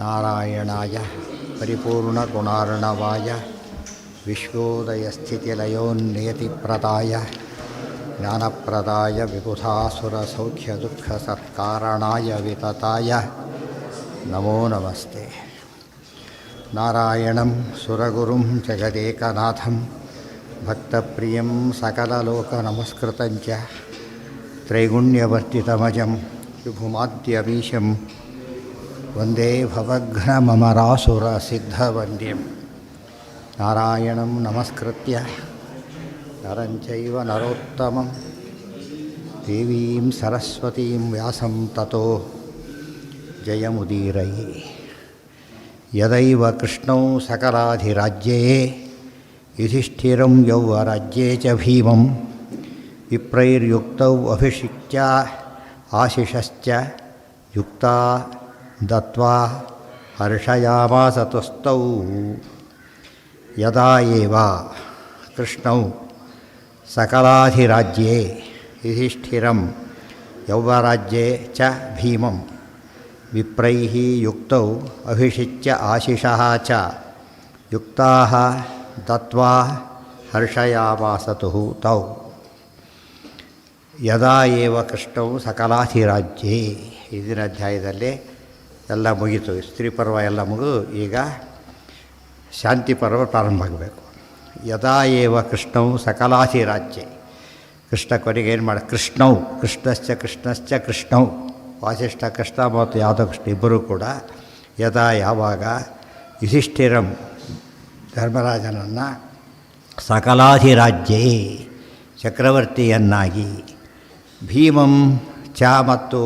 ನಾರಾಯಣಾಯ ಪರಿಪೂರ್ಣಗುಣಾರ್ಣವಾಯ ವಿಶ್ವೋದಯಸ್ಥಿತಿಲಯೋನ್ನಿಯತಿಪ್ರದಾಯ ಜ್ಞಾನಪ್ರದಾಯ ವಿಬುಧಾಸುರಸೌಖ್ಯದುಃಖಸತ್ಕಾರಣಾಯ ವಿತತಾಯ ನಮೋ ನಮಸ್ತೆ. ನಾರಾಯಣಂ ಸುರಗುರುಂ ಜಗದೇಕನಾಥಂ ಭಕ್ತಪ್ರಿಯಂ ಸಕಲಲೋಕನಮಸ್ಕೃತಂಚ ತ್ರೈಗುಣ್ಯವರ್ತಿತಮಜಂ ವಿಭುಮಾದ್ಯಮೀಶಂ ವಂದೇ ಭವಘ್ನಮರಾಸುರಸಿದ್ಧವಂದ್ಯಂ. ನಾರಾಯಣಂ ನಮಸ್ಕೃತ್ಯ ನರಂ ಚೈವ ನರೋತ್ತಮಂ ದೇವೀಂ ಸರಸ್ವತೀಂ ವ್ಯಾಸಂ ತತೋ ಜಯಮುದೀರಯೇ. ಯದೈವ ಕೃಷ್ಣೌ ಸಕಲಾಧಿರಾಜ್ಯೇ ಯುಧಿಷ್ಠಿರಂ ಯೌವರಾಜ್ಯೇ ಚ ಭೀಮಂ ವಿಪ್ರೈರ್ಯುಕ್ತೌ ಅಭಿಷಿಕ್ತ್ಯ ಆಶಿಷಶ್ಚ ಯುಕ್ತಾ ದತ್ವಾ ಹರ್ಷಯಾಮಾಸ ತುಸ್ತೌ. ಯದಾ ಏವ ಕೃಷ್ಣೌ ಸಕಲಾಧಿರಾಜ್ಯೇ ಯುಧಿಷ್ಠಿರಂ ಯೌವರಾಜ್ಯೇ ಚ ಭೀಮಂ ವಿಪ್ರೈಃ ಯುಕ್ತೌ ಅಭಿಷಿಚ್ಯ ಆಶಿಷಃ ಚ ಯುಕ್ತಾಃ ದತ್ವಾ ಹರ್ಷಯಾಮಾಸತು ತೌ. ಯದಾ ಏವ ಕೃಷ್ಣೌ ಸಕಲಾಧಿರಾಜ್ಯೇ. ಹಿಂದಿನ ಅಧ್ಯಾಯದಲ್ಲಿ ಎಲ್ಲ ಮುಗೀತು, ಸ್ತ್ರೀ ಪರ್ವ ಎಲ್ಲ ಮುಗಿದು ಈಗ ಶಾಂತಿ ಪರ್ವ ಪ್ರಾರಂಭ ಆಗಬೇಕು. ಯದಾ ಏವ ಕೃಷ್ಣೌ ಸಕಲಾಧಿರಾಜ್ಯೇ. ಕೃಷ್ಣ ಕೊನೆಗೆ ಏನು ಮಾಡಿ ಕೃಷ್ಣೌ ಕೃಷ್ಣಶ್ಚ ಕೃಷ್ಣೌ ವಾಸಿಷ್ಠ ಕೃಷ್ಣ ಮತ್ತು ಯಾದವ ಕೃಷ್ಣ ಇಬ್ಬರೂ ಕೂಡ ಯದಾ ಯಾವಾಗ ಯುಧಿಷ್ಠಿರಂ ಧರ್ಮರಾಜನನ್ನು ಸಕಲಾಧಿರಾಜ್ಯೇ ಚಕ್ರವರ್ತಿಯನ್ನಾಗಿ ಭೀಮಂ ಚ ಮತ್ತು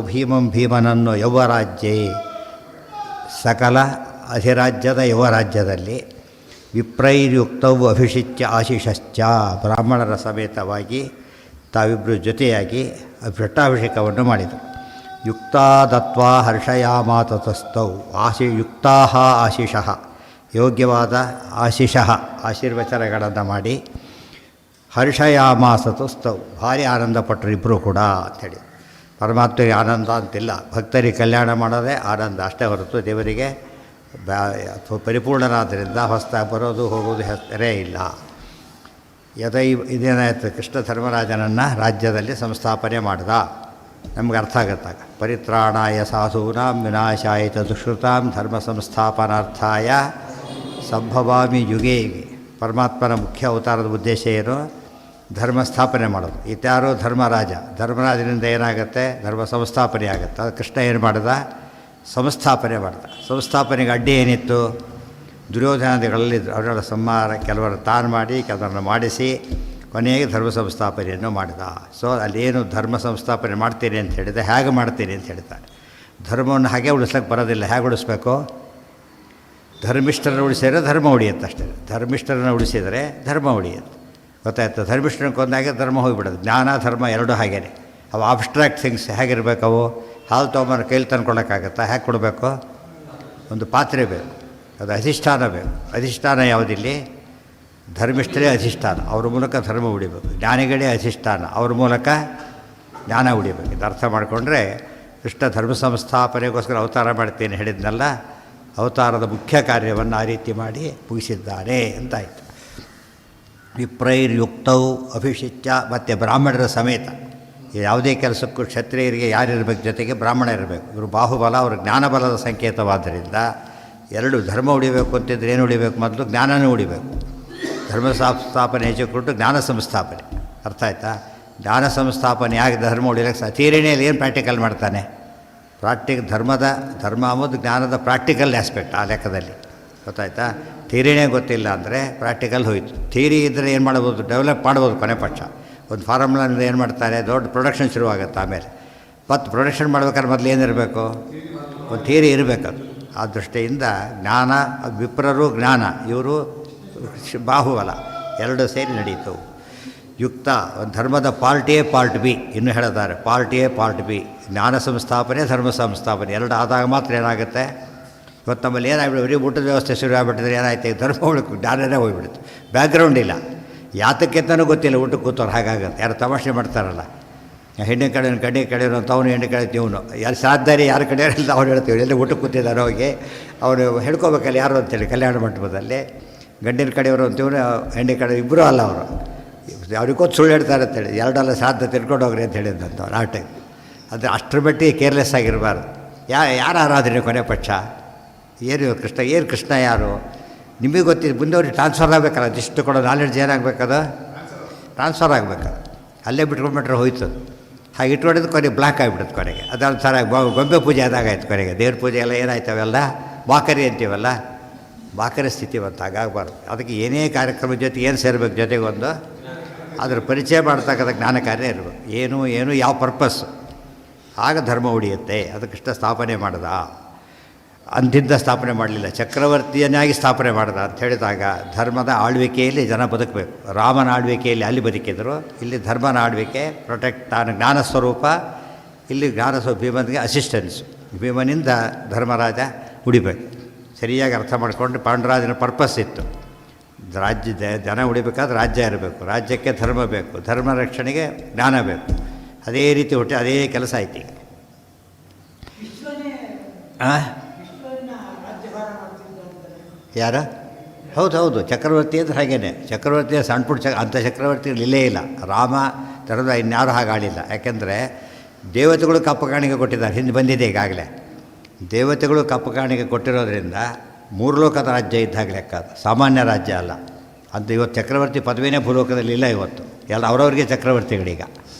ಭೀಮನನ್ನು ಯೌವರಾಜ್ಯೇ ಸಕಲ ಅಧಿರಾಜ್ಯದ ಯುವರಾಜ್ಯದಲ್ಲಿ ವಿಪ್ರೈರ್ಯುಕ್ತವು ಅಭಿಷಿಚ್ಯ ಆಶಿಷಶ್ಚ ಬ್ರಾಹ್ಮಣರ ಸಮೇತವಾಗಿ ತಾವಿಬ್ಬರು ಜೊತೆಯಾಗಿ ಪಟ್ಟಾಭಿಷೇಕವನ್ನು ಮಾಡಿದರು. ಯುಕ್ತಾ ದತ್ವಾ ಹರ್ಷಯಾಮಾತತಸ್ತೌ ಯುಕ್ತಾ ಆಶಿಷಃ ಯೋಗ್ಯವಾದ ಆಶಿಷಃ ಆಶೀರ್ವಚನಗಳನ್ನು ಮಾಡಿ ಹರ್ಷಯಾಮಾಸತು ಸ್ತೌ ಭಾರಿ ಆನಂದಪಟ್ಟರು ಇಬ್ಬರು ಕೂಡ ಅಂಥೇಳಿ. ಪರಮಾತ್ಮರಿಗೆ ಆನಂದ ಅಂತಿಲ್ಲ, ಭಕ್ತರಿಗೆ ಕಲ್ಯಾಣ ಮಾಡೋದೇ ಆನಂದ ಅಷ್ಟೇ ಹೊರತು ದೇವರಿಗೆ ಪರಿಪೂರ್ಣನಾದ್ದರಿಂದ ಹೊಸದಾಗಿ ಬರೋದು ಹೋಗೋದು ಹೆಸರೇ ಇಲ್ಲ. ಇದೇನಾಯಿತು, ಕೃಷ್ಣ ಧರ್ಮರಾಜನನ್ನು ರಾಜ್ಯದಲ್ಲಿ ಸಂಸ್ಥಾಪನೆ ಮಾಡ್ದ. ನಮ್ಗೆ ಅರ್ಥ ಆಗತ್ತಾಗ ಪರಿತ್ರಾಣಾಯ ಸಾಧೂನಾಂ ವಿನಾಶಾಯ ದುಷ್ಕೃತಾಂ ಧರ್ಮ ಸಂಸ್ಥಾಪನಾರ್ಥಾಯ ಸಂಭವಾಮಿ ಯುಗೇ ಯುಗೆ. ಪರಮಾತ್ಮನ ಮುಖ್ಯ ಅವತಾರದ ಉದ್ದೇಶ ಏನು? ಧರ್ಮ ಸ್ಥಾಪನೆ ಮಾಡೋದು. ಇತ್ಯಾರೋ ಧರ್ಮರಾಜನಿಂದ ಏನಾಗುತ್ತೆ? ಧರ್ಮ ಸಂಸ್ಥಾಪನೆ ಆಗುತ್ತೆ. ಅದು ಕೃಷ್ಣ ಏನು ಮಾಡಿದ? ಸಂಸ್ಥಾಪನೆ ಮಾಡ್ದ. ಸಂಸ್ಥಾಪನೆಗೆ ಅಡ್ಡಿ ಏನಿತ್ತು? ದುರ್ಯೋಧನಾದಿಗಳಲ್ಲಿದ್ದರು, ಅವರ ಸಂಹಾರ ಕೆಲವರು ತಾನು ಮಾಡಿ ಕೆಲವರನ್ನು ಮಾಡಿಸಿ ಕೊನೆಗೆ ಧರ್ಮ ಸಂಸ್ಥಾಪನೆಯನ್ನು ಮಾಡಿದ. ಸೊ ಅಲ್ಲೇನು ಧರ್ಮ ಸಂಸ್ಥಾಪನೆ ಮಾಡ್ತೀನಿ ಅಂತ ಹೇಳಿದೆ, ಹೇಗೆ ಮಾಡ್ತೀನಿ ಅಂತ ಹೇಳ್ತಾರೆ. ಧರ್ಮವನ್ನು ಹಾಗೆ ಉಳಿಸ್ಲಿಕ್ಕೆ ಬರೋದಿಲ್ಲ. ಹೇಗೆ ಉಳಿಸ್ಬೇಕು? ಧರ್ಮಿಷ್ಠರನ್ನು ಉಳಿಸಿದರೆ ಧರ್ಮ ಉಳಿಯುತ್ತೆ ಅಷ್ಟೇ. ಧರ್ಮಿಷ್ಠರನ್ನು ಉಳಿಸಿದರೆ ಧರ್ಮ ಉಳಿಯುತ್ತೆ. ಗೊತ್ತಾಯ್ತು? ಧರ್ಮಿಷ್ಠರನ್ನು ಕೊಂದಾಗೆ ಧರ್ಮ ಹೋಗಿಬಿಡೋದು. ಜ್ಞಾನ ಧರ್ಮ ಎರಡೂ ಹಾಗೇನೆ. ಅವು ಆಬ್ಸ್ಟ್ರಾಕ್ಟ್ ಥಿಂಗ್ಸ್. ಹೇಗಿರಬೇಕು ಅವು? ಹಾಲು ತೊಗೊಂಬಂದು ಕೈಲಿ ತಂದ್ಕೊಳಕ್ಕಾಗತ್ತಾ? ಹೇಗೆ ಕೊಡಬೇಕು? ಒಂದು ಪಾತ್ರೆ ಬೇಕು, ಅದು ಅಧಿಷ್ಠಾನ ಬೇಕು. ಅಧಿಷ್ಠಾನ ಯಾವುದಿಲ್ಲಿ? ಧರ್ಮಿಷ್ಠರೇ ಅಧಿಷ್ಠಾನ, ಅವ್ರ ಮೂಲಕ ಧರ್ಮ ಉಳಿಬೇಕು. ಜ್ಞಾನಿಗಳೇ ಅಧಿಷ್ಠಾನ, ಅವ್ರ ಮೂಲಕ ಜ್ಞಾನ ಉಳಿಬೇಕು. ಇದು ಅರ್ಥ ಮಾಡಿಕೊಂಡ್ರೆ ಕೃಷ್ಣ ಧರ್ಮ ಸಂಸ್ಥಾಪನೆಗೋಸ್ಕರ ಅವತಾರ ಮಾಡ್ತೀನಿ ಹೇಳಿದ್ನಲ್ಲ, ಅವತಾರದ ಮುಖ್ಯ ಕಾರ್ಯವನ್ನು ಆ ರೀತಿ ಮಾಡಿ ಮುಗಿಸಿದ್ದಾನೆ ಅಂತಾಯಿತು. ವಿಪ್ರೈರ್ಯುಕ್ತೌ ಅಭಿಷಿಚ್ಯ ಮತ್ತು ಬ್ರಾಹ್ಮಣರ ಸಮೇತ. ಯಾವುದೇ ಕೆಲಸಕ್ಕೂ ಕ್ಷತ್ರಿಯರಿಗೆ ಯಾರಿರಬೇಕು? ಜೊತೆಗೆ ಬ್ರಾಹ್ಮಣ ಇರಬೇಕು. ಇವರು ಬಾಹುಬಲ, ಅವರು ಜ್ಞಾನಬಲದ ಸಂಕೇತವಾದ್ದರಿಂದ ಎರಡು ಧರ್ಮ ಉಳಿಬೇಕು ಅಂತಿದ್ರೆ ಏನು ಉಳಿಬೇಕು? ಮೊದಲು ಜ್ಞಾನನೂ ಉಳಿಬೇಕು. ಧರ್ಮ ಸಂಸ್ಥಾಪನೆ ಹೆಚ್ಚು ಜ್ಞಾನ ಸಂಸ್ಥಾಪನೆ. ಅರ್ಥ ಆಯ್ತಾ? ಜ್ಞಾನ ಸಂಸ್ಥಾಪನೆ ಆಗಿ ಧರ್ಮ ಉಳಿಲಿಕ್ಕೆ ಥಿಯರಿಣಿಯಲ್ಲಿ ಏನು ಪ್ರಾಕ್ಟಿಕಲ್ ಮಾಡ್ತಾನೆ? ಧರ್ಮ ಅಂಬುದು ಜ್ಞಾನದ ಪ್ರಾಕ್ಟಿಕಲ್ ಆಸ್ಪೆಕ್ಟ್ ಆ ಲೆಕ್ಕದಲ್ಲಿ. ಗೊತ್ತಾಯ್ತಾ? ಥಿಯರಿನೇ ಗೊತ್ತಿಲ್ಲ ಅಂದರೆ ಪ್ರಾಕ್ಟಿಕಲ್ ಹೋಯಿತು. ಥಿಯರಿ ಇದ್ದರೆ ಏನು ಮಾಡ್ಬೋದು? ಡೆವಲಪ್ ಮಾಡ್ಬೋದು. ಕೊನೆ ಪಕ್ಷ ಒಂದು ಫಾರ್ಮುಲಾದಿಂದ ಏನು ಮಾಡ್ತಾರೆ? ದೊಡ್ಡ ಪ್ರೊಡಕ್ಷನ್ ಶುರುವಾಗುತ್ತೆ. ಆಮೇಲೆ ಮತ್ತು ಪ್ರೊಡಕ್ಷನ್ ಮಾಡ್ಬೇಕಾದ್ರೆ ಮೊದಲು ಏನಿರಬೇಕು? ಒಂದು ಥಿಯರಿ ಇರಬೇಕದು. ಆ ದೃಷ್ಟಿಯಿಂದ ಜ್ಞಾನ, ವಿಪ್ರರು ಜ್ಞಾನ, ಇವರು ಬಾಹುಬಲ, ಎರಡು ಸೇರಿ ನಡೀತು. ಯುಕ್ತ ಒಂದು ಧರ್ಮದ ಪಾರ್ಟ್ ಎ ಪಾರ್ಟ್ ಬಿ ಇನ್ನೂ ಹೇಳಿದ್ದಾರೆ. ಪಾರ್ಟ್ ಎ ಪಾರ್ಟ್ ಬಿ, ಜ್ಞಾನ ಸಂಸ್ಥಾಪನೆ ಧರ್ಮ ಸಂಸ್ಥಾಪನೆ ಎರಡು ಆದಾಗ ಮಾತ್ರ ಏನಾಗುತ್ತೆ? ಇವತ್ತು ನಮ್ಮಲ್ಲಿ ಏನಾಗ್ಬಿಟ್ಟು ಬರೀ ಊಟದ ವ್ಯವಸ್ಥೆ ಶುರು ಆಗಿಬಿಟ್ಟಿದ್ರೆ ಏನಾಯ್ತು? ಧರ್ಮ ಉಳಿಕು ಜ್ಞಾನನೇ ಹೋಗ್ಬಿಡುತ್ತೆ. ಬ್ಯಾಕ್ಗ್ರೌಂಡ್ ಇಲ್ಲ, ಯಾತಕ್ಕೆ ಅಂತಲೂ ಗೊತ್ತಿಲ್ಲ. ಊಟಕ್ಕೆ ಕೂತವ್ರು ಹಾಗಾಗುತ್ತೆ. ಯಾರು ತಮಾಷೆ ಮಾಡ್ತಾರಲ್ಲ, ಹೆಣ್ಣಿನ ಕಡೆ ಗಂಡಿನ ಕಡೆಯವರು ಅಂತ ಅವನು ಹೆಣ್ಣು ಕಡೆ ಇವನು ಯಾರು ಶ್ರಾದ್ದಾರಿ ಯಾರ ಕಡೆಯವರೆಲ್ಲ ಅವ್ರು ಹೇಳ್ತೀವಿ ಎಲ್ಲ ಊಟಕ್ಕೆ ಕೂತಿದ್ದಾರೆ ಹೋಗಿ ಅವರು ಹೇಳ್ಕೊಬೇಕಲ್ಲ ಯಾರು ಅಂತೇಳಿ ಕಲ್ಯಾಣ ಮಂಟಪದಲ್ಲಿ ಗಂಡಿನ ಕಡೆಯವರು ಅಂತೀವ್ರು ಹೆಣ್ಣಿನ ಕಡೆ ಇಬ್ಬರೂ ಅಲ್ಲ ಅವರು ಅವ್ರಿಗೊತ್ತು ಸುಳ್ಳು ಹೇಳ್ತಾರೆ ಅಂತೇಳಿ ಎರಡಲ್ಲ ಶ್ರಾದ್ದ ತಿರ್ಕೊಂಡು ಹೋಗ್ರಿ ಅಂತ ಹೇಳಿದಂಥವ್ರು ಆ ಟೈಮ್ ಅದು ಅಷ್ಟರ ಮಟ್ಟಿಗೆ ಕೇರ್ಲೆಸ್ ಆಗಿರಬಾರ್ದು. ಯಾರು ಆರಾಧನೆ ಕೊನೆ ಪಕ್ಷ ಏನು ಕೃಷ್ಣ ಯಾರು ನಿಮಗೆ ಗೊತ್ತಿದ್ದು ಮುಂದೆ ಅವ್ರಿಗೆ ಟ್ರಾನ್ಸ್ಫರ್ ಆಗಬೇಕಲ್ಲ ಅದಿಷ್ಟು ಕೊಡೋ ನಾಲೆಡ್ಜ್ ಏನಾಗಬೇಕದು ಟ್ರಾನ್ಸ್ಫರ್ ಆಗಬೇಕದು ಅಲ್ಲೇ ಬಿಟ್ಕೊಂಡ್ಬಿಟ್ರೆ ಹೋಯ್ತು ಹಾಗೆ ಇಟ್ಕೊಂಡಿದ್ದು ಕೊನೆಗೆ ಬ್ಲಾಕ್ ಆಗಿಬಿಡುತ್ತೆ ಕೊನೆಗೆ ಅದೊಂದು ಥರ ಗೊಂಬೆ ಪೂಜೆ ಆದಾಗಾಯ್ತು ಕೊನೆಗೆ ದೇವ್ರ ಪೂಜೆ ಎಲ್ಲ ಏನಾಯ್ತು ಅವೆಲ್ಲ ಬಾಕರಿ ಅಂತೀವಲ್ಲ ಬಾಕರಿ ಸ್ಥಿತಿ ಬಂತು ಹಾಗಾಗಬಾರ್ದು. ಅದಕ್ಕೆ ಏನೇ ಕಾರ್ಯಕ್ರಮದ ಜೊತೆ ಏನು ಸೇರಬೇಕು ಜೊತೆಗೊಂದು ಅದ್ರ ಪರಿಚಯ ಮಾಡ್ತಕ್ಕಂಥ ಜ್ಞಾನ ಕಾರ್ಯ ಇರಬೇಕು. ಏನು ಯಾವ ಪರ್ಪಸ್ಸು ಆಗ ಧರ್ಮ ಉಳಿಯುತ್ತೆ. ಅದಕ್ಕಿಷ್ಟ ಸ್ಥಾಪನೆ ಮಾಡ್ದ ಅಂತಿದ್ದ ಸ್ಥಾಪನೆ ಮಾಡಲಿಲ್ಲ ಚಕ್ರವರ್ತಿಯನ್ನಾಗಿ ಸ್ಥಾಪನೆ ಮಾಡ್ದ ಅಂತ ಹೇಳಿದಾಗ ಧರ್ಮದ ಆಳ್ವಿಕೆಯಲ್ಲಿ ಜನ ಬದುಕಬೇಕು. ರಾಮನ ಆಳ್ವಿಕೆಯಲ್ಲಿ ಅಲ್ಲಿ ಬದುಕಿದ್ರು, ಇಲ್ಲಿ ಧರ್ಮನ ಆಳ್ವಿಕೆ ಪ್ರೊಟೆಕ್ಟ್ ತಾನು ಜ್ಞಾನ ಸ್ವರೂಪ, ಇಲ್ಲಿ ಜ್ಞಾನಸ್ವರೂಪ ಭೀಮನಿಗೆ ಅಸಿಸ್ಟೆನ್ಸು. ಭೀಮನಿಂದ ಧರ್ಮರಾಜ ಉಳಿಬೇಕು. ಸರಿಯಾಗಿ ಅರ್ಥ ಮಾಡಿಕೊಂಡು ಪಾಂಡುರಾಜನ ಪರ್ಪಸ್ ಇತ್ತು ರಾಜ್ಯದ ಜನ ಉಳಿಬೇಕಾದ್ರೆ ರಾಜ್ಯ ಇರಬೇಕು, ರಾಜ್ಯಕ್ಕೆ ಧರ್ಮ ಬೇಕು, ಧರ್ಮ ರಕ್ಷಣೆಗೆ ಜ್ಞಾನ ಬೇಕು. ಅದೇ ರೀತಿ ಹುಟ್ಟಿ ಅದೇ ಕೆಲಸ ಆಯ್ತು ಈಗ. ಯಾರು ಹೌದು ಚಕ್ರವರ್ತಿ ಅಂದ್ರೆ ಹಾಗೇನೆ ಚಕ್ರವರ್ತಿಯ ಸಣ್ಣ ಪುಟ್ಟ ಅಂಥ ಚಕ್ರವರ್ತಿಗಳು ಇಲ್ಲೇ ಇಲ್ಲ. ರಾಮ ಥರದ ಇನ್ಯಾರು ಹಾಗೆ ಆಡಿಲ್ಲ. ಯಾಕೆಂದರೆ ದೇವತೆಗಳು ಕಪ್ಪು ಕಾಣಿಕೆ ಕೊಟ್ಟಿದ್ದಾರೆ, ಹಿಂದೆ ಬಂದಿದೆ ಈಗಾಗಲೇ. ದೇವತೆಗಳು ಕಪ್ಪು ಕಾಣಿಕೆ ಕೊಟ್ಟಿರೋದ್ರಿಂದ ಮೂರು ಲೋಕದ ರಾಜ್ಯ ಇದ್ದಾಗ ಲೆಕ್ಕ, ಅದು ಸಾಮಾನ್ಯ ರಾಜ್ಯ ಅಲ್ಲ. ಅದು ಇವತ್ತು ಚಕ್ರವರ್ತಿ ಪದವಿನೇ ಭೂಲೋಕದಲ್ಲಿ ಇಲ್ಲ. ಇವತ್ತು ಎಲ್ಲ ಅವರವ್ರಿಗೆ ಚಕ್ರವರ್ತಿಗಳೀಗ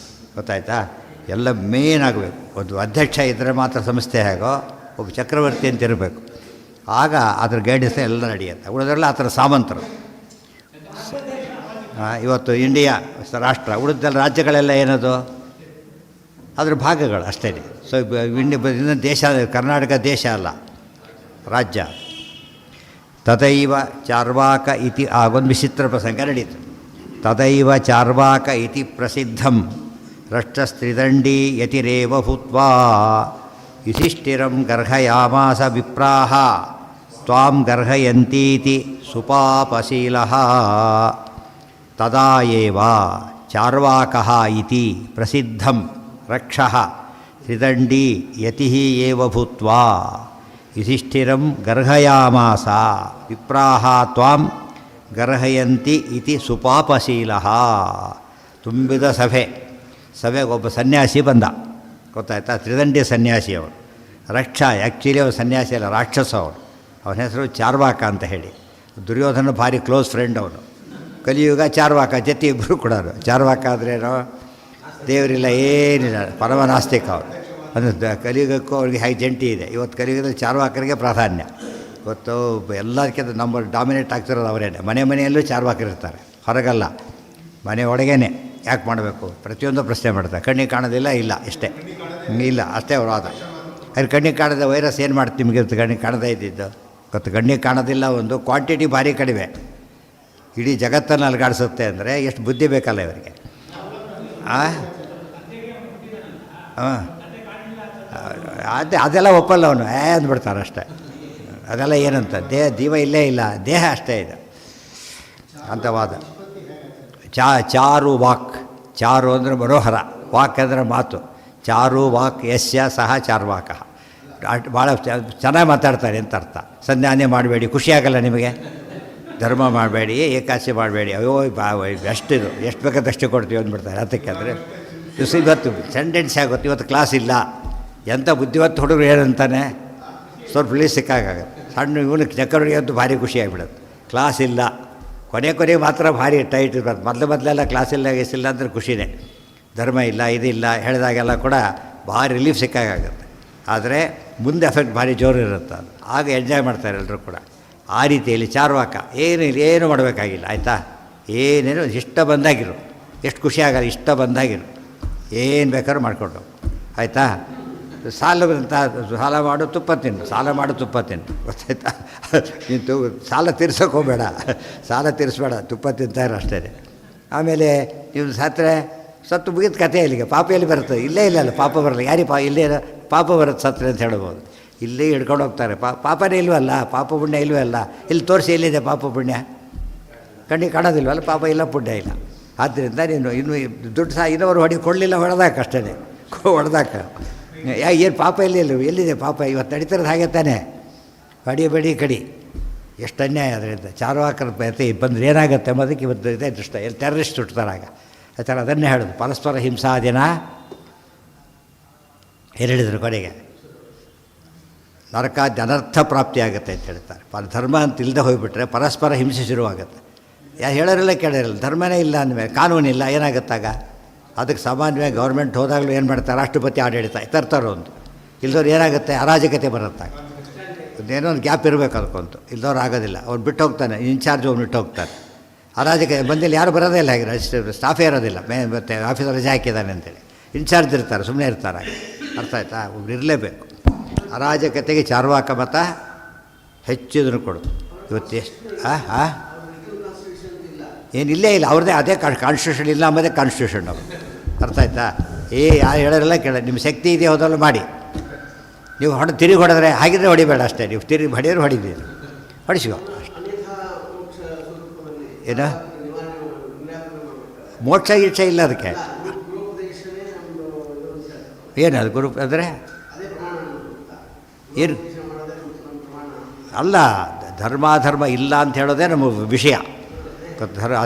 ಗೊತ್ತಾಯ್ತಾ. ಎಲ್ಲ ಮೇನ್ ಆಗಬೇಕು. ಒಂದು ಅಧ್ಯಕ್ಷ ಇದ್ದರೆ ಮಾತ್ರ ಸಂಸ್ಥೆ ಹೇಗೋ ಒಬ್ಬ ಚಕ್ರವರ್ತಿ ಅಂತ ಇರಬೇಕು. ಆಗ ಅದ್ರ ಗೈಡೆನ್ಸ್ ಎಲ್ಲ ನಡೆಯುತ್ತೆ. ಉಳಿದ್ರೆಲ್ಲ ಆ ಥರ ಸಾಮಂತರು. ಇವತ್ತು ಇಂಡಿಯಾ ರಾಷ್ಟ್ರ, ಉಳಿದೆಲ್ಲ ರಾಜ್ಯಗಳೆಲ್ಲ ಏನದು ಅದ್ರ ಭಾಗಗಳು ಅಷ್ಟೇ. ಸೊ ಇಂಡಿಯಾ ದೇಶ, ಕರ್ನಾಟಕ ದೇಶ ಅಲ್ಲ, ರಾಜ್ಯ. ತದೈವ ಚಾರ್ವಾಕ ಇತಿ ಆಗೊಂದು ವಿಚಿತ್ರ ಪ್ರಸಂಗ ನಡೀತು. ತದೈವ ಚಾರ್ವಾಕ ಇತಿ ಪ್ರಸಿದ್ಧಂ ರಷ್ಟಸ್ತ್ರಿದಂಡಿ ಯತಿರೇವ ಭೂತ್ವಾ ಯುಧಿಷ್ಠಿರಂ ಗರ್ಹಯಾಮಾಸ ವಿಪ್ರಾಹ ತ್ವಾಂ ಗರ್ಹಯಂತೀತಿ ಸುಪಾಪಶೀಲಃ ತದಾ ಏವ ಚಾರ್ವಾಕಃ ಇತಿ ಪ್ರಸಿದ್ಧಂ ರಕ್ಷಃ ತ್ರಿದಂಡಿ ಯತಿಃ ಏವ ಭೂತ್ವಾ ಯುಧಿಷ್ಠಿರಂ ಗರ್ಹಯಾಮಾಸ ವಿಪ್ರಾಹ ತ್ವಾಂ ಗರ್ಹಯಂತಿ ಇತಿ ಸುಪಾಪಶೀಲಃ. ತುಂಬಿದ ಸಭೆಗೆ ಒಬ್ಬ ಸನ್ಯಾಸಿ ಬಂದ, ಗೊತ್ತಾಯ್ತಾ. ತ್ರಿದಂಡಿ ಸನ್ಯಾಸಿ ಅವರು. ರಕ್ಷ ಆ್ಯಕ್ಚುಲಿ ಅವರು ಸನ್ಯಾಸಿ ಅಲ್ಲ, ರಾಕ್ಷಸ ಅವರು. ಅವನ ಹೆಸರು ಚಾರ್ವಾಕ ಅಂತ ಹೇಳಿ. ದುರ್ಯೋಧನ ಭಾರಿ ಕ್ಲೋಸ್ ಫ್ರೆಂಡ್ ಅವನು. ಕಲಿಯುಗ ಚಾರ್ವಾಕ ಜೊತೆ ಇಬ್ಬರು ಕೂಡ. ಚಾರ್ವಾಕ ಆದ್ರೇನೋ ದೇವರಿಲ್ಲ, ಏನಿಲ್ಲ, ಪರಮನಾಸ್ತಿಕ ಅವರು. ಅಂದರೆ ಕಲಿಯುಗಕ್ಕೂ ಅವ್ರಿಗೆ ಹೇಗೆ ಜಂಟಿ ಇದೆ. ಇವತ್ತು ಕಲಿಯುಗದಲ್ಲಿ ಚಾರ್ವಾಕರಿಗೆ ಪ್ರಾಧಾನ್ಯ. ಇವತ್ತು ಎಲ್ಲದಕ್ಕಿಂತ ನಮ್ಮ ಡಾಮಿನೇಟ್ ಆಗ್ತಿರೋದು ಅವರೇನೆ. ಮನೆಯಲ್ಲೂ ಚಾರ್ವಾಕರಿರ್ತಾರೆ, ಹೊರಗಲ್ಲ, ಮನೆ ಒಳಗೇನೆ. ಯಾಕೆ ಮಾಡಬೇಕು? ಪ್ರತಿಯೊಂದು ಪ್ರಶ್ನೆ ಮಾಡ್ತಾರೆ. ಕಣ್ಣಿಗೆ ಕಾಣೋದಿಲ್ಲ, ಇಲ್ಲ, ಇಷ್ಟೇ, ಇಲ್ಲ, ಅಷ್ಟೇ ಅವರು ಆದ. ಅದು ಕಣ್ಣಿಗೆ ಕಾಣದ ವೈರಸ್ ಏನು ಮಾಡ್ತೀವಿ ನಿಮಗೆ? ಕಣ್ಣಿಗೆ ಕಾಣದೇ ಇದ್ದಿದ್ದು ಗೊತ್ತು. ಕಣ್ಣಿಗೆ ಕಾಣೋದಿಲ್ಲ, ಒಂದು ಕ್ವಾಂಟಿಟಿ ಭಾರಿ ಕಡಿಮೆ, ಇಡೀ ಜಗತ್ತನ್ನು ಅಲುಗಾಡಿಸುತ್ತೆ. ಅಂದರೆ ಎಷ್ಟು ಬುದ್ಧಿ ಬೇಕಲ್ಲ ಇವರಿಗೆ. ಅದೆಲ್ಲ ಒಪ್ಪಲ್ಲ ಅವನು, ಅಂದ್ಬಿಡ್ತಾರೆ ಅಷ್ಟೇ. ಅದೆಲ್ಲ ಏನಂತ ಜೀವ ಇಲ್ಲೇ ಇಲ್ಲ, ದೇಹ ಅಷ್ಟೇ ಇದೆ ಅಂತ ವಾದ. ಚಾರು ವಾಕ್, ಚಾರು ಅಂದರೆ ಮನೋಹರ, ವಾಕ್ ಅಂದರೆ ಮಾತು. ಚಾರು ವಾಕ್ ಯಸ್ಯ ಸಹ ಚಾರ್ವಾಕ. ಭಾಳ ಚೆನ್ನಾಗಿ ಮಾತಾಡ್ತಾರೆ ಅಂತ ಅರ್ಥ. ಸಂಧಾನ ಮಾಡಬೇಡಿ, ಖುಷಿಯಾಗಲ್ಲ ನಿಮಗೆ. ಧರ್ಮ ಮಾಡಬೇಡಿ, ಏಕಾಸಿ ಮಾಡಬೇಡಿ, ಅಯ್ಯೋ ಎಷ್ಟಿದು, ಎಷ್ಟು ಬೇಕಾದಷ್ಟು ಕೊಡ್ತೀವಿ ಅಂದ್ಬಿಡ್ತಾರೆ. ಅದಕ್ಕೆ ಅಂದರೆ ಇವತ್ತು ಸೆಂಟೆನ್ಸ್ ಆಗುತ್ತೆ. ಇವತ್ತು ಕ್ಲಾಸ್ ಇಲ್ಲ, ಎಂಥ ಬುದ್ಧಿವತ್ತು ಹುಡುಗರು ಏನಂತಾನೆ ಸ್ವಲ್ಪ ಪ್ಲೀಸ್ ಸಿಕ್ಕಾಗುತ್ತೆ. ಸಣ್ಣ ಇವನು ಚಕ್ಕರಿಗೆ ಅಂತೂ ಭಾರಿ ಖುಷಿಯಾಗಿಬಿಡುತ್ತೆ. ಕ್ಲಾಸ್ ಇಲ್ಲ, ಕೊನೆ ಮಾತ್ರ ಭಾರಿ ಟೈಟ್ ಇರ್ಬಾರ್ದು. ಮೊದಲೆಲ್ಲ ಕ್ಲಾಸ್ ಇಲ್ಲ, ಗೀಸಿಲ್ಲ ಅಂದರೆ ಖುಷಿನೇ. ಧರ್ಮ ಇಲ್ಲ, ಇದಿಲ್ಲ ಹೇಳಿದಾಗೆಲ್ಲ ಕೂಡ ಭಾರಿ ರಿಲೀಫ್ ಸಿಕ್ಕಾಗುತ್ತೆ. ಆದರೆ ಮುಂದೆ ಎಫೆಕ್ಟ್ ಭಾರಿ ಜೋರು ಇರುತ್ತೆ. ಅದು ಆಗ ಎಂಜಾಯ್ ಮಾಡ್ತಾರೆ ಎಲ್ಲರೂ ಕೂಡ. ಆ ರೀತಿಯಲ್ಲಿ ಚಾರ್ವಾಕ ಏನು ಮಾಡಬೇಕಾಗಿಲ್ಲ, ಆಯಿತಾ. ಏನೇನು ಇಷ್ಟ ಬಂದಾಗಿರು, ಎಷ್ಟು ಖುಷಿ ಆಗಲ್ಲ, ಇಷ್ಟ ಬಂದಾಗಿರು, ಏನು ಬೇಕಾದ್ರೂ ಮಾಡಿಕೊಂಡು, ಆಯಿತಾ. ಸಾಲ ಮಾಡು ತುಪ್ಪ ತಿನ್ನು, ಸಾಲ ಮಾಡು ತುಪ್ಪ ತಿನ್ನು, ಗೊತ್ತಾಯ್ತಾ. ನೀನು ಸಾಲ ತೀರ್ಸೋಕೆ ಹೋಗಬೇಡ, ಸಾಲ ತೀರಿಸ್ಬೇಡ, ತುಪ್ಪ ತಿಂತಾಯಿರೋ ಅಷ್ಟೇ. ಆಮೇಲೆ ನೀವು ಸತ್ತು ಮುಗಿದ ಕಥೆ ಇಲ್ಲಿಗೆ. ಪಾಪ ಎಲ್ಲಿ ಬರುತ್ತೆ? ಇಲ್ಲೇ ಇಲ್ಲ ಪಾಪ ಬರಲ್ಲ. ಇಲ್ಲೇ ಪಾಪ ಬರುತ್ತೆ ಸತ್ರೆ ಅಂತ ಹೇಳ್ಬೋದು. ಇಲ್ಲೇ ಹಿಡ್ಕೊಂಡು ಹೋಗ್ತಾರೆ. ಪಾಪನೇ ಇಲ್ವಲ್ಲ, ಪಾಪ ಪುಣ್ಯ ಇಲ್ವೇ ಅಲ್ಲ. ಇಲ್ಲಿ ತೋರಿಸಿ ಎಲ್ಲಿದೆ ಪಾಪ ಪುಣ್ಯ? ಕಣ್ಣಿಗೆ ಕಾಣೋದಿಲ್ವಲ್ಲ, ಪಾಪ ಇಲ್ಲ ಪುಣ್ಯ ಇಲ್ಲ. ಆದ್ದರಿಂದ ನೀನು ಇನ್ನು ದುಡ್ಡು ಸಹ ಇನ್ನವರು ಕೊಡಲಿಲ್ಲ ಹೊಡೆದಾಕ ಅಷ್ಟೇ ಹೊಡೆದಾಕ ಏನು ಪಾಪ ಎಲ್ಲಿದೆ ಪಾಪ ಇವತ್ತು ನಡೀತಿರೋದು ಹಾಗೆ ತಾನೆ ಹೊಡಿಬೇಡಿ ಕಡಿ ಎಷ್ಟು ಅನ್ಯಾಯ ಅದರಿಂದ ಚಾರ್ವಾಕರ ಪ್ರತಿ ಬಂದರೆ ಏನಾಗುತ್ತೆ ಎಂಬುದಕ್ಕೆ ಇವತ್ತು ಇದೇ ದೃಷ್ಟ ಎಲ್ಲಿ ಟೆರರಿಸ್ಟ್ ಹುಟ್ಟುತ್ತಾರಾಗ ಆ ಥರ ಅದನ್ನೇ ಹೇಳೋದು ಪರಸ್ಪರ ಹಿಂಸಾದಿನ ಏನು ಹೇಳಿದರು ಕೊನೆಗೆ ನರಕಾದ್ಯ ಅನರ್ಥ ಪ್ರಾಪ್ತಿಯಾಗುತ್ತೆ ಅಂತ ಹೇಳ್ತಾರೆ ಧರ್ಮ ಅಂತ ಇಲ್ಲದೆ ಹೋಗಿಬಿಟ್ರೆ ಪರಸ್ಪರ ಹಿಂಸೆ ಶುರುವಾಗುತ್ತೆ ಹೇಳೋರಿಲ್ಲ ಕೇಳೋರಿಲ್ಲ ಧರ್ಮನೇ ಇಲ್ಲ ಅಂದಮೇಲೆ ಕಾನೂನಿಲ್ಲ ಏನಾಗುತ್ತಾಗ ಅದಕ್ಕೆ ಸಾಮಾನ್ಯವಾಗಿ ಗೌರ್ಮೆಂಟ್ ಹೋದಾಗಲೂ ಏನು ಮಾಡ್ತಾರೆ ರಾಷ್ಟ್ರಪತಿ ಆಡಳಿತ ತರ್ತಾರೋ ಒಂದು ಇಲ್ದವ್ರು ಏನಾಗುತ್ತೆ ಅರಾಜಕತೆ ಬರುತ್ತಾಗ ಏನೋ ಒಂದು ಗ್ಯಾಪ್ ಇರಬೇಕು ಅದಕ್ಕೊಂತು ಇಲ್ದವ್ರು ಆಗೋದಿಲ್ಲ ಅವ್ನು ಬಿಟ್ಟು ಹೋಗ್ತಾನೆ ಇನ್ಚಾರ್ಜ್ ಅವ್ನು ಬಿಟ್ಟು ಹೋಗ್ತಾನೆ ಅರಾಜಕತೆ ಬಂದಿಲ್ಲ ಯಾರು ಬರೋದೇ ಇಲ್ಲ ಹಾಗೆ ಸ್ಟಾಫೇ ಇರೋದಿಲ್ಲ ಮತ್ತು ಆಫೀಸರ್ ರಜೆ ಹಾಕಿದ್ದಾನೆ ಅಂತೇಳಿ ಇನ್ಚಾರ್ಜ್ ಇರ್ತಾರೆ ಸುಮ್ಮನೆ ಇರ್ತಾರೆ ಅರ್ಥ ಆಯ್ತಾ ಒಬ್ರು ಇರಲೇಬೇಕು ಅರಾಜಕತೆಗೆ ಚಾರ್ವಾಕ ಮತ ಹೆಚ್ಚಿದ್ರು ಕೊಡೋದು ಇವತ್ತು ಎಷ್ಟು ಏನಿಲ್ಲೇ ಇಲ್ಲ ಅವ್ರದ್ದೇ ಅದೇ ಕಾನ್ಸ್ಟಿಟ್ಯೂಷನ್ ಇಲ್ಲ ಅಂಬೋದೇ ಕಾನ್ಸ್ಟಿಟ್ಯೂಷನ್ ನಾವು ಅರ್ಥ ಆಯ್ತಾ ಯಾರು ಹೇಳೋರೆಲ್ಲ ಕೇಳ ನಿಮ್ಮ ಶಕ್ತಿ ಇದೆ ಹೋದಲ್ಲ ಮಾಡಿ ನೀವು ತಿರುಗಿ ಹೊಡೆದ್ರೆ ಹಾಗಿದ್ರೆ ಹೊಡಿಬೇಡ ಅಷ್ಟೇ ನೀವು ತಿರುಗಿ ಹೊಡೆಯೋರು ಹೊಡಿದ್ದೀರಿ ಹೊಡಿಸಿಕೋ ಏನು ಮೋಕ್ಷ ಗೀಕ್ಷ ಇಲ್ಲ ಅದಕ್ಕೆ ಏನು ಅದು ಗುರು ಅಂದರೆ ಏನು ಅಲ್ಲ ಧರ್ಮಾಧರ್ಮ ಇಲ್ಲ ಅಂತ ಹೇಳೋದೇ ನಮ್ಮ ವಿಷಯ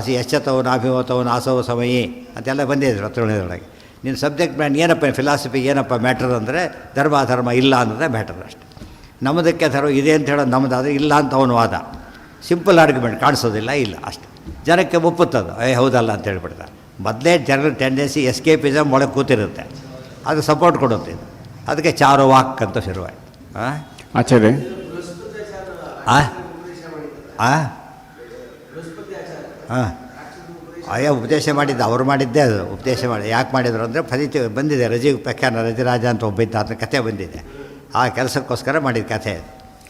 ಯಶ್ಚತವನು ಅಭಿಮತವನು ಆಸವ ಸಮಯಿ ಅಂತೆಲ್ಲ ಬಂದಿದ್ರು ಹತ್ತೊಳಗೆ ನಿನ್ನ ಸಬ್ಜೆಕ್ಟ್ ಏನಪ್ಪ ಫಿಲಾಸಫಿ ಏನಪ್ಪ ಮ್ಯಾಟ್ರ್ ಅಂದರೆ ಧರ್ಮಾಧರ್ಮ ಇಲ್ಲ ಅನ್ನೋದೇ ಮ್ಯಾಟ್ರ್ ಅಷ್ಟೆ ನಮ್ಮದಕ್ಕೆ ಧರ್ಮ ಇದೆ ಅಂತ ಹೇಳೋದು ನಮ್ಮದಾದರೆ ಇಲ್ಲ ಅಂತ ಅವನು ವಾದ ಸಿಂಪಲ್ ಆರ್ಗ್ಯುಮೆಂಟ್ ಕಾಣಿಸೋದಿಲ್ಲ ಇಲ್ಲ ಅಷ್ಟೆ ಜನಕ್ಕೆ ಒಪ್ಪುತ್ತದು ಹೌದಲ್ಲ ಅಂತ ಹೇಳ್ಬಿಡ್ತಾರೆ ಮೊದಲೇ ಜನರ ಟೆಂಡೆನ್ಸಿ ಎಸ್ಕೇಪಿಸಮ್ ಒಳಗೆ ಕೂತಿರುತ್ತೆ ಅದು ಸಪೋರ್ಟ್ ಕೊಡುತ್ತೆ ಅದಕ್ಕೆ ಚಾರು ವಾಕ್ ಅಂತ ಶುರುವಾಯಿತು ಆಚಾರ್ಯ ಉಪದೇಶ ಮಾಡಿದ್ದ ಅವ್ರು ಮಾಡಿದ್ದೇ ಅದು ಉಪದೇಶ ಮಾಡಿ ಯಾಕೆ ಮಾಡಿದ್ರು ಅಂದರೆ ಫಲಿತ ಬಂದಿದೆ ವ್ಯಾಖ್ಯಾನ ರಜರಾಜ ಅಂತ ಒಬ್ಬಿದ್ದ ಅದನ್ನ ಕಥೆ ಬಂದಿದೆ ಆ ಕೆಲಸಕ್ಕೋಸ್ಕರ ಮಾಡಿದ ಕಥೆ ಅದು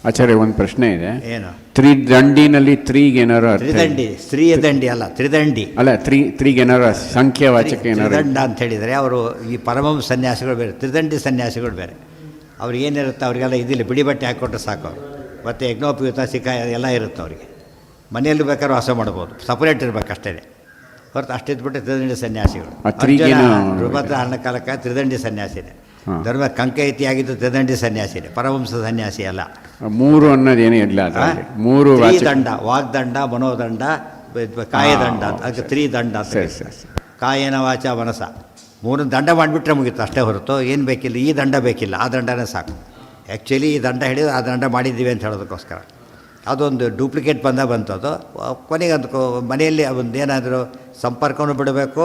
ಆಚಾರ್ಯ ಒಂದು ಪ್ರಶ್ನೆ ಇದೆ ಏನು ತ್ರಿದಂಡಿನಲ್ಲಿ ತ್ರೀಗೇನಾರು ತ್ರಿದಂಡಿ ಸ್ತ್ರೀಯ ದಂಡಿ ಅಲ್ಲ ತ್ರಿದಂಡಿ ಅಲ್ಲ ತ್ರೀಗೇನಾರು ಸಂಖ್ಯಾವಾಚಕ ಏನಾರು ತ್ರಿದಂಡ ಅಂತ ಹೇಳಿದರೆ ಅವರು ಈ ಪರಮಹಂಸ ಸನ್ಯಾಸಿಗಳು ಬೇರೆ ತ್ರಿದಂಡಿ ಸನ್ಯಾಸಿಗಳು ಬೇರೆ ಅವ್ರಿಗೆ ಏನಿರುತ್ತೆ ಅವರಿಗೆಲ್ಲ ಇದಿಲ್ಲ ಬಿಡಿ ಬಟ್ಟೆ ಹಾಕ್ಕೊಟ್ರೆ ಸಾಕು ಅವರು ಮತ್ತು ಯಜ್ಞೋಪಯುಕ್ತ ಸಿಕ್ಕಾಯ ಎಲ್ಲ ಇರುತ್ತೆ ಅವರಿಗೆ ಮನೆಯಲ್ಲಿ ಬೇಕಾದ್ರೂ ವಾಸ ಮಾಡ್ಬೋದು ಸಪ್ರೇಟ್ ಇರಬೇಕು ಅಷ್ಟೇ ಹೊರತು ಅಷ್ಟಿದ್ಬಿಟ್ಟು ತ್ರಿದಂಡಿ ಸನ್ಯಾಸಿಗಳು ರುಭದ್ರ ಅನ್ನ ಕಾಲಕ್ಕೆ ತ್ರಿದಂಡಿ ಸನ್ಯಾಸಿನೇ ಧರ್ಮ ಕಂಕೈತಿಯಾಗಿದ್ದು ತ್ರಿದಂಡಿ ಸನ್ಯಾಸಿನೇ ಪರಮಹಂಸ ಸನ್ಯಾಸಿ ಅಲ್ಲ ಮೂರು ಅನ್ನೋದೇನು ಇಲ್ಲ ಮೂರು ದಂಡ ವಾಗ್ದಂಡ ಮನೋದಂಡ ಕಾಯದಂಡ ಅಂತ ಅದಕ್ಕೆ ತ್ರಿದಂಡ ಅಂತ ಕಾಯನ ವಾಚ ಮನಸ ಮೂರು ದಂಡ ಮಾಡಿಬಿಟ್ರೆ ಮುಗೀತು ಅಷ್ಟೇ ಹೊರತು ಏನು ಬೇಕಿಲ್ಲ ಈ ದಂಡ ಬೇಕಿಲ್ಲ ಆ ದಂಡನೇ ಸಾಕು ಆ್ಯಕ್ಚುಲಿ ಈ ದಂಡ ಹಿಡಿದು ಆ ದಂಡ ಮಾಡಿದ್ದೀವಿ ಅಂತ ಹೇಳೋದಕ್ಕೋಸ್ಕರ ಅದೊಂದು ಡೂಪ್ಲಿಕೇಟ್ ಬಂತದು ಕೊನೆಗೆ ಅದಕ್ಕೂ ಮನೆಯಲ್ಲಿ ಒಂದು ಏನಾದರೂ ಸಂಪರ್ಕವನ್ನು ಬಿಡಬೇಕು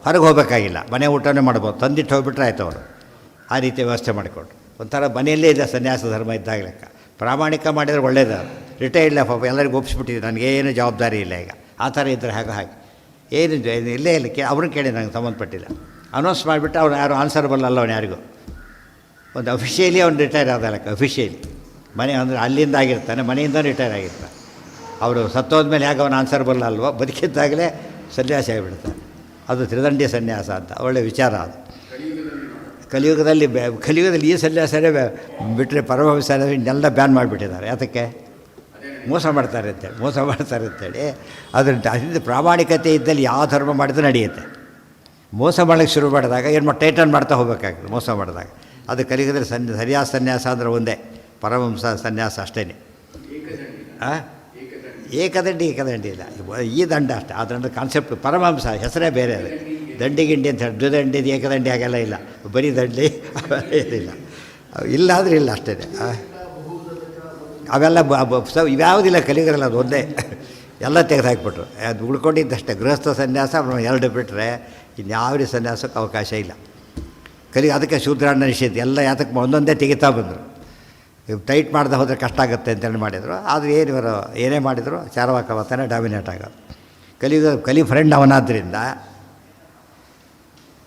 ಹೊರಗೆ ಹೋಗಬೇಕಾಗಿಲ್ಲ ಮನೆ ಊಟನೇ ಮಾಡ್ಬೋದು ತಂದಿಟ್ಟು ಹೋಗಿಬಿಟ್ರೆ ಆಯ್ತು ಅವರು ಆ ರೀತಿ ವ್ಯವಸ್ಥೆ ಮಾಡಿಕೊಂಡು ಒಂಥರ ಮನೆಯಲ್ಲೇ ಇದೆ ಸನ್ಯಾಸ ಧರ್ಮ ಇದ್ದಾಗ ಲೆಕ್ಕ ಪ್ರಾಮಾಣಿಕ ಮಾಡಿದರೆ ಒಳ್ಳೇದು ರಿಟೈರ್ಡ್ ಲೈಫ್ ಎಲ್ಲರಿಗೂ ಒಪ್ಪಿಸ್ಬಿಟ್ಟಿದ್ದೆ ನನಗೇನು ಜವಾಬ್ದಾರಿ ಇಲ್ಲ ಈಗ ಆ ಥರ ಇದ್ದರೆ ಹಾಗೆ ಏನು ಇಲ್ಲೇ ಇಲ್ಲ ಅವ್ರನ್ನ ಕೇಳಿ ನನಗೆ ಸಂಬಂಧಪಟ್ಟಿಲ್ಲ ಅನೌನ್ಸ್ ಮಾಡಿಬಿಟ್ಟು ಅವ್ರು ಯಾರು ಆನ್ಸರಬಲ್ ಅಲ್ಲ ಅವನು ಯಾರಿಗೂ ಒಂದು ಅಫಿಷಿಯಲಿ ಅವ್ನು ರಿಟೈರ್ ಆದ ಲೆಕ್ಕ ಅಫಿಷಿಯಲಿ ಮನೆ ಅಂದರೆ ಅಲ್ಲಿಂದ ಆಗಿರ್ತಾನೆ ಮನೆಯಿಂದ ರಿಟೈರ್ ಆಗಿರ್ತಾನೆ ಅವರು ಸತ್ತೋದ್ಮೇಲೆ ಯಾಕೆ ಅವನು ಆನ್ಸರ್ಬಲ್ ಅಲ್ವೋ ಬದುಕಿದ್ದಾಗಲೇ ಸನ್ಯಾಸಿ ಆಗಿಬಿಡ್ತಾನೆ ಅದು ತ್ರಿದಂಡಿ ಸನ್ಯಾಸ ಅಂತ ಒಳ್ಳೆ ವಿಚಾರ ಅದು ಕಲಿಯುಗದಲ್ಲಿ ಈ ಸನ್ಯಾಸನೇ ಬಿಟ್ಟರೆ ಪರಮಹಂಸ ಇನ್ನೆಲ್ಲ ಬ್ಯಾನ್ ಮಾಡಿಬಿಟ್ಟಿದ್ದಾರೆ ಯಾತಕ್ಕೆ ಮೋಸ ಮಾಡ್ತಾರೆ ಅಂತೇಳಿ ಅದರಿಂದ ಪ್ರಾಮಾಣಿಕತೆ ಇದ್ದಲ್ಲಿ ಯಾವ ಧರ್ಮ ಮಾಡಿದ್ರೆ ನಡೆಯುತ್ತೆ ಮೋಸ ಮಾಡೋಕ್ಕೆ ಶುರು ಮಾಡಿದಾಗ ಏನು ಟೈಟನ್ ಮಾಡ್ತಾ ಹೋಗ್ಬೇಕಾಗ್ತದೆ ಮೋಸ ಮಾಡಿದಾಗ ಅದು ಕಲಿಯುಗದಲ್ಲಿ ಸರಿಯಾದ ಸನ್ಯಾಸ ಅಂದರೆ ಒಂದೇ ಪರಮಹಂಸ ಸನ್ಯಾಸ ಅಷ್ಟೇ ಏಕದಂಡಿ ಇಲ್ಲ ಈ ದಂಡ ಅಷ್ಟೇ ಆ ದಂಡ ಕಾನ್ಸೆಪ್ಟ್ ಪರಮಹಂಸ ಹೆಸರೇ ಬೇರೆ ಅದು ದಂಡಿಗಿಂಡಿ ಅಂತ ಹೇಳಿ ದ್ವಿದಂಡಿ ಏಕದಂಡಿ ಹಾಗೆಲ್ಲ ಇಲ್ಲ ಬರೀ ದಂಡಿ ಏನಿಲ್ಲ ಇಲ್ಲ ಆದರೆ ಇಲ್ಲ ಅಷ್ಟೇ ಅವೆಲ್ಲ ಇವ್ಯಾವುದಿಲ್ಲ ಕಲಿಯುಗದಲ್ಲಿ ಅದು ಒಂದೇ ಎಲ್ಲ ತೆಗೆದು ಹಾಕಿಬಿಟ್ರು ಅದು ಉಳ್ಕೊಂಡಿದ್ದಷ್ಟೇ ಗೃಹಸ್ಥ ಸನ್ಯಾಸ ಎರಡು ಬಿಟ್ಟರೆ ಇನ್ಯಾವ ಸನ್ಯಾಸಕ್ಕೆ ಅವಕಾಶ ಇಲ್ಲ ಅದಕ್ಕೆ ಶೂದ್ರಾನ್ನ ನಿಷೇಧ ಎಲ್ಲ ಯಾತಕ್ಕೆ ಒಂದೊಂದೇ ತೆಗಿತಾ ಬಂದರು ಇವು ಟೈಟ್ ಮಾಡದೆ ಹೋದರೆ ಕಷ್ಟ ಆಗುತ್ತೆ ಅಂತೇಳಿ ಮಾಡಿದರು ಆದರೆ ಇವರು ಏನೇ ಮಾಡಿದರು ಚಾರ್ವಾಕ ಮತನೇ ಡಾಮಿನೇಟ್ ಆಗೋದು ಕಲಿ ಫ್ರೆಂಡ್ ಅವನಾದ್ದರಿಂದ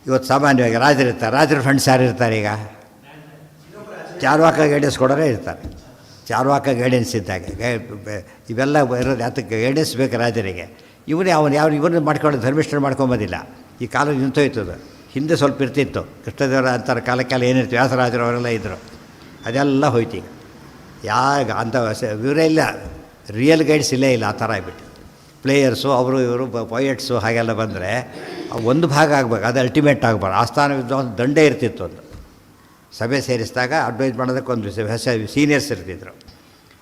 ಇವತ್ತು ಸಾಮಾನ್ಯವಾಗಿ ರಾಜರ ಫ್ರೆಂಡ್ಸ್ ಯಾರು ಇರ್ತಾರೆ ಈಗ ಚಾರ್ವಾಕ ಗೈಡೆನ್ಸ್ ಕೊಡೋರೇ ಇರ್ತಾರೆ ಚಾರ್ವಾಕ ಗೈಡೆನ್ಸ್ ಇದ್ದಾಗ ಇವೆಲ್ಲ ಇರೋದು ಯಾತಕ್ಕೆ ಗೈಡೆನ್ಸ್ ಬೇಕು ರಾಜರಿಗೆ ಇವನ್ನ ಮಾಡ್ಕೊಂಡು ಧರ್ಮಿಷ್ಠರು ಮಾಡ್ಕೊಂಬೋದಿಲ್ಲ ಈ ಕಾಲ ನಿಂತೋಯ್ತದು ಹಿಂದೆ ಸ್ವಲ್ಪ ಇರ್ತಿತ್ತು ಕೃಷ್ಣದೇವರ ಅಂತಾರೆ ಕಾಲಕ್ಕೆಲ್ಲ ಏನಿರ್ತೀವಿ ವ್ಯಾಸರಾಜರು ಅವರೆಲ್ಲ ಇದ್ದರು ಅದೆಲ್ಲ ಹೋಯ್ತು ಈಗ ಅಂಥ ಇವರೇ ಇಲ್ಲ ರಿಯಲ್ ಗೈಡ್ಸ್ ಇಲ್ಲೇ ಇಲ್ಲ ಆ ಥರ ಆಗಿಬಿಟ್ಟು ಪ್ಲೇಯರ್ಸು ಅವರು ಇವರು ಪೊಯೆಟ್ಸು ಹಾಗೆಲ್ಲ ಬಂದರೆ ಒಂದು ಭಾಗ ಆಗಬೇಕು, ಅದು ಅಲ್ಟಿಮೇಟ್ ಆಗಬಾರ್ದು. ಆಸ್ಥಾನ ವಿದ್ವಾಂಸ ದಂಡೇ ಇರ್ತಿತ್ತು. ಒಂದು ಸಭೆ ಸೇರಿಸಿದಾಗ ಅಡ್ವೈಸ್ ಮಾಡೋದಕ್ಕೆ ಒಂದು ಸೀನಿಯರ್ಸ್ ಇರ್ತಿದ್ರು.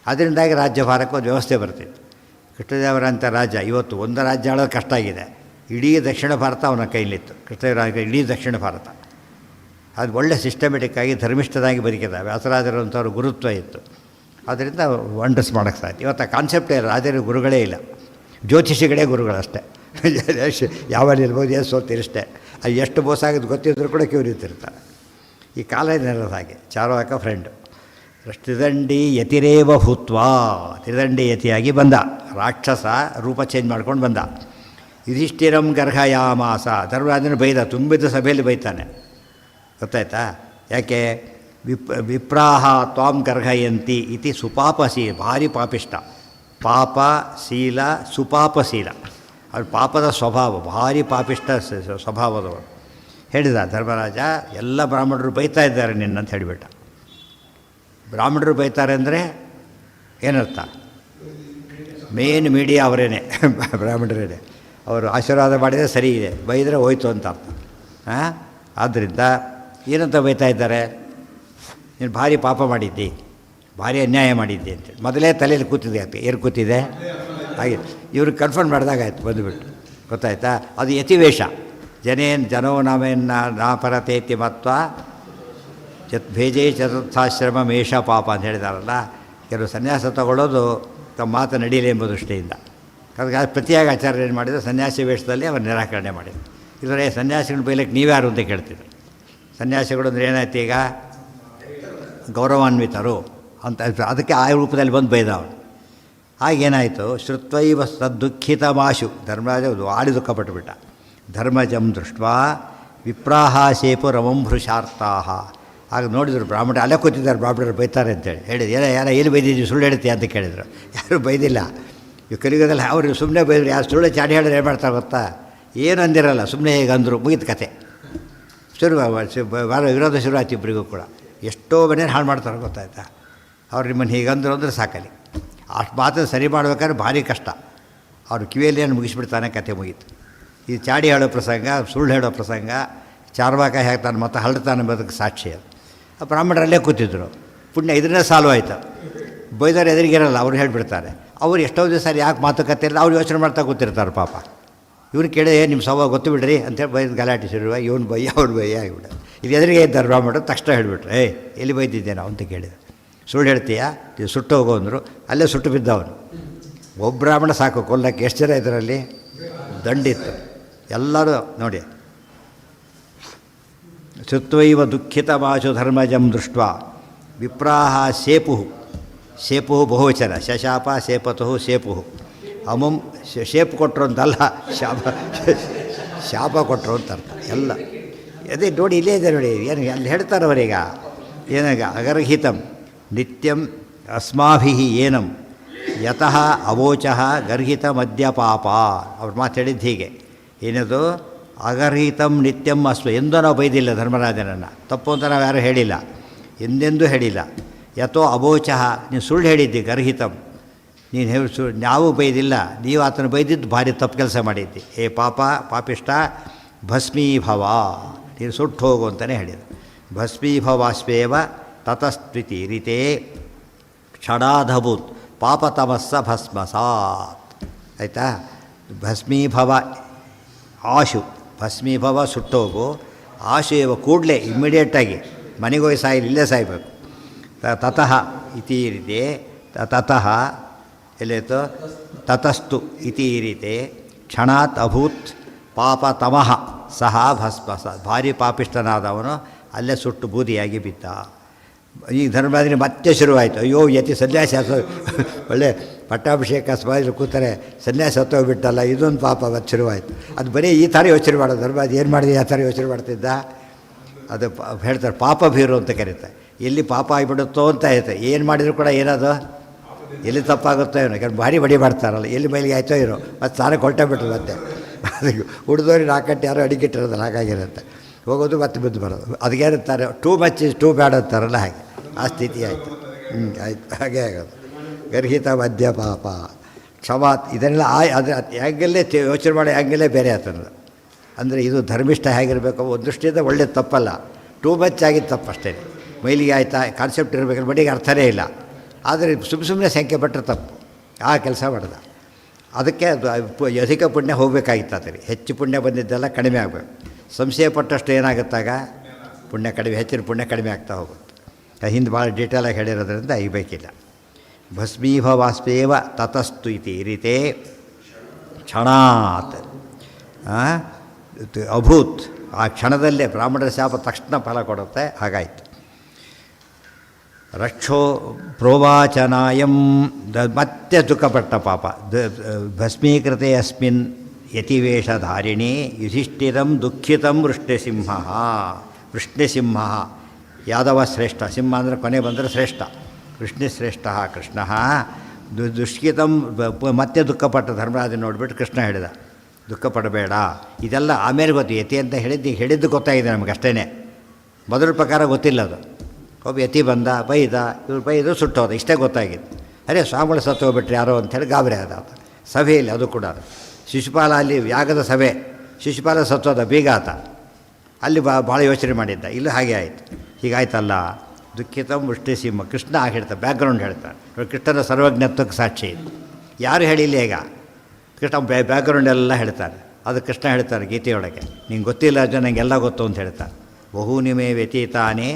ಅದರಿಂದಾಗಿ ರಾಜ್ಯಭಾರಕ್ಕೆ ಒಂದು ವ್ಯವಸ್ಥೆ ಬರ್ತಿತ್ತು. ಕೃಷ್ಣದೇವರಾಯಂಥ ರಾಜ ಇವತ್ತು ಒಂದು ರಾಜ್ಯ ಆಳೋದು ಕಷ್ಟ ಆಗಿದೆ. ಇಡೀ ದಕ್ಷಿಣ ಭಾರತ ಅವನ ಕೈಲಿತ್ತು. ಕೃಷ್ಣದೇವರಾಯ ಇಡೀ ದಕ್ಷಿಣ ಭಾರತ ಅದು ಒಳ್ಳೆ ಸಿಸ್ಟಮೆಟಿಕ್ಕಾಗಿ ಧರ್ಮಿಷ್ಠದಾಗಿ ಬದುಕಿದ ವ್ಯಾಸರಾಜರಂಥವ್ರ ಗುರುತ್ವ ಇತ್ತು. ಆದ್ದರಿಂದ ವಂಡರ್ಸ್ ಮಾಡೋಕ್ಕೆ ಸಾಧ್ಯ. ಇವತ್ತು ಆ ಕಾನ್ಸೆಪ್ಟೇ ಇಲ್ಲ. ರಾಜರ ಗುರುಗಳೇ ಇಲ್ಲ, ಜ್ಯೋತಿಷಿಗಳೇ ಗುರುಗಳಷ್ಟೇ. ಯಾವಾಗ ಇರ್ಬೋದು, ಏನು ಸೋತಿರಷ್ಟೇ. ಅದು ಎಷ್ಟು ಮೋಸ ಆಗೋದು ಗೊತ್ತಿದ್ದರೂ ಕೂಡ ಕ್ಯೂ ನಿಂತಿರ್ತಾರೆ. ಈ ಕಾಲ ಇರೋದು ಹಾಗೆ. ಚಾರುವಾಕ ಫ್ರೆಂಡು ತ್ರಿದಂಡಿ ಯತಿರೇವ ಭೂತ್ವಾ, ತ್ರಿದಂಡಿ ಯತಿಯಾಗಿ ಬಂದ. ರಾಕ್ಷಸ ರೂಪ ಚೇಂಜ್ ಮಾಡ್ಕೊಂಡು ಬಂದ. ಯುಧಿಷ್ಠಿರಂ ಗರ್ಹಯಾಮಾಸ, ಧರ್ಮರಾಜನ ಬೈದ, ತುಂಬಿದ ಸಭೆಯಲ್ಲಿ ಬೈತಾನೆ. ಗೊತ್ತಾಯ್ತಾ? ಯಾಕೆ? ವಿಪ್ರಾಹ ತ್ವಾಂ ಗರ್ಹಯಂತಿ ಇತಿ ಸುಪಾಪಶೀಲ, ಭಾರಿ ಪಾಪಿಷ್ಟ. ಪಾಪ ಶೀಲ ಸುಪಾಪಶೀಲ, ಅದು ಪಾಪದ ಸ್ವಭಾವ, ಭಾರಿ ಪಾಪಿಷ್ಟ ಸ್ವಭಾವದವರು. ಹೇಳಿದ ಧರ್ಮರಾಜ, ಎಲ್ಲ ಬ್ರಾಹ್ಮಣರು ಬೈತಾ ಇದ್ದಾರೆ ನಿನ್ನಂತ ಹೇಳಿಬಿಟ್ಟ. ಬ್ರಾಹ್ಮಣರು ಬೈತಾರೆ ಅಂದರೆ ಏನರ್ಥ? ಮೇನ್ ಮೀಡಿಯಾ ಅವರೇನೆ, ಬ್ರಾಹ್ಮಣರೇನೆ. ಅವರು ಆಶೀರ್ವಾದ ಮಾಡಿದರೆ ಸರಿ ಇದೆ, ಬೈದರೆ ಹೋಯ್ತು ಅಂತ ಅರ್ಥ. ಆದ್ದರಿಂದ ಏನಂತ ಬೈತಾ ಇದ್ದಾರೆ? ನೀನು ಭಾರಿ ಪಾಪ ಮಾಡಿದ್ದಿ, ಭಾರಿ ಅನ್ಯಾಯ ಮಾಡಿದ್ದಿ ಅಂತೇಳಿ ಮೊದಲೇ ತಲೆಯಲ್ಲಿ ಕೂತಿದೆ. ಆಗ್ತದೆ ಏನು ಕೂತಿದೆ ಹಾಗೆ ಇವ್ರಿಗೆ ಕನ್ಫರ್ಮ್ ಮಾಡಿದಾಗಾಯ್ತು ಬಂದುಬಿಟ್ಟು. ಗೊತ್ತಾಯ್ತಾ? ಅದು ಯತಿವೇಷ. ಜನೋ ನಾಪರತೇತಿ ಮತ್ವ ಭೇಜೇ ಚತುರ್ಥಾಶ್ರಮ ಮೇಷ ಪಾಪ ಅಂತ ಹೇಳಿದಾರಲ್ಲ. ಕೆಲವು ಸನ್ಯಾಸ ತಗೊಳ್ಳೋದು ತಮ್ಮ ಮಾತು ನಡೀಲಿ ಎಂಬ ದೃಷ್ಟಿಯಿಂದ. ಅದಕ್ಕೆ ಪ್ರತಿಯಾಗಿ ಆಚಾರ್ಯ ಏನು ಮಾಡಿದ್ರು, ಸನ್ಯಾಸಿ ವೇಷದಲ್ಲಿ ಅವರು ನಿರಾಕರಣೆ ಮಾಡಿದ್ರು. ಇಲ್ಲರೇ ಸನ್ಯಾಸಿಗಳು ಬೈಲಕ್ಕೆ ನೀವ್ಯಾರು ಅಂತ ಕೇಳ್ತಿದ್ರು. ಸನ್ಯಾಸಿಗಳು ಅಂದರೆ ಏನಾಯ್ತು? ಈಗ ಗೌರವಾನ್ವಿತರು ಅಂತ, ಅದಕ್ಕೆ ಆ ರೂಪದಲ್ಲಿ ಬಂದು ಬೈದ ಅವನು. ಆಗೇನಾಯಿತು? ಶ್ರುತ್ವೈವ ಸದ್ದುಃಖಿತ ಮಾಶು, ಧರ್ಮರಾಜ ಆಡಿ ದುಃಖಪಟ್ಟುಬಿಟ್ಟ. ಧರ್ಮಜಂ ದೃಷ್ಟ ವಿಪ್ರಾಹ ಶೇಪು ರಮಂಭೃಷಾರ್ತಾಹ. ಆಗ ನೋಡಿದ್ರು ಬ್ರಾಹ್ಮಣ, ಅಲ್ಲೇ ಕೂತಿದ್ದಾರೆ ಬ್ರಾಹ್ಮಣರು ಬೈತಾರೆ ಅಂತೇಳಿ. ಹೇಳಿದ್ರು, ಯಾರ ಏನು ಬೈದಿದ್ದೀವಿ, ಸುಳ್ಳು ಹೇಳ್ತೀಯ ಅಂತ ಕೇಳಿದರು. ಯಾರು ಬೈದಿಲ್ಲ. ಈ ಕಲಿಯುಗದಲ್ಲಿ ಅವರು ಸುಮ್ಮನೆ ಬೈದರು. ಯಾರು ಸುಳ್ಳು ಚಾಡಿ ಹೇಳಿದ್ರೆ ಏನು ಮಾಡ್ತಾರೆ ಗೊತ್ತಾ? ಏನು ಅಂದಿರಲ್ಲ, ಸುಮ್ಮನೆ ಹೇಗೆ ಅಂದರು, ಮುಗಿದ ಕತೆ ಶುರು. ವಿರೋಧ ಶುರು ಆಯ್ತು ಇಬ್ಬರಿಗೂ ಕೂಡ. ಎಷ್ಟೋ ಮನೇಲಿ ಹಾಳು ಮಾಡ್ತಾರೆ ಗೊತ್ತಾಯ್ತಾ? ಅವ್ರು ನಿಮ್ಮನ್ನು ಹೀಗಂದ್ರು ಅಂದರೆ ಸಾಕಲಿ. ಅಷ್ಟು ಮಾತ್ರ ಸರಿ ಮಾಡ್ಬೇಕಾದ್ರೆ ಭಾರಿ ಕಷ್ಟ. ಅವ್ರು ಕಿವಿಯಲ್ಲಿ ಏನು ಮುಗಿಸ್ಬಿಡ್ತಾನೆ, ಕತೆ ಮುಗೀತು. ಈ ಚಾಡಿ ಹೇಳೋ ಪ್ರಸಂಗ, ಸುಳ್ಳು ಹೇಳೋ ಪ್ರಸಂಗ, ಚಾರ್ವಾಕ ಹೇಳ್ತಾನೆ ಮತ್ತು ಹರಡ್ತಾನೆ ಎಂಬುದಕ್ಕೆ ಸಾಕ್ಷಿ ಅದು. ಆ ಬ್ರಾಹ್ಮಣರಲ್ಲೇ ಕೂತಿದ್ರು. ಪುಣ್ಯ ಇದನ್ನೇ ಸಾಲ್ವ್ ಆಯಿತು. ಬೈದವ್ರು ಎದುರಿಗಿರಲ್ಲ, ಅವ್ರು ಹೇಳಿಬಿಡ್ತಾರೆ. ಅವ್ರು ಎಷ್ಟೋ ದಿವಸ ಯಾಕೆ ಮಾತುಕತೆ ಇಲ್ಲ, ಅವ್ರು ಯೋಚನೆ ಮಾಡ್ತಾ ಕೂತಿರ್ತಾರೆ ಪಾಪ. ಇವ್ರು ಕೇಳಿ ನಿಮ್ಮ ಸ್ವಭಾವ ಗೊತ್ತು ಬಿಡ್ರಿ ಅಂತೇಳಿ ಬೈದು ಗಲಾಟೆ ಶುರುವ. ಇವನು ಬಯ್ಯ ಅವ್ರು ಬಯ್ಯ ಆಗಿಬಿಡ. ಇಲ್ಲಿ ಎದುರಿಗೆ ಇದ್ದಾರೆ ಬ್ರಾಹ್ಮಣರು. ತಕ್ಷಣ ಹೇಳಿಬಿಟ್ರು, ಎಲ್ಲಿ ಬೈದಿದ್ದೆ ನಾವು ಅಂತ ಕೇಳಿದ್ರು. ಸುಳ್ಳು ಹೇಳ್ತೀಯಾ, ನೀವು ಸುಟ್ಟು ಹೋಗೋ ಅಂದರು. ಅಲ್ಲೇ ಸುಟ್ಟು ಬಿದ್ದವನು. ಒಬ್ಬ ಬ್ರಾಹ್ಮಣ ಸಾಕು ಕೊಲ್ಲಕ್ಕೆ. ಎಷ್ಟು ಜನ ಇದರಲ್ಲಿ ದಂಡಿತ್ತು. ಎಲ್ಲರೂ ನೋಡಿ. ಶ್ರುತ್ವೈವ ದುಃಖಿತ ಮಾಶು ಧರ್ಮಜಂ ದೃಷ್ಟ ವಿಪ್ರಾಹ ಶೇಪು. ಶೇಪು ಬಹುವಚನ, ಶಶಾಪ ಶೇಪತು ಶೇಪು. ಅಮುಂ ಶೇಪು ಕೊಟ್ಟರು ಅಂತಲ್ಲ, ಶಾಪ ಕೊಟ್ಟರು ಅಂತ ಅರ್ಥ. ಎಲ್ಲ ಅದೇ ನೋಡಿ, ಇಲ್ಲೇ ಇದೆ ನೋಡಿ. ಏನು ಅಲ್ಲಿ ಹೇಳ್ತಾರೆ ಅವರೀಗ, ಏನಾಗ ಅಗರ್ಹಿತಂ ನಿತ್ಯಂ ಅಸ್ಮಾಭಿ ಏನಂ ಯತಃ ಅವೋಚಃ ಗರ್ಹಿತ ಮದ್ಯಪಾಪ. ಅವ್ರು ಮಾತು ಹೇಳಿದ್ದು ಹೀಗೆ. ಏನದು? ಅಗರ್ಹಿತಂ ನಿತ್ಯಂ ಅಸ್ಮ. ಎಂದೂ ನಾವು ಬೈದಿಲ್ಲ ಧರ್ಮರಾಜನನ್ನು. ತಪ್ಪು ಅಂತ ನಾವು ಯಾರೂ ಹೇಳಿಲ್ಲ, ಎಂದೆಂದೂ ಹೇಳಿಲ್ಲ. ಯಥೋ ಅಬೋಚಃ, ನೀನು ಸುಳ್ಳು ಹೇಳಿದ್ದಿ. ಗರ್ಹಿತಂ, ನೀನು ಹೇಳಿ ನಾವು ಬೈದಿಲ್ಲ, ನೀವು ಆತನ ಬೈದಿದ್ದು ಭಾರಿ ತಪ್ಪು ಕೆಲಸ ಮಾಡಿದ್ದಿ. ಪಾಪ ಪಾಪಿಷ್ಟ ಭಸ್ಮೀಭವ, ನೀನು ಸುಟ್ಟು ಹೋಗು ಅಂತಲೇ ಹೇಳಿದರು. ಭಸ್ಮೀಭವಾಸ್ವೇವ ತತಸ್ತ್ವಿತಿ ರೀತೇ ಕ್ಷಣಾಧಭೂತ್ ಪಾಪತಮಸ್ಸ ಭಸ್ಮಸಾತ್. ಆಯಿತಾ? ಭಸ್ಮೀಭವ ಆಶು, ಭಸ್ಮೀಭವ ಸುಟ್ಟೋಗು. ಆಶು ಇವ ಕೂಡಲೇ ಇಮ್ಮಿಡಿಯೇಟಾಗಿ ಮನೆಗೋಗಿ ಸಾಯಿಲಿ, ಇಲ್ಲೇ ಸಾಯಬೇಕು. ತತಃ ಇತಿ ರೀತಿ, ತತಃ ಎಲ್ಲೇತು? ತತಸ್ತು ಇತಿ ರೀತಿ ಕ್ಷಣಾತ್ ಅಭೂತ್ ಪಾಪತಮಃ ಸಹ ಭಸ್ಮಸ. ಭಾರಿ ಪಾಪಿಷ್ಟನಾದವನು ಅಲ್ಲೇ ಸುಟ್ಟು ಬೂದಿಯಾಗಿ ಬಿದ್ದ. ಈಗ ಧರ್ಮರಾಜನಿಗೆ ಮತ್ತೆ ಶುರುವಾಯಿತು. ಅಯ್ಯೋ ಯತಿ ಸನ್ಯಾಸಿ ಒಳ್ಳೆ ಪಟ್ಟಾಭಿಷೇಕ ಸ್ವಾಮಿ ಕೂತಾರೆ, ಸನ್ಯಾಸಿ ಹತ್ತೋಗ್ಬಿಟ್ಟಲ್ಲ, ಇದೊಂದು ಪಾಪ ಅವತ್ತು ಶುರುವಾಯಿತು. ಅದು ಬರೀ ಈ ಥರ ಯೋಚನೆ ಮಾಡೋದು. ಧರ್ಮರಾಜ ಏನು ಮಾಡಿದೆ ಆ ಥರ ಯೋಚನೆ ಮಾಡ್ತಿದ್ದ. ಅದು ಹೇಳ್ತಾರೆ ಪಾಪ ಭೀರು ಅಂತ ಕರೀತಾರೆ. ಎಲ್ಲಿ ಪಾಪ ಆಗಿಬಿಡುತ್ತೋ ಅಂತ ಆಯ್ತು. ಏನು ಮಾಡಿದರೂ ಕೂಡ ಏನದು, ಎಲ್ಲಿ ತಪ್ಪಾಗುತ್ತೋ ಏನೋ. ಯಾಕಂದ್ರೆ ಭಾರಿ ಬಡಿ ಮಾಡ್ತಾರಲ್ಲ, ಎಲ್ಲಿ ಮೈಲಿಗೆ ಆಯ್ತೋ ಇರೋ ಮತ್ತು ಸಾರ ಕೊಟ್ಟಬಿಟ್ರು. ಮತ್ತೆ ಅದಕ್ಕೆ ಹುಡ್ದೋರಿ ನಾಲ್ಕಟ್ಟು ಯಾರೋ ಅಡಿಗಿಟ್ಟಿರೋದಲ್ಲ, ಹಾಗಾಗಿರುತ್ತೆ. ಹೋಗೋದು ಮತ್ತೆ ಬಿದ್ದು ಬರೋದು. ಅದಕ್ಕೇನಿರ್ತಾರೆ, too much is too bad ಅಂತಾರಲ್ಲ, ಹಾಗೆ ಆ ಸ್ಥಿತಿ ಆಯಿತು. ಆಯಿತು, ಹಾಗೆ ಆಗೋದು. ಗರ್ಹಿತ ಮದ್ಯ ಪಾಪ ಕ್ಷಮಾ ಇದನ್ನೆಲ್ಲ ಅದು ಆ್ಯಂಗಲ್ಲೇ ಯೋಚನೆ ಮಾಡೋ ಆ್ಯಂಗಲ್ಲೇ ಬೇರೆ ಆತನದು. ಅಂದರೆ ಇದು ಧರ್ಮಿಷ್ಠ ಹೇಗಿರಬೇಕು ಒಂದು ದೃಷ್ಟಿಯಿಂದ ಒಳ್ಳೆಯ ತಪ್ಪಲ್ಲ, ಟೂ ಮಚ್ ಆಗಿದ್ದು ತಪ್ಪು ಅಷ್ಟೇ. ಮೈಲಿಗೆ ಆಯ್ತಾ ಕಾನ್ಸೆಪ್ಟ್ ಇರಬೇಕಂದ್ರೆ ಬಡಿಗೆ ಅರ್ಥನೇ ಇಲ್ಲ. ಆದರೆ ಸುಮ್ಮನೆ ಸಂಖ್ಯೆ ಪಟ್ಟರೆ ತಪ್ಪು. ಆ ಕೆಲಸ ಮಾಡ್ದ. ಅದಕ್ಕೆ ಅದು ಅಧಿಕ ಪುಣ್ಯ ಹೋಗಬೇಕಾಗಿತ್ತು. ಅದರಲ್ಲಿ ಹೆಚ್ಚು ಪುಣ್ಯ ಬಂದಿದ್ದೆಲ್ಲ ಕಡಿಮೆ ಆಗಬೇಕು. ಸಂಶಯ ಪಟ್ಟಷ್ಟು ಏನಾಗುತ್ತಾಗ ಪುಣ್ಯ ಕಡಿಮೆ, ಹೆಚ್ಚಿನ ಪುಣ್ಯ ಕಡಿಮೆ ಆಗ್ತಾ ಹೋಗುತ್ತೆ. ಹಿಂದೆ ಭಾಳ ಡೀಟೇಲಾಗಿ ಹೇಳಿರೋದ್ರಿಂದ ಈಗ ಬೇಕಿಲ್ಲ. ಭಸ್ಮೀಭವಾಸ್ಪೇವ ತತಸ್ತು ಇತಿ ರೀತೇ ಕ್ಷಣಾತ್ ಅಭೂತ್. ಆ ಕ್ಷಣದಲ್ಲೇ ಬ್ರಾಹ್ಮಣರ ಶಾಪ ತಕ್ಷಣ ಫಲ ಕೊಡುತ್ತೆ. ಹಾಗಾಯಿತು. ರಕ್ಷೋ ಪ್ರೋವಾಚನಾಯಂ ಮತ್ತೆ ದುಃಖಪಟ್ಟ ಪಾಪ. ಭಸ್ಮೀಕೃತೆ ಅಸ್ಮಿನ್ ಯತಿವೇಷಧಾರಿಣಿ ಯುಧಿಷ್ಠಿರಂ ದುಃಖಿತಂ ವೃಷ್ಣಿಸಿಂಹ. ವೃಷ್ಣಿಸಿಂಹ ಯಾದವ ಶ್ರೇಷ್ಠ. ಸಿಂಹ ಅಂದರೆ ಕೊನೆ ಬಂದರೆ ಶ್ರೇಷ್ಠ. ವೃಷ್ಣಿಶ್ರೇಷ್ಠ ಕೃಷ್ಣ ದುಷ್ಕಿತಂ. ಮತ್ತೆ ದುಃಖಪಟ್ಟ ಧರ್ಮರಾಜನ ನೋಡಿಬಿಟ್ಟು ಕೃಷ್ಣ ಹೇಳಿದ, ದುಃಖ ಪಡಬೇಡ. ಇದೆಲ್ಲ ಆಮೇಲೆ ಗೊತ್ತು. ಯತಿ ಅಂತ ಹೇಳಿದ್ದು ಗೊತ್ತಾಗಿದೆ ನಮಗೆ ಅಷ್ಟೇ. ಮೊದಲ ಪ್ರಕಾರ ಗೊತ್ತಿಲ್ಲ ಅದು. ಒಬ್ಬ ಯತಿ ಬಂದ, ಬೈದ, ಇವ್ರು ಬೈದು ಸುಟ್ಟೋದು, ಇಷ್ಟೇ ಗೊತ್ತಾಗಿತ್ತು. ಅರೆ ಸ್ವಾಮಿಗಳು ಸತ್ತು ಹೋಗ್ಬಿಟ್ರೆ ಯಾರೋ ಅಂಥೇಳಿ ಗಾಬರಿ ಆದ ಸಭೆಯಲ್ಲಿ. ಅದು ಕೂಡ ಶಿಶುಪಾಲ ಅಲ್ಲಿ ಯಾಗದ ಸಭೆ, ಶಿಶುಪಾಲ ಸತ್ತೋದ ಬೀಗ ಆತ. ಅಲ್ಲಿ ಭಾಳ ಯೋಚನೆ ಮಾಡಿದ್ದ. ಇಲ್ಲೂ ಹಾಗೆ ಆಯಿತು. ಹೀಗಾಯ್ತಲ್ಲ. ದುಃಖಿತಂ ವೃಷ್ಟಿಸಿಂಹ. ಕೃಷ್ಣ ಹೇಳ್ತಾರೆ, ಬ್ಯಾಕ್ಗ್ರೌಂಡ್ ಹೇಳ್ತಾರೆ. ಕೃಷ್ಣನ ಸರ್ವಜ್ಞತ್ವಕ್ಕೆ ಸಾಕ್ಷಿ ಇದು. ಯಾರು ಹೇಳಿಲ್ಲ ಈಗ. ಕೃಷ್ಣ ಬ್ಯಾಕ್ಗ್ರೌಂಡ್ ಎಲ್ಲ ಹೇಳ್ತಾರೆ. ಅದು ಕೃಷ್ಣ ಹೇಳ್ತಾರೆ ಗೀತೆಯೊಳಗೆ. ನಿಂಗೆ ಗೊತ್ತಿಲ್ಲ ಅರ್ಜುನ, ನನಗೆಲ್ಲ ಗೊತ್ತು ಅಂತ ಹೇಳ್ತಾರೆ. ಬಹೂನಿಮೇ ವ್ಯತೀತಾನೇ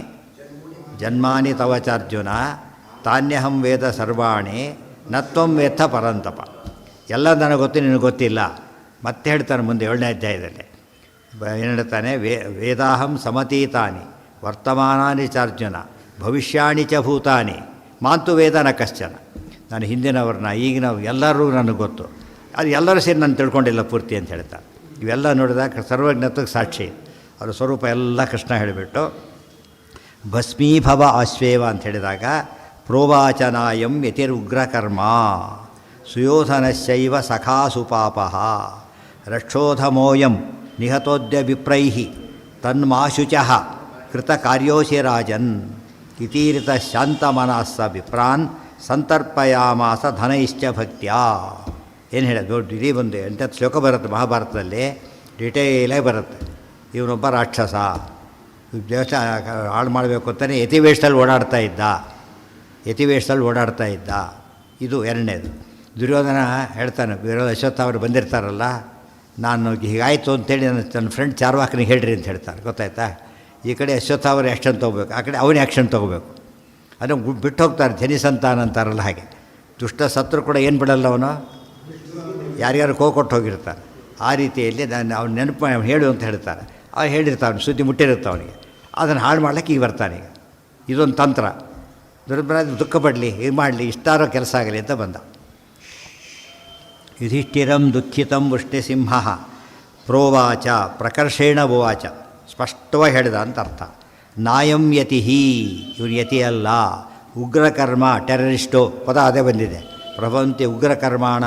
ಜನ್ಮಾನಿ ತವಚಾರ್ಜುನ ತಾನ್ಯಹಂ ವೇದ ಸರ್ವಾಣಿ ನತ್ವಂ ವೇತ್ತ ಪರಂತಪ. ಎಲ್ಲ ನನಗೆ ಗೊತ್ತು, ನಿನಗೆ ಗೊತ್ತಿಲ್ಲ. ಮತ್ತೆ ಹೇಳ್ತಾನೆ ಮುಂದೆ 7ನೇ ಅಧ್ಯಾಯದಲ್ಲಿ. ಏನು ಹೇಳ್ತಾನೆ? ವೇದಾಹಂ ಸಮತೀತಾನಿ ವರ್ತಮಾನಾನಿ ಚಾರ್ಜುನ ಭವಿಷ್ಯಾಣಿ ಚ ಭೂತಾನಿ ಮಾಂತು ವೇದನ ಕಶ್ಚನ. ನಾನು ಹಿಂದಿನವ್ರನ್ನ ಈಗಿನವ್ರು ಎಲ್ಲರೂ ನನಗೆ ಗೊತ್ತು. ಅದು ಎಲ್ಲರೂ ಸೇರಿ ನಾನು ತಿಳ್ಕೊಂಡಿಲ್ಲ ಪೂರ್ತಿ ಅಂತ ಹೇಳ್ತಾರೆ. ಇವೆಲ್ಲ ನೋಡಿದಾಗ ಸರ್ವಜ್ಞತ್ವಕ್ಕೆ ಸಾಕ್ಷಿ. ಅವರ ಸ್ವರೂಪ ಎಲ್ಲ ಕೃಷ್ಣ ಹೇಳಿಬಿಟ್ಟು ಭಸ್ಮೀಭವ ಆಶ್ವೇವ ಅಂತ ಹೇಳಿದಾಗ ಪ್ರೋವಾಚನಾಯಂ ಯತಿರುಗ್ರಕರ್ಮ ಸುಯೋಧನಶೈವ ಸಖಾಸುಪಾಪ ರಕ್ಷೋಧಮೋಯಂ ನಿಹತೋದ್ಯ ವಿಪ್ರೈಹಿ ತನ್ಮಾಶುಚಃ ಕೃತ ಕಾರ್ಯೋಶಿ ರಾಜನ್ ಇತೀರಿತ ಶಾಂತಮನಸ್ಸ ವಿಪ್ರಾನ್ ಸಂತರ್ಪಯಾಮಾಸ ಧನೈಶ್ಚ ಭಕ್ತ್ಯ. ಏನು ಹೇಳೋದು? ಇಡೀ ಒಂದು 8 ಶ್ಲೋಕ ಬರುತ್ತೆ ಮಹಾಭಾರತದಲ್ಲಿ, ಡಿಟೇಲಾಗಿ ಬರುತ್ತೆ. ಇವನೊಬ್ಬ ರಾಕ್ಷಸ, ದೇಶ ಹಾಳು ಮಾಡಬೇಕು ಅಂತಲೇ ಯತಿವೇಷದಲ್ಲಿ ಓಡಾಡ್ತಾ ಇದ್ದ. ಇದು 2ನೇದು. ದುರ್ಯೋಧನ ಹೇಳ್ತಾನೆ, ಅಶ್ವತ್ಥ ಅವರು ಬಂದಿರ್ತಾರಲ್ಲ, ನಾನು ಹೀಗಾಯಿತು ಅಂತೇಳಿ ನನ್ನ ಫ್ರೆಂಡ್ ಚಾರ್ವಾಕನಿಗೆ ಹೇಳ್ರಿ ಅಂತ ಹೇಳ್ತಾರೆ. ಗೊತ್ತಾಯ್ತಾ? ಈ ಕಡೆ ಅಶ್ವತ್ಥ ಅವರು ಆ್ಯಕ್ಷನ್ ತೊಗೋಬೇಕು, ಆ ಕಡೆ ಅವನೇ ಆ್ಯಕ್ಷನ್ ತೊಗೋಬೇಕು. ಅದನ್ನು ಬಿಟ್ಟು ಹೋಗ್ತಾರೆ. ಜನಿಸಂತಾನ ಅಂತಾರಲ್ಲ ಹಾಗೆ. ದುಷ್ಟ ಸತ್ರು ಕೂಡ ಏನು ಬಿಡಲ್ಲ ಅವನು, ಯಾರ್ಯಾರು ಕೊಟ್ಟು ಹೋಗಿರ್ತಾರೆ. ಆ ರೀತಿಯಲ್ಲಿ ನಾನು ಅವ್ನು ನೆನಪು ಹೇಳು ಅಂತ ಹೇಳ್ತಾರೆ. ಅವ್ನು ಹೇಳಿರ್ತಾವೆ, ಸುದ್ದಿ ಮುಟ್ಟಿರುತ್ತೆ ಅವನಿಗೆ. ಅದನ್ನು ಹಾಳು ಮಾಡ್ಲಿಕ್ಕೆ ಈಗ ಬರ್ತಾನೆ. ಈಗ ಇದೊಂದು ತಂತ್ರ. ದುರ್ಬಲ ದುಃಖ ಪಡಲಿ, ಇದು ಮಾಡಲಿ, ಇಷ್ಟಾರೋ ಕೆಲಸ ಆಗಲಿ ಅಂತ ಬಂದ. ಯುಧಿಷ್ಠಿರಂ ದುಃಖಿತಂ ವೃಷ್ಟಿಸಿಂಹ ಪ್ರೋವಾಚ ಪ್ರಕರ್ಷೇಣ ಬೋವಾಚ. ಸ್ಪಷ್ಟವಾಗಿ ಹೇಳಿದ ಅಂತ ಅರ್ಥ. ನಾಯಂ ಯತಿ, ಇವನು ಯತಿ ಅಲ್ಲ, ಉಗ್ರಕರ್ಮ, ಟೆರರಿಸ್ಟು ಪದ ಅದೇ ಬಂದಿದೆ. ಪ್ರಭವಂತಿ ಉಗ್ರಕರ್ಮಾಣ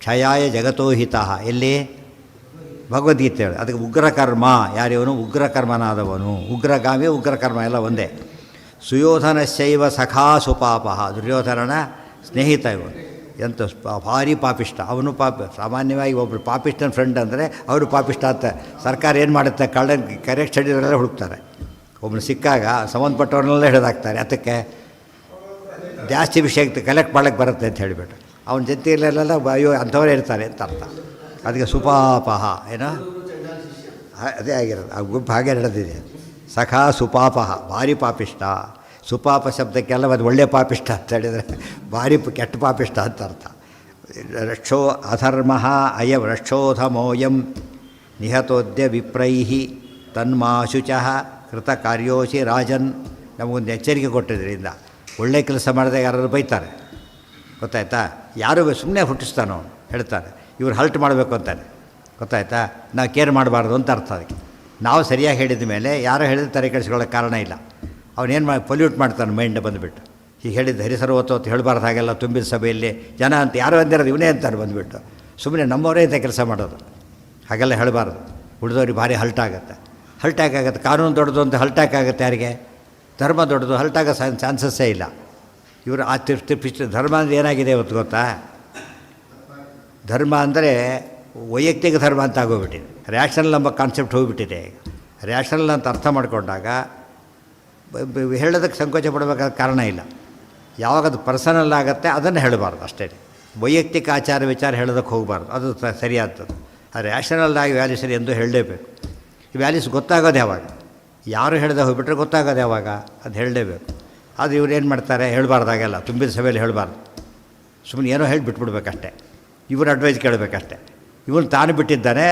ಕ್ಷಯಾಯ ಜಗತೋಹಿತ. ಎಲ್ಲಿ? ಭಗವದ್ಗೀತೆ ಹೇಳಿ. ಅದಕ್ಕೆ ಉಗ್ರಕರ್ಮ ಯಾರಿವನು? ಉಗ್ರಕರ್ಮನಾದವನು. ಉಗ್ರಗಾಮಿ ಉಗ್ರಕರ್ಮ ಎಲ್ಲ ಒಂದೇ. ಸುಯೋಧನಶೈವ ಸಖಾ ಸುಪಾಪ. ದುರ್ಯೋಧನನ ಸ್ನೇಹಿತ ಇವನು. ಎಂಥ ಭಾರಿ ಪಾಪಿಷ್ಟ ಅವನು. ಸಾಮಾನ್ಯವಾಗಿ ಒಬ್ಬರು ಪಾಪಿಷ್ಟನ ಫ್ರೆಂಡ್ ಅಂದರೆ ಅವರು ಪಾಪಿಷ್ಟ ಅಂತ ಸರ್ಕಾರ ಏನು ಮಾಡುತ್ತೆ? ಕರೆಕ್ಟ್ ಸ್ಟಡಿದವರೆಲ್ಲ ಹುಡುಕ್ತಾರೆ. ಒಬ್ಬನು ಸಿಕ್ಕಾಗ ಸಂಬಂಧಪಟ್ಟವ್ರನ್ನೆಲ್ಲ ಹಿಡಿದಾಕ್ತಾರೆ. ಅದಕ್ಕೆ ಜಾಸ್ತಿ ವಿಷಯಕ್ಕೆ ಕಲೆಕ್ಟ್ ಮಾಡೋಕ್ಕೆ ಬರುತ್ತೆ ಅಂತ ಹೇಳಿಬಿಟ್ಟು ಅವನ ಜೊತೆಯಲ್ಲೆಲ್ಲ ಅಯ್ಯೋ ಅಂಥವರೇ ಇರ್ತಾರೆ ಅಂತ ಅರ್ಥ. ಅದಕ್ಕೆ ಸುಪಾಪಹ ಏನೋ ಅದೇ ಆಗಿರೋದು. ಆ ಗುಂಪು ಹಾಗೆ ನಡೆದಿದೆ. ಸಖಾ ಸುಪಾಪಹ, ಭಾರಿ ಪಾಪಿಷ್ಟ. ಸುಪಾಪ ಶಬ್ದಕ್ಕೆಲ್ಲ ಅದು ಒಳ್ಳೆಯ ಪಾಪಿಷ್ಟ ಅಂತ ಹೇಳಿದರೆ ಭಾರಿ ಕೆಟ್ಟ ಪಾಪಿಷ್ಟ ಅಂತ ಅರ್ಥ. ರಕ್ಷೋ ಅಧರ್ಮ ಅಯಂ ರಕ್ಷೋಧಮೋಯಂ ನಿಹತೋದ್ಯ ವಿಪ್ರೈಹಿ ತನ್ಮಾಶುಚಃ ಕೃತ ಕಾರ್ಯೋಶಿ ರಾಜನ್. ನಮಗೊಂದು ಎಚ್ಚರಿಕೆ ಕೊಟ್ಟಿದ್ರಿಂದ ಒಳ್ಳೆ ಕೆಲಸ ಮಾಡಿದಾಗ ಯಾರಾದ್ರು ಬೈತಾರೆ. ಗೊತ್ತಾಯ್ತಾ? ಯಾರು ಸುಮ್ಮನೆ ಹುಟ್ಟಿಸ್ತಾನೋ ಹೇಳ್ತಾರೆ, ಇವ್ರು ಹಲ್ಟ್ ಮಾಡಬೇಕು ಅಂತಾನೆ. ಗೊತ್ತಾಯ್ತಾ? ನಾವು ಕೇರ್ ಮಾಡಬಾರ್ದು ಅಂತ ಅರ್ಥ. ಅದಕ್ಕೆ ನಾವು ಸರಿಯಾಗಿ ಹೇಳಿದ ಮೇಲೆ ಯಾರೋ ಹೇಳಿದ ತಲೆ ಕೆಡಿಸ್ಕೊಳ್ಳೋಕ್ಕೆ ಕಾರಣ ಇಲ್ಲ. ಅವನೇನು ಪೊಲ್ಯೂಟ್ ಮಾಡ್ತಾನೆ ಮೈಂಡ್ ಬಂದುಬಿಟ್ಟು. ಹೀಗೆ ಹೇಳಿದ್ದು ಹರಿಸರ್ವತ್ತು ಅಂತ ಹೇಳಬಾರ್ದು. ಹಾಗೆಲ್ಲ ತುಂಬಿದ ಸಭೆಯಲ್ಲಿ ಜನ ಅಂತ ಯಾರೋ ಅಂದಿರೋದು ಇವನೇ ಅಂತಾರೆ ಬಂದುಬಿಟ್ಟು. ಸುಮ್ಮನೆ ನಮ್ಮವರೇ ಇಂಥ ಕೆಲಸ ಮಾಡೋದು. ಹಾಗೆಲ್ಲ ಹೇಳಬಾರ್ದು. ಉಳಿದವ್ರಿಗೆ ಭಾರಿ ಹಲ್ಟಾಗುತ್ತೆ. ಹಲ್ಟ್ಯಾಕ್ ಆಗುತ್ತೆ. ಕಾನೂನು ದೊಡ್ಡದು ಅಂತ ಹಲ್ಟ್ಯಾಕ್ ಆಗುತ್ತೆ ಯಾರಿಗೆ? ಧರ್ಮ ದೊಡ್ಡದು, ಹಲ್ಟಾಗೋ ಚಾನ್ಸಸ್ಸೇ ಇಲ್ಲ. ಇವರು ಧರ್ಮ ಅಂದರೆ ಏನಾಗಿದೆ ಇವತ್ತು ಗೊತ್ತಾ? ಧರ್ಮ ಅಂದರೆ ವೈಯಕ್ತಿಕ ಧರ್ಮ ಅಂತ ಆಗೋಗ್ಬಿಟ್ಟಿದೆ. ರ್ಯಾಷನಲ್ ಎಂಬ ಕಾನ್ಸೆಪ್ಟ್ ಹೋಗಿಬಿಟ್ಟಿದೆ ಈಗ. ರ್ಯಾಷನಲ್ ಅಂತ ಅರ್ಥ ಮಾಡಿಕೊಂಡಾಗ ಹೇಳೋದಕ್ಕೆ ಸಂಕೋಚ ಪಡಬೇಕಾದ ಕಾರಣ ಇಲ್ಲ. ಯಾವಾಗ ಅದು ಪರ್ಸನಲ್ ಆಗುತ್ತೆ ಅದನ್ನು ಹೇಳಬಾರ್ದು ಅಷ್ಟೇ. ವೈಯಕ್ತಿಕ ಆಚಾರ ವಿಚಾರ ಹೇಳೋದಕ್ಕೆ ಹೋಗಬಾರ್ದು, ಅದು ಸರಿಯಾದದ್ದು. ಆ ರ್ಯಾಷನಲ್ ಆಗಿ ವ್ಯಾಲ್ಯೂಸರಿ ಎಂದು ಹೇಳಲೇಬೇಕು. ಈ ವ್ಯಾಲ್ಯೂಸ್ ಗೊತ್ತಾಗೋದು ಯಾವಾಗ? ಯಾರು ಹೇಳ್ದೆ ಹೋಗ್ಬಿಟ್ರೆ ಗೊತ್ತಾಗೋದು ಯಾವಾಗ? ಅದು ಹೇಳಲೇಬೇಕು. ಅದು ಇವ್ರು ಏನು ಮಾಡ್ತಾರೆ, ಹೇಳಬಾರ್ದಾಗೆಲ್ಲ ತುಂಬಿದ ಸಭೆಯಲ್ಲಿ ಹೇಳಬಾರ್ದು, ಸುಮ್ಮನೆ ಏನೋ ಹೇಳಿ ಬಿಟ್ಬಿಡ್ಬೇಕಷ್ಟೆ. ಇವ್ರ ಅಡ್ವೈಸ್ ಕೇಳಬೇಕಷ್ಟೆ. ಇವನು ತಾನು ಬಿಟ್ಟಿದ್ದಾನೆ,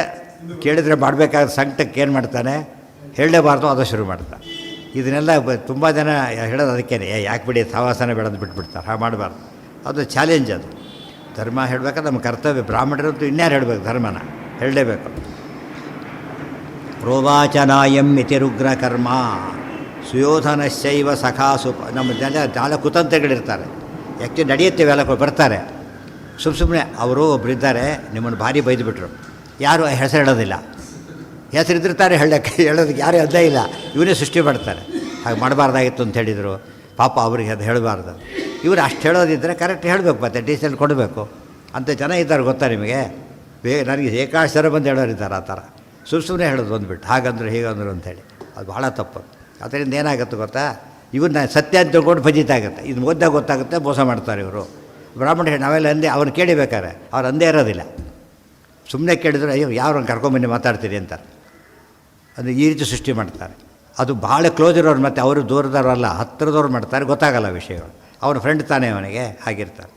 ಕೇಳಿದರೆ ಮಾಡಬೇಕಾದ ಸಂಕಟಕ್ಕೆ ಏನು ಮಾಡ್ತಾನೆ, ಹೇಳಲೇಬಾರ್ದು, ಅದು ಶುರು ಮಾಡ್ತಾನೆ. ಇದನ್ನೆಲ್ಲ ತುಂಬ ಜನ ಹೇಳೋದು ಅದಕ್ಕೇನೆ, ಯಾಕೆ ಬಿಡಿ ಸಹವಾಸನ ಬೆಳೆದು ಬಿಟ್ಬಿಡ್ತಾರೆ. ಹಾಗೆ ಮಾಡಬಾರ್ದು. ಅದು ಚಾಲೆಂಜ್. ಅದು ಧರ್ಮ ಹೇಳಬೇಕಾದ್ರೆ ನಮ್ಮ ಕರ್ತವ್ಯ. ಬ್ರಾಹ್ಮಣರಂತೂ ಇನ್ಯಾರು ಹೇಳಬೇಕು, ಧರ್ಮನ ಹೇಳಲೇಬೇಕು. ಪ್ರೋವಾಚನಾಯಂ ಇತಿರುಗ್ರ ಕರ್ಮ ಸುಯೋಧನಶೈವ ಸಖಾಸು. ನಮ್ಮ ಜಾಲ ಕುತಂತ್ರಗಳಿರ್ತಾರೆ, ಯಾಕೆ ನಡೆಯುತ್ತೇವೆ ಎಲ್ಲ ಬರ್ತಾರೆ. ಸುಮ್ಮನೆ ಅವರು ಒಬ್ಬರಿದ್ದಾರೆ, ನಿಮ್ಮನ್ನು ಭಾರಿ ಬೈದುಬಿಟ್ರು, ಯಾರು ಹೆಸರು ಹೇಳೋದಿಲ್ಲ. ಹೆಸರಿದ್ದಿರ್ತಾರೆ ಹೇಳೋದಕ್ಕೆ ಯಾರೂ ಅದೇ ಇಲ್ಲ, ಇವನೇ ಸೃಷ್ಟಿ ಮಾಡ್ತಾರೆ. ಹಾಗೆ ಮಾಡಬಾರ್ದಾಗಿತ್ತು ಅಂತ ಹೇಳಿದರು. ಪಾಪ ಅವ್ರಿಗೆ ಅದು ಹೇಳಬಾರ್ದು. ಇವರು ಅಷ್ಟು ಹೇಳೋದಿದ್ದರೆ ಕರೆಕ್ಟ್ ಹೇಳಬೇಕು, ಮತ್ತೆ ಡೀಸೆಲ್ ಕೊಡಬೇಕು. ಅಂಥ ಜನ ಇದ್ದಾರೆ ಗೊತ್ತಾ ನಿಮಗೆ? ನನಗೆ ಏಕಾಶ್ವರ ಬಂದು ಹೇಳೋರಿದ್ದಾರೆ ಆ ಥರ. ಸುಮ್ಮನೆ ಹೇಳೋದು ಬಂದುಬಿಟ್ಟು ಹಾಗಂದ್ರು ಹೀಗಂದ್ರು ಅಂಥೇಳಿ. ಅದು ಭಾಳ ತಪ್ಪು. ಅದರಿಂದ ಏನಾಗುತ್ತೆ ಗೊತ್ತಾ, ಇವ್ರನ್ನ ಸತ್ಯ ಅಂತ ತಿಳ್ಕೊಂಡು ಫಜಿತ ಆಗುತ್ತೆ. ಇದು ಓದ್ದಾಗ ಗೊತ್ತಾಗುತ್ತೆ, ಮೋಸ ಮಾಡ್ತಾರೆ ಇವರು. ಬ್ರಾಹ್ಮಣ ನಾವೆಲ್ಲ ಅಂದೆ ಅವ್ರು ಕೇಳಿಬೇಕಾರೆ ಅವ್ರು ಅಂದೇ ಇರೋದಿಲ್ಲ. ಸುಮ್ಮನೆ ಕೇಳಿದ್ರು ಅಯ್ಯೋ ಯಾವ್ರನ್ನ ಕರ್ಕೊಂಬನ್ನಿ ಮಾತಾಡ್ತೀರಿ ಅಂತಾರೆ. ಅದು ಈ ರೀತಿ ಸೃಷ್ಟಿ ಮಾಡ್ತಾರೆ. ಅದು ಭಾಳ ಕ್ಲೋಸ್ ಇರೋರು, ಮತ್ತು ಅವರು ದೂರದವ್ರಲ್ಲ, ಹತ್ತಿರದವ್ರು ಮಾಡ್ತಾರೆ, ಗೊತ್ತಾಗಲ್ಲ ವಿಷಯಗಳು. ಅವನ ಫ್ರೆಂಡ್ ತಾನೇ ಅವನಿಗೆ, ಹಾಗಿರ್ತಾರೆ.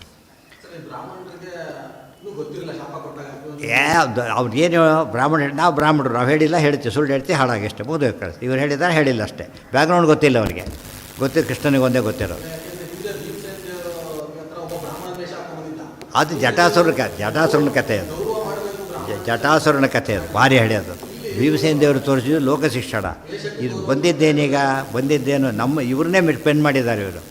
ಅವ್ರಿಗೇನು ಬ್ರಾಹ್ಮಣ, ನಾವು ಬ್ರಾಹ್ಮಣರು, ನಾವು ಹೇಳಿಲ್ಲ ಹೇಳ್ತೀವಿ, ಸುಳ್ಳು ಹೇಳ್ತೀವಿ, ಹಾಳಾಗಿ ಅಷ್ಟೇ, ಮುಗಿದು ಕಳಿಸ್ತೀವಿ. ಇವ್ರು ಹೇಳಿದ್ದಾರೆ, ಹೇಳಿಲ್ಲ ಅಷ್ಟೇ. ಬ್ಯಾಕ್ಗ್ರೌಂಡ್ ಗೊತ್ತಿಲ್ಲ ಅವರಿಗೆ, ಕೃಷ್ಣನಿಗೆ ಒಂದೇ ಗೊತ್ತಿರೋದು. ಅದು ಜಟಾಸುರನ ಕಥೆ. ಅದು ಜಟಾಸುರನ ಕಥೆ. ಅದು ಭಾರಿ ಹಳೆಯದು. ಭೀಮಸೇನ ದೇವರು ತೋರಿಸಿದ್ದು ಲೋಕ ಶಿಕ್ಷಣ. ಇದು ಬಂದಿದ್ದೇನು ನಮ್ಮ ಇವ್ರನ್ನೇ ಪೆನ್ ಮಾಡಿದ್ದಾರೆ ಇವರು.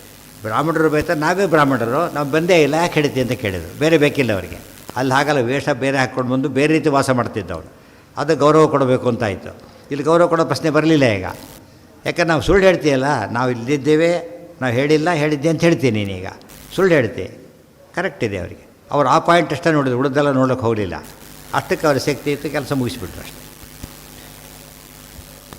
ಬ್ರಾಹ್ಮಣರು ಬೈತಾರೆ, ನಾವೇ ಬ್ರಾಹ್ಮಣರು, ನಾವು ಬಂದೇ ಇಲ್ಲ, ಯಾಕೆ ಹಿಡಿತಿ ಅಂತ ಕೇಳಿದರು. ಬೇರೆ ಬೇಕಿಲ್ಲ ಅವರಿಗೆ. ಅಲ್ಲಿ ಹಾಗಲ್ಲ, ವೇಷ ಬೇರೆ ಹಾಕ್ಕೊಂಡು ಬಂದು ಬೇರೆ ರೀತಿ ವಾಸ ಮಾಡ್ತಿದ್ದವರು. ಅದು ಗೌರವ ಕೊಡಬೇಕು ಅಂತಾಯಿತು. ಇಲ್ಲಿ ಗೌರವ ಕೊಡೋ ಪ್ರಶ್ನೆ ಬರಲಿಲ್ಲ ಈಗ. ಯಾಕಂದ್ರೆ ನಾವು ಸುಳ್ಳು ಹೇಳ್ತೀಯಲ್ಲ, ನಾವು ಇಲ್ಲಿದ್ದೇವೆ, ನಾವು ಹೇಳಿದ್ದೆ ಅಂತ ಹೇಳ್ತೀನಿ. ನೀನೀಗ ಸುಳ್ಳು ಹೇಳ್ತೀವಿ. ಕರೆಕ್ಟ್ ಇದೆ ಅವರಿಗೆ. ಅವ್ರು ಆ ಪಾಯಿಂಟ್ ಅಷ್ಟೇ ನೋಡಿದ್ರು, ಉಳಿದೆಲ್ಲ ನೋಡೋಕ್ಕೆ ಹೋಗಲಿಲ್ಲ. ಅಷ್ಟಕ್ಕೆ ಅವ್ರ ಶಕ್ತಿ ಇತ್ತು, ಕೆಲಸ ಮುಗಿಸ್ಬಿಟ್ರು ಅಷ್ಟೆ.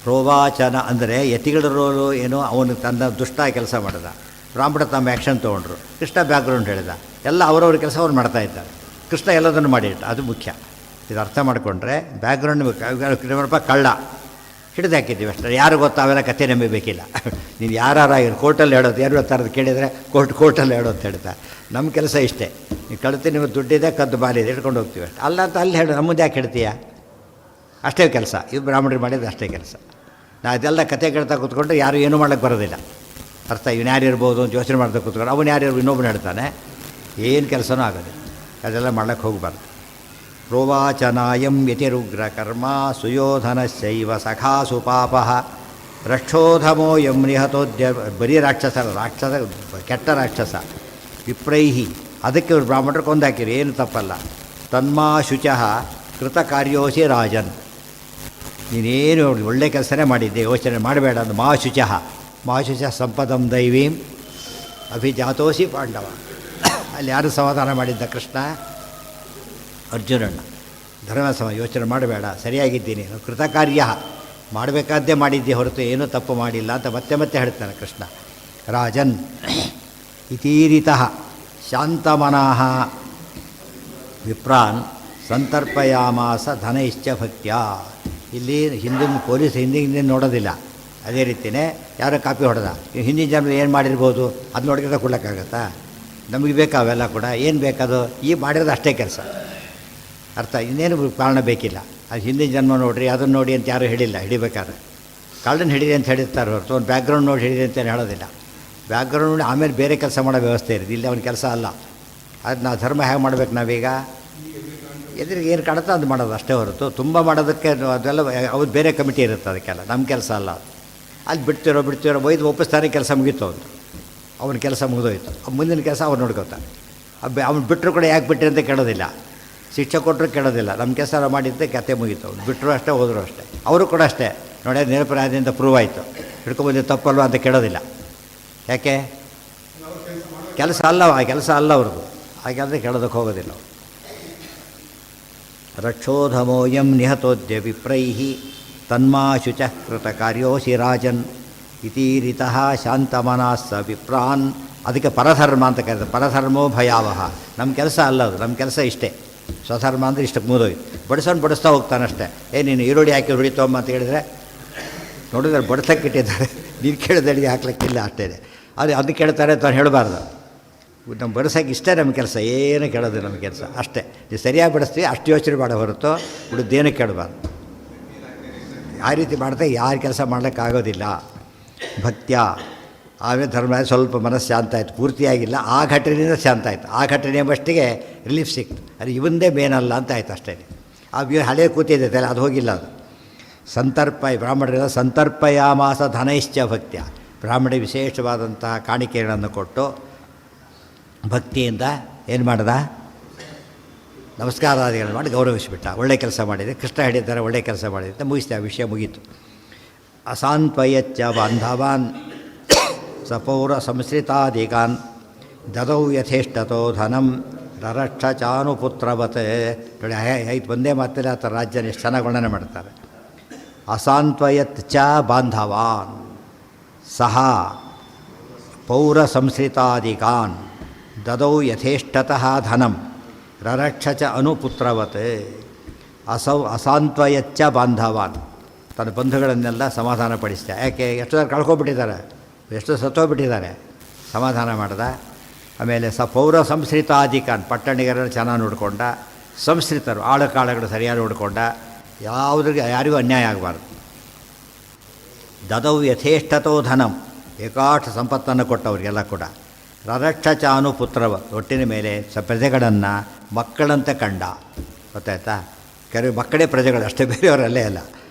ಪ್ರೋವಾಚನ ಅಂದರೆ ಯತಿಗಳ ರೋಲು ಏನೋ, ಅವನು ತನ್ನ ದುಷ್ಟ ಕೆಲಸ ಮಾಡಿದ, ಬ್ರಾಹ್ಮಣ ತಮ್ಮ ಆ್ಯಕ್ಷನ್ ತೊಗೊಂಡ್ರು, ಕೃಷ್ಣ ಬ್ಯಾಕ್ಗ್ರೌಂಡ್ ಹೇಳಿದ, ಎಲ್ಲ ಅವರವ್ರ ಕೆಲಸ ಅವ್ರು ಮಾಡ್ತಾಯಿದ್ದಾರೆ. ಕೃಷ್ಣ ಎಲ್ಲದನ್ನು ಮಾಡಿಟ್ಟ, ಅದು ಮುಖ್ಯ. ಇದು ಅರ್ಥ ಮಾಡಿಕೊಂಡ್ರೆ ಬ್ಯಾಕ್ಗ್ರೌಂಡ್ ಕಳ್ಳ ಹಿಡಿದು ಹಾಕಿದ್ದೀವಿ ಅಷ್ಟೇ. ಯಾರು ಗೊತ್ತಾ, ಅವೆಲ್ಲ ಕಥೆ ನಂಬಬೇಕಿಲ್ಲ. ನೀನು ಯಾರಾಗಿರು ಕೋರ್ಟಲ್ಲಿ ಹೇಳೋದು, ಯಾರು ಥರದ್ದು ಕೇಳಿದರೆ ಕೋರ್ಟಲ್ಲಿ ಹೇಳೋ ಅಂತ ಹೇಳ್ತಾ. ನಮ್ಮ ಕೆಲಸ ಇಷ್ಟೇ, ನೀವು ಕಳ್ತೀನಿ, ನಿಮಗೆ ದುಡ್ಡಿದೆ, ಕದ್ದು ಬಾಲಿದೆ, ಇಟ್ಕೊಂಡು ಹೋಗ್ತೀವಿ ಅಷ್ಟೇ. ಅಲ್ಲ ಅಂತ ಅಲ್ಲಿ ಹೇಳು, ನಮ್ಮದು ಯಾಕೆ ಹೇಳ್ತೀಯ? ಅಷ್ಟೇ ಕೆಲಸ. ಇದು ಬ್ರಾಹ್ಮಣರು ಮಾಡಿದ್ದು ಅಷ್ಟೇ ಕೆಲಸ. ನಾ ಅದೆಲ್ಲ ಕತೆ ಕೇಳ್ತಾ ಕೂತ್ಕೊಂಡು ಯಾರು ಏನೂ ಮಾಡೋಕ್ಕೆ ಬರೋದಿಲ್ಲ. ಅರ್ಥ, ಇವನು ಯಾರು ಇರ್ಬೋದು ಅಂತ ಯೋಚನೆ ಮಾಡ್ತಾ ಕೂತ್ಕೊಂಡು ಅವನು ಯಾರು ಇನ್ನೊಬ್ಬನು ಹೇಳ್ತಾನೆ, ಏನು ಕೆಲಸನೂ ಆಗೋದಿಲ್ಲ. ಅದೆಲ್ಲ ಮಾಡೋಕ್ಕೆ ಹೋಗಬಾರ್ದು. ಪ್ರೋವಾಚನಾಯಂ ಯತಿರುಗ್ರ ಕರ್ಮ ಸುಯೋಧನಶೈವ ಸಖಾಸು ಪಾಪ ರಕ್ಷೋಧಮೋ ಯಂ ನಿಹತೋದ್ಯ. ಬರೀ ರಾಕ್ಷಸ, ಕೆಟ್ಟ ರಾಕ್ಷಸ. ವಿಪ್ರೈಹಿ, ಅದಕ್ಕೆ ಇವರು ಬ್ರಾಹ್ಮಣರು ಕೊಂದಾಕಿರಿ, ಏನು ತಪ್ಪಲ್ಲ. ತನ್ಮಾ ಶುಚಃ ಕೃತ ಕಾರ್ಯೋಸಿ ರಾಜನ್. ನೀನೇನು ಒಳ್ಳೆ ಕೆಲಸನೇ ಮಾಡಿದ್ದೆ, ಯೋಚನೆ ಮಾಡಬೇಡ ಅಂದು. ಮಹಾಶುಚಃ ಸಂಪದಂ ದೈವೀಂ ಅಭಿಜಾತೋಸಿ ಪಾಂಡವ. ಅಲ್ಲಿ ಯಾರು ಸಮಾಧಾನ ಮಾಡಿದ್ದ? ಕೃಷ್ಣ ಅರ್ಜುನಣ್ಣ. ಯೋಚನೆ ಮಾಡಬೇಡ, ಸರಿಯಾಗಿದ್ದೀನಿ, ಕೃತಕಾರ್ಯ, ಮಾಡಬೇಕಾದ್ದೇ ಮಾಡಿದ್ದೆ ಹೊರತು ಏನೂ ತಪ್ಪು ಮಾಡಿಲ್ಲ ಅಂತ ಮತ್ತೆ ಮತ್ತೆ ಹೇಳ್ತಾನೆ ಕೃಷ್ಣ. ರಾಜನ್ ಇತೀರಿತಃ ಶಾಂತಮನಃ ವಿಪ್ರಾನ್ ಸಂತರ್ಪಯಾಮಾಸ ಧನೈಶ್ಚ ಭಕ್ತ್ಯ. ಇಲ್ಲಿ ಹಿಂದಿನ ನೋಡೋದಿಲ್ಲ. ಅದೇ ರೀತಿಯೇ ಯಾರೋ ಕಾಪಿ ಹೊಡೆದ, ಹಿಂದಿನ ಜನ ಏನು ಮಾಡಿರ್ಬೋದು ಅದು ನೋಡಿದ್ರೆ ಕೊಡ್ಲಿಕ್ಕಾಗತ್ತಾ? ನಮಗೆ ಬೇಕಾ ಅವೆಲ್ಲ ಕೂಡ? ಏನು ಬೇಕದು? ಈ ಮಾಡಿರೋದು ಅಷ್ಟೇ ಕೆಲಸ. ಅರ್ಥ, ಇನ್ನೇನು ಕಾರಣ ಬೇಕಿಲ್ಲ. ಅದು ಹಿಂದಿನ ಜನ್ಮ ನೋಡಿರಿ, ಅದನ್ನು ನೋಡಿ ಅಂತ ಯಾರೂ ಹೇಳಿಲ್ಲ. ಹಿಡಿಬೇಕಾದ್ರೆ ಕಳ್ಳನ್ನು ಹಿಡಿದೆ ಅಂತ ಹೇಳಿರ್ತಾರೆ ಹೊರತು ಒಂದು ಬ್ಯಾಕ್ಗ್ರೌಂಡ್ ನೋಡಿ ಹಿಡಿದೆ ಅಂತ ಹೇಳೋದಿಲ್ಲ. ಬ್ಯಾಕ್ಗ್ರೌಂಡ್ ನೋಡಿ ಆಮೇಲೆ ಬೇರೆ ಕೆಲಸ ಮಾಡೋ ವ್ಯವಸ್ಥೆ ಇರೋದು. ಇಲ್ಲಿ ಅವನ ಕೆಲಸ ಅಲ್ಲ. ಅದು ನಾವು ಧರ್ಮ ಹೇಗೆ ಮಾಡ್ಬೇಕು? ನಾವೀಗ ಎದುರಿಗೆ ಏನು ಕಾಣುತ್ತೋ ಅದು ಮಾಡೋದು ಅಷ್ಟೇ ಹೊರತು ತುಂಬ ಮಾಡೋದಕ್ಕೆ ಅದೆಲ್ಲ ಅವ್ರು ಬೇರೆ ಕಮಿಟಿ ಇರುತ್ತೆ, ಅದಕ್ಕೆಲ್ಲ ನಮ್ಮ ಕೆಲಸ ಅಲ್ಲ. ಅಲ್ಲಿ ಬಿಡ್ತಿರೋ ಒಯ್ದು ಒಪ್ಪಿಸ್ತಾರೆ, ಕೆಲಸ ಮುಗೀತು. ಅವನ ಕೆಲಸ ಮುಗಿದೋಯ್ತು. ಮುಂದಿನ ಕೆಲಸ ಅವ್ರು ನೋಡ್ಕೋತಾರೆ. ಅವ್ನು ಬಿಟ್ಟರು ಕೂಡ ಯಾಕೆ ಬಿಟ್ಟರೆ ಅಂತ ಕೇಳೋದಿಲ್ಲ, ಶಿಕ್ಷೆ ಕೊಟ್ಟರು ಕೇಳೋದಿಲ್ಲ. ನಮ್ಮ ಕೆಲಸ ಮಾಡಿದ್ದೆ ಕತೆ ಮುಗೀತು. ಅವ್ನು ಬಿಟ್ಟರು ಅಷ್ಟೇ, ಹೋದರೂ ಅಷ್ಟೇ. ಅವರು ಕೂಡ ಅಷ್ಟೇ, ನೋಡಿ ನಿರಪರಾಧಿಯಿಂದ ಪ್ರೂವ್ ಆಯಿತು, ಹಿಡ್ಕೊಬಂದು ತಪ್ಪಲ್ವ ಅಂತ ಕೇಳೋದಿಲ್ಲ. ಯಾಕೆ? ಕೆಲಸ ಅಲ್ಲ ಅವ್ರದ್ದು. ಹಾಗಾದರೆ ಕೇಳೋದಕ್ಕೆ ಹೋಗೋದಿಲ್ಲ. ರಕ್ಷೋಧಮೋಯಂ ನಿಹತೋದ್ಯ ವಿಪ್ರೈಃ ತನ್ಮಾಶುಚ ಕೃತಕಾರ್ಯೋಸಿ ರಾಜನ್ ಇತೀರಿತಃ ಶಾಂತಮನಸ್ಸ ವಿಪ್ರಾನ್. ಅದಕ್ಕೆ ಪರಧರ್ಮ ಅಂತ ಕರೀತಾರೆ. ಪರಧರ್ಮೋ ಭಯಾವಹ. ನಮ್ಮ ಕೆಲಸ ಅಲ್ಲ ಅದು, ನಮ್ಮ ಕೆಲಸ ಇಷ್ಟೇ. ಸ್ವಧರ್ಮ ಅಂದರೆ ಇಷ್ಟಕ್ಕೆ ಮುಗಿದೋಯ್ತು. ಬಡಿಸ್ತಾ ಹೋಗ್ತಾನಷ್ಟೇ. ನೀನು ಈರುಳ್ಳಿ ಹಾಕಿ ಹೊಡಿತೋಮ್ಮ ಅಂತ ಹೇಳಿದರೆ ನೋಡಿದ್ರೆ ಬಡಿಸೋಕ್ಕೆ ಇಟ್ಟಿದ್ದಾರೆ, ನೀನು ಕೇಳಿದಡಿಗೆ ಹಾಕ್ಲಿಕ್ಕಿಲ್ಲ ಅಷ್ಟೇ. ಅದು ಕೇಳ್ತಾರೆ ಅಂತ ಹೇಳಬಾರ್ದು. ನಮ್ಮ ಬಡಿಸೋಕ್ಕೆ ಇಷ್ಟೇ ನಮ್ಮ ಕೆಲಸ, ಏನು ಕೇಳೋದು ನಮ್ಮ ಕೆಲಸ ಅಷ್ಟೇ. ನೀವು ಸರಿಯಾಗಿ ಬಡಿಸ್ತೀವಿ ಅಷ್ಟು ಯೋಚನೆ ಮಾಡೋ ಹೊರತು ಉಳಿದೇನಕ್ಕೆ ಕೇಳಬಾರ್ದು. ಆ ರೀತಿ ಮಾಡಿದ್ರೆ ಯಾರು ಕೆಲಸ ಮಾಡಲಿಕ್ಕಾಗೋದಿಲ್ಲ. ಭಕ್ತ್ಯ ಆಮೇಲೆ ಧರ್ಮ ಸ್ವಲ್ಪ ಮನಸ್ಸು ಶಾಂತ ಆಯಿತು, ಪೂರ್ತಿಯಾಗಿಲ್ಲ. ಆ ಘಟನೆಯಿಂದ ಶಾಂತ ಆಯಿತು. ಆ ಘಟನೆ ಬಷ್ಟಿಗೆ ರಿಲೀಫ್ ಸಿಕ್ತು. ಅದು ಇವಂದೇ ಮೇನಲ್ಲ ಅಂತ ಆಯಿತು ಅಷ್ಟೇ. ಹಳೇ ಕೂತಿದೆ ಅದು ಹೋಗಿಲ್ಲ. ಅದು ಬ್ರಾಹ್ಮಣರೆಲ್ಲ ಸಂತರ್ಪಯಾಮಾಸ ಧನೈಶ್ಚ ಭಕ್ತ್ಯ. ಬ್ರಾಹ್ಮಣ ವಿಶೇಷವಾದಂತಹ ಕಾಣಿಕೆಗಳನ್ನು ಕೊಟ್ಟು ಭಕ್ತಿಯಿಂದ ಏನು ಮಾಡ್ದ, ನಮಸ್ಕಾರಾದಿಗಳನ್ನು ಮಾಡಿ ಗೌರವಿಸಿಬಿಟ್ಟ. ಒಳ್ಳೆ ಕೆಲಸ ಮಾಡಿದೆ, ಕೃಷ್ಣ ಹಿಡಿತಾರೆ, ಒಳ್ಳೆ ಕೆಲಸ ಮಾಡಿದೆ ಅಂತ ಮುಗಿಸ್ತೆ. ಆ ವಿಷಯ ಮುಗೀತು. ಅಸಾಂತ್ವಯಚ್ಚ ಬಾಂಧವಾನ್ ಸಪೌರ ಸಂಶ್ರಿತಾದಿಕಾನ್ ದದೌ ಯಥೇಷ್ಟತೋ ಧನಂ ರರಕ್ಷ ಚಾನುಪುತ್ರವತ್. ನೋಡಿ ಐದು ಒಂದೇ ಮಾತಲ್ಲಿ ಆ ಥರ ರಾಜ್ಯನ ಎಷ್ಟು ಚೆನ್ನಾಗಿ ವರ್ಣನೆ ಮಾಡ್ತಾರೆ. ಅಸಾಂತ್ವಯತ್ ಚ ಬಾಂಧವಾನ್ ಸಹ ಪೌರ ಸಂಶ್ರಿತಾದಿಕಾನ್ ದದೌ ಯಥೇಷ್ಟತಃ ಧನಂ ರರಕ್ಷ ಚ ಅನುಪುತ್ರವತ್. ಅಸಾಂತ್ವಯಚ್ಚ ಬಾಂಧವಾನ್, ತನ್ನ ಬಂಧುಗಳನ್ನೆಲ್ಲ ಸಮಾಧಾನ ಪಡಿಸ್ತಾ. ಯಾಕೆ ಎಷ್ಟು ಜನ ಕಳ್ಕೊಬಿಟ್ಟಿದ್ದಾರೆ, ಎಷ್ಟು ಸತ್ತೋಗ್ಬಿಟ್ಟಿದ್ದಾರೆ, ಸಮಾಧಾನ ಮಾಡ್ದ. ಆಮೇಲೆ ಪೌರ ಸಂಶ್ರಿತಾಧಿಕಾನ್, ಪಟ್ಟಣಿಗರನ್ನು ಚೆನ್ನಾಗಿ ನೋಡಿಕೊಂಡ. ಸಂಶ್ರಿತರು ಆಳುಕಾಳುಗಳು ಸರಿಯಾಗಿ ನೋಡಿಕೊಂಡ. ಯಾವುದ್ರಿಗೆ ಯಾರಿಗೂ ಅನ್ಯಾಯ ಆಗಬಾರ್ದು. ದದೌ ಯಥೇಷ್ಟತೋ ಧನಂ, ಏಕಾಠ ಸಂಪತ್ತನ್ನು ಕೊಟ್ಟವ್ರಿಗೆಲ್ಲ ಕೂಡ. ರರಕ್ಷ ಚಾನು ಪುತ್ರವ, ಒಟ್ಟಿನ ಮೇಲೆ ಪ್ರಜೆಗಳನ್ನು ಮಕ್ಕಳಂತೆ ಕಂಡ. ಗೊತ್ತಾಯ್ತಾ? ಕೆಲವು ಮಕ್ಕಳೇ ಪ್ರಜೆಗಳು ಅಷ್ಟೇ, ಬೇರೆಯವರಲ್ಲೇ ಅಲ್ಲ.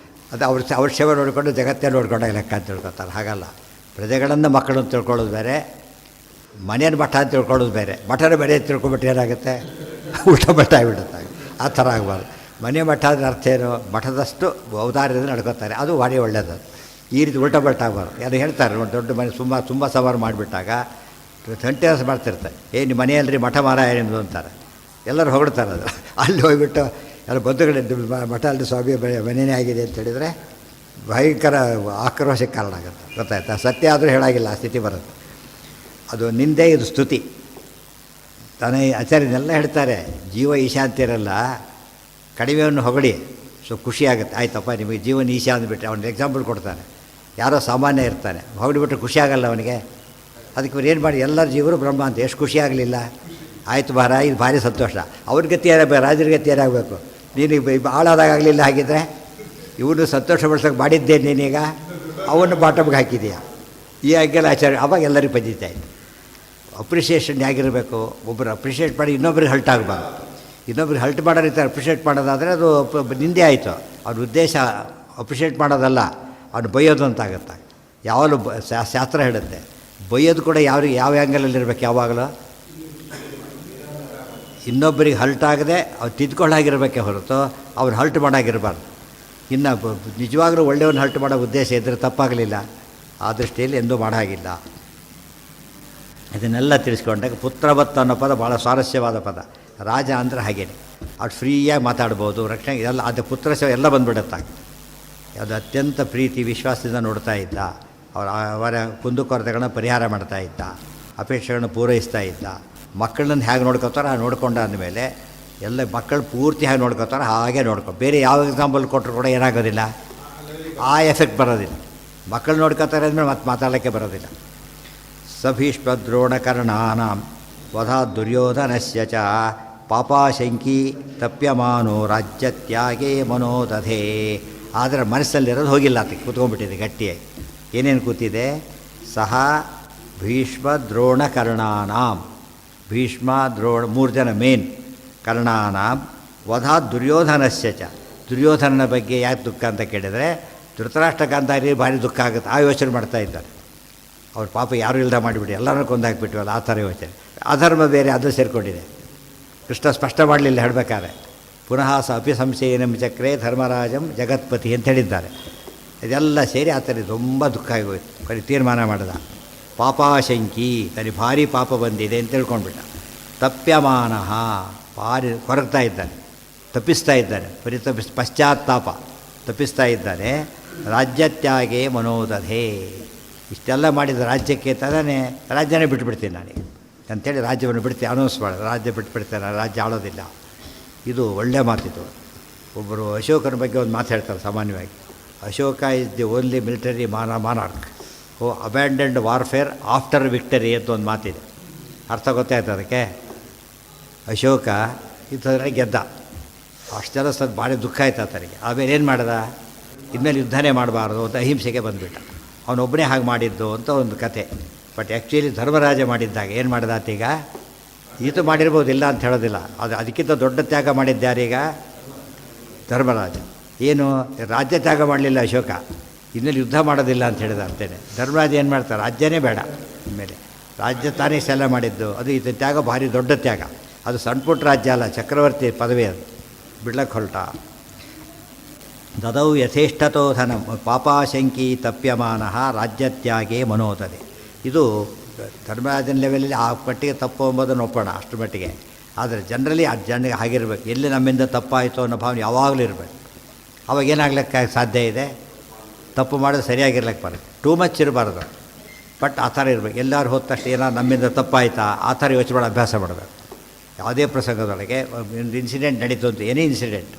ಅದು ಅವ್ರ ಸೇವೆ ನೋಡಿಕೊಂಡು ಜಗತ್ತೇ ನೋಡ್ಕೊಂಡಾಗ ಲೆಕ್ಕ ಅಂತ ತಿಳ್ಕೊತಾರೆ. ಹಾಗಲ್ಲ, ಪ್ರಜೆಗಳನ್ನು ಮಕ್ಕಳನ್ನು ತಿಳ್ಕೊಳ್ಳೋದು ಬೇರೆ, ಮನೆಯನ್ನು ಮಠ ಅಂತ ತಿಳ್ಕೊಳ್ಳೋದು ಬೇರೆ. ಮಠನ ಬೇರೆ ತಿಳ್ಕೊಬಿಟ್ಟು ಏನಾಗುತ್ತೆ, ಊಟ ಮಠ ಆಗಿಬಿಡುತ್ತೆ. ಆ ಥರ ಆಗಬಾರ್ದು. ಮನೆ ಮಠ ಅಂದರೆ ಅರ್ಥ ಏನು, ಮಠದಷ್ಟು ಔದಾರ್ಯದಿಂದ ನಡ್ಕೋತಾರೆ, ಅದು ಭಾರಿ ಒಳ್ಳೆಯದು. ಈ ರೀತಿ ಉಲ್ಟಾ ಬಲ್ಟ ಆಗಬಾರ್ದು. ಯಾರು ಹೇಳ್ತಾರೆ ನೋಡಿ, ದೊಡ್ಡ ಮನೆ ತುಂಬ ಸವಾರು ಮಾಡಿಬಿಟ್ಟಾಗ ಸಂಟೇಸ್ ಮಾಡ್ತಿರ್ತಾರೆ. ನಿಮ್ಮ ಮನೆಯಲ್ಲರಿ ಮಠ ಮಾರಾಯ ಎಂದು ಅಂತಾರೆ. ಎಲ್ಲರೂ ಹೊಗಳ್ತಾರೆ. ಅದು ಅಲ್ಲಿ ಹೋಗಿಬಿಟ್ಟು ಎಲ್ಲ ಬಂಧುಗಳಿದ್ದು ಮಠ ಅಲ್ಲಿ ಸ್ವಾಮಿ ಮನೆಯೇ ಆಗಿದೆ ಅಂತ ಹೇಳಿದರೆ ಭಯಂಕರ ಆಕ್ರೋಶಕ್ಕೆ ಕಾರಣ ಆಗುತ್ತೆ. ಗೊತ್ತಾಯ್ತಾ? ಸತ್ಯ ಆದರೂ ಹೇಳಾಗಿಲ್ಲ, ಆ ಸ್ಥಿತಿ ಬರುತ್ತೆ. ಅದು ನಿಂದೆ, ಇದು ಸ್ತುತಿ. ತಾನೇ ಆಚಾರ್ಯನೆಲ್ಲ ಹೇಳ್ತಾರೆ, ಜೀವ ಈಶಾ ಅಂತಿರಲ್ಲ, ಕಡಿಮೆಯನ್ನು ಹೊಗಳಿ ಖುಷಿಯಾಗುತ್ತೆ. ಆಯ್ತಪ್ಪ ನಿಮಗೆ ಜೀವನ ಈಶಾ ಅಂದ್ಬಿಟ್ರೆ ಅವ್ನಿಗೆ ಎಕ್ಸಾಂಪಲ್ ಕೊಡ್ತಾನೆ. ಯಾರೋ ಸಾಮಾನ್ಯ ಇರ್ತಾನೆ, ಹೊಗಳಿಬಿಟ್ರೆ ಖುಷಿ ಆಗಲ್ಲ ಅವನಿಗೆ. ಅದಕ್ಕೆ ಇವ್ರು ಏನು ಮಾಡಿ, ಎಲ್ಲರ ಜೀವರು ಬ್ರಹ್ಮ ಅಂತ. ಎಷ್ಟು ಖುಷಿ ಆಗಲಿಲ್ಲ, ಆಯಿತು ಬಾರ, ಇದು ಭಾರಿ ಸಂತೋಷ. ಅವ್ರ ಗತಿ ಏನಾಗಬೇಕು, ರಾಜರ ಗತಿ ಏನಾಗಬೇಕು. ನೀನು ಹಾಳಾದಾಗಲಿಲ್ಲ, ಹಾಗಿದ್ರೆ ಇವನು ಸಂತೋಷಪಡಿಸೋಕೆ ಮಾಡಿದ್ದೇನೆ ನೀನೀಗ, ಅವನ್ನು ಬಾಟಮ್ಗೆ ಹಾಕಿದೀಯ. ಈ ಆಗೆಲ್ಲ ಆಚಾರ್ಯ ಅವಾಗ ಎಲ್ಲರಿಗೂ ಪದ್ಧತಿ ಆಯಿತು. ಅಪ್ರಿಷಿಯೇಷನ್ ಹೇಗಿರಬೇಕು, ಒಬ್ಬರು ಅಪ್ರಿಷಿಯೇಟ್ ಮಾಡಿ ಇನ್ನೊಬ್ರಿಗೆ ಹಲ್ಟ್ ಆಗಬಾರ್ದು. ಇನ್ನೊಬ್ರಿಗೆ ಹಲ್ಟ್ ಮಾಡೋ ರೀತಿ ಅಪ್ರಿಷಿಯೇಟ್ ಮಾಡೋದಾದರೆ ಅದು ನಿಂದೆ ಆಯಿತು. ಅವ್ರ ಉದ್ದೇಶ ಅಪ್ರಿಷಿಯೇಟ್ ಮಾಡೋದಲ್ಲ, ಅವ್ನು ಬೈಯೋದು ಅಂತಾಗುತ್ತೆ. ಯಾವಾಗಲೂ ಶಾಸ್ತ್ರ ಹೇಳುತ್ತೆ, ಬೈಯೋದು ಕೂಡ ಯಾವ ಆ್ಯಂಗಲಲ್ಲಿರ್ಬೇಕು, ಯಾವಾಗಲೂ ಇನ್ನೊಬ್ಬರಿಗೆ ಹಲ್ಟ್ ಆಗದೆ ಅವ್ರು ತಿದ್ಕೊಳ್ಳಾಗಿರ್ಬೇಕೇ ಹೊರತು ಅವ್ರು ಹಲ್ಟ್ ಮಾಡೋಗಿರಬಾರ್ದು. ಇನ್ನು ನಿಜವಾಗ್ಲೂ ಒಳ್ಳೆಯವನ್ನ ಹಲ್ಟ್ ಮಾಡೋ ಉದ್ದೇಶ ಇದ್ದರೆ ತಪ್ಪಾಗಲಿಲ್ಲ. ಆ ದೃಷ್ಟಿಯಲ್ಲಿ ಎಂದೂ ಮಾಡಾಗಿಲ್ಲ. ಇದನ್ನೆಲ್ಲ ತಿಳಿಸ್ಕೊಂಡಾಗ ಪುತ್ರವತ್ ಅನ್ನೋ ಪದ ಭಾಳ ಸ್ವಾರಸ್ಯವಾದ ಪದ. ರಾಜ ಅಂದರೆ ಹಾಗೇನೆ, ಅವ್ರು ಫ್ರೀಯಾಗಿ ಮಾತಾಡ್ಬೋದು, ರಕ್ಷಣೆ ಎಲ್ಲ. ಅದು ಪುತ್ರ ಸೇವೆ ಎಲ್ಲ ಬಂದುಬಿಡುತ್ತಾಗ. ಅದು ಅತ್ಯಂತ ಪ್ರೀತಿ ವಿಶ್ವಾಸದಿಂದ ನೋಡ್ತಾ ಇದ್ದ. ಅವರ ಕುಂದುಕೊರತೆಗಳನ್ನ ಪರಿಹಾರ ಮಾಡ್ತಾ ಇದ್ದ, ಅಪೇಕ್ಷೆಗಳನ್ನು ಪೂರೈಸ್ತಾ ಇದ್ದ. ಮಕ್ಕಳನ್ನ ಹೇಗೆ ನೋಡ್ಕೋತಾರೋ ಹಾಗೆ ನೋಡ್ಕೊಂಡ ಅಂದಮೇಲೆ ಎಲ್ಲ ಮಕ್ಕಳು ಪೂರ್ತಿ ಹೇಗೆ ನೋಡ್ಕೋತಾರೋ ಹಾಗೆ ಬೇರೆ ಯಾವ ಎಕ್ಸಾಂಪಲ್ ಕೊಟ್ಟರು ಕೂಡ ಏನಾಗೋದಿಲ್ಲ, ಆ ಎಫೆಕ್ಟ್ ಬರೋದಿಲ್ಲ. ಮಕ್ಕಳು ನೋಡ್ಕೋತಾರೆ ಅಂದಮೇಲೆ ಮತ್ತೆ ಮಾತಾಡಲಿಕ್ಕೆ ಬರೋದಿಲ್ಲ. ಸಭೀಷ್ಮದ್ರೋಣಕರ್ಣಾನಾಂ ವಧಾ ದುರ್ಯೋಧನಸ್ಯ ಚ ಪಾಪಾಶಂಕಿ ತಪ್ಯಮಾನೋ ರಾಜ್ಯತ್ಯಾಗೇ ಮನೋದಧೇ. ಆದರೆ ಮನಸ್ಸಲ್ಲಿರೋದು ಹೋಗಿಲ್ಲ, ಅದಕ್ಕೆ ಕೂತ್ಕೊಂಡ್ಬಿಟ್ಟಿದೆ ಗಟ್ಟಿಯಾಗಿ. ಏನೇನು ಕೂತಿದೆ, ಸಹ ಭೀಷ್ಮ ದ್ರೋಣ ಕರ್ಣಾನಾಂ. ಭೀಷ್ಮ ದ್ರೋಣ 3 ಜನ ಮೇನ್. ಕರ್ಣಾನಾಂ ವಧಾ ದುರ್ಯೋಧನಸ್ಯ ಚ. ದುರ್ಯೋಧನನ ಬಗ್ಗೆ ಯಾಕೆ ದುಃಖ ಅಂತ ಕೇಳಿದರೆ, ಧೃತರಾಷ್ಟ್ರಕಾಂತಾರಿ ಭಾರಿ ದುಃಖ ಆಗುತ್ತೆ, ಆ ಯೋಚನೆ ಮಾಡ್ತಾ ಇದ್ದಾರೆ. ಅವ್ರ ಪಾಪ ಯಾರೂ ಇಲ್ಲದ ಮಾಡಿಬಿಟ್ಟು ಎಲ್ಲರೂ ಕೊಂದಾಕ್ಬಿಟ್ವಲ್ಲ, ಆ ಥರ ಯೋಚನೆ. ಅಧರ್ಮ ಬೇರೆ, ಅದು ಸೇರಿಕೊಂಡಿದೆ. ಕೃಷ್ಣ ಸ್ಪಷ್ಟ ಮಾಡಲಿಲ್ಲ ಹೇಳಬೇಕಾದ್ರೆ. ಪುನಃ ಅಪಿ ಸಂಶಯನಂ ಚಕ್ರೇ ಧರ್ಮರಾಜಂ ಜಗತ್ಪತಿ ಅಂತ ಹೇಳಿದ್ದಾರೆ. ಇದೆಲ್ಲ ಸೇರಿ ಆತನಿಗೆ ತುಂಬ ದುಃಖ ಆಗೋಯ್ತು. ಬರೀ ತೀರ್ಮಾನ ಮಾಡಿದ, ಪಾಪಾಶಂಕಿ, ತನಗೆ ಭಾರಿ ಪಾಪ ಬಂದಿದೆ ಅಂತ ತಿಳ್ಕೊಂಡ್ಬಿಟ್ಟ. ತಪ್ಯಮಾನ, ಭಾರಿ ಕೊರಗ್ತಾ ಇದ್ದಾನೆ. ತಪ್ಪಿಸ್ತಾ ಇದ್ದಾನೆ, ಪಶ್ಚಾತ್ತಾಪ ತಪ್ಪಿಸ್ತಾ ಇದ್ದಾನೆ. ರಾಜ್ಯತ್ಯಾಗೇ ಮನೋದಧೆ, ಇಷ್ಟೆಲ್ಲ ಮಾಡಿದ ರಾಜ್ಯಕ್ಕೆ ತಾನೇ ರಾಜ್ಯನೇ ಬಿಟ್ಬಿಡ್ತೀನಿ ನಾನೀಗ ಅಂಥೇಳಿ ರಾಜ್ಯವನ್ನು ಬಿಡ್ತೀನಿ ಅನೌನ್ಸ್ ಮಾಡೋದು, ರಾಜ್ಯ ಬಿಟ್ಬಿಡ್ತೇನೆ, ರಾಜ್ಯ ಆಳೋದಿಲ್ಲ. ಇದು ಒಳ್ಳೆಯ ಮಾತಿದು. ಒಬ್ಬರು ಅಶೋಕನ ಬಗ್ಗೆ ಒಂದು ಮಾತು ಹೇಳ್ತಾರೆ ಸಾಮಾನ್ಯವಾಗಿ, Ashoka is the only military ಮಾನಾರ್ಕ್ ಹೋ ಅಬ್ಯಾಂಡೆಂಡ್ ವಾರ್ಫೇರ್ ಆಫ್ಟರ್ ವಿಕ್ಟರಿ ಅಂತ ಒಂದು ಮಾತಿದೆ. ಅರ್ಥ ಗೊತ್ತಾಯ್ತು ಅದಕ್ಕೆ. ಅಶೋಕ ಇಂಥದ್ರಾಗ ಗೆದ್ದ, ಅಷ್ಟೆಲ್ಲ ಸ್ವಲ್ಪ ಭಾಳ ದುಃಖ ಆಯ್ತು ಆತನಿಗೆ. ಆಮೇಲೆ ಏನು ಮಾಡ್ದ, ಇನ್ಮೇಲೆ ಯುದ್ಧನೇ ಮಾಡಬಾರ್ದು ಅಂತ ಅಹಿಂಸೆಗೆ ಬಂದುಬಿಟ್ಟ. ಅವನೊಬ್ಬನೇ ಹಾಗೆ ಮಾಡಿದ್ದು ಅಂತ ಒಂದು ಕತೆ. ಬಟ್ ಆ್ಯಕ್ಚುಲಿ ಧರ್ಮರಾಜ ಮಾಡಿದ್ದಾಗ ಏನು ಮಾಡ್ದ ಆತೀಗ, ಈತ ಮಾಡಿರ್ಬೋದು, ಇಲ್ಲ ಅಂತ ಹೇಳೋದಿಲ್ಲ. ಅದಕ್ಕಿಂತ ದೊಡ್ಡ ತ್ಯಾಗ ಮಾಡಿದ್ದಾರೀಗ ಧರ್ಮರಾಜ. ಏನು ರಾಜ್ಯ ತ್ಯಾಗ ಮಾಡಲಿಲ್ಲ ಅಶೋಕ, ಇನ್ಮೇಲೆ ಯುದ್ಧ ಮಾಡೋದಿಲ್ಲ ಅಂತ ಹೇಳಿದ ಅಂತೇನೆ. ಧರ್ಮರಾಜ ಏನು ಮಾಡ್ತಾರೆ, ರಾಜ್ಯನೇ ಬೇಡ ಇನ್ಮೇಲೆ, ರಾಜ್ಯ ತಾನೇ ಸೆಲ್ಲ ಮಾಡಿದ್ದು. ಅದು ಇದು ತ್ಯಾಗ ಭಾರಿ ದೊಡ್ಡ ತ್ಯಾಗ. ಅದು ಸಣ್ಣ ಪುಟ್ಟ ರಾಜ್ಯ ಅಲ್ಲ, ಚಕ್ರವರ್ತಿ ಪದವಿ ಅದು, ಬಿಡ್ಲಕ್ಕೆ ಹೊರಟ. ದದೌ ಯಥೇಷ್ಟತೋ ಧನ ಪಾಪಾಶಂಕಿ ತಪ್ಯಮಾನ ರಾಜ್ಯತ್ಯಾಗೇ ಮನೋದದೆ. ಇದು ಧರ್ಮರಾಜನ ಲೆವೆಲಲ್ಲಿ ಆ ಮಟ್ಟಿಗೆ ತಪ್ಪು ಎಂಬುದನ್ನು ಒಪ್ಪೋಣ, ಅಷ್ಟರ ಮಟ್ಟಿಗೆ. ಆದರೆ ಜನರಲಿ ಆ ಜನರಿಗೆ ಹಾಗಿರ್ಬೇಕು, ಎಲ್ಲಿ ನಮ್ಮಿಂದ ತಪ್ಪಾಯಿತು ಅನ್ನೋ ಭಾವನೆ ಯಾವಾಗಲೂ ಇರಬೇಕು. ಅವಾಗ ಏನಾಗ್ಲಿಕ್ಕೆ ಸಾಧ್ಯ ಇದೆ, ತಪ್ಪು ಮಾಡೋದು ಸರಿಯಾಗಿರ್ಲಿಕ್ಕೆ ಬರುತ್ತೆ, ಟೂ ಮಚ್ ಇರಬಾರ್ದು. ಬಟ್ ಆ ಥರ ಇರಬೇಕು. ಎಲ್ಲರೂ ಹೋದ ತಕ್ಷಣ ಏನಾದ್ರು ನಮ್ಮಿಂದ ತಪ್ಪಾಯಿತಾ ಆ ಥರ ಯೋಚನೆ ಮಾಡೋ ಅಭ್ಯಾಸ ಮಾಡಬೇಕು. ಯಾವುದೇ ಪ್ರಸಂಗದೊಳಗೆ ಒಂದು ಇನ್ಸಿಡೆಂಟ್ ನಡೀತು ಅಂತ, ಎನಿ ಇನ್ಸಿಡೆಂಟ್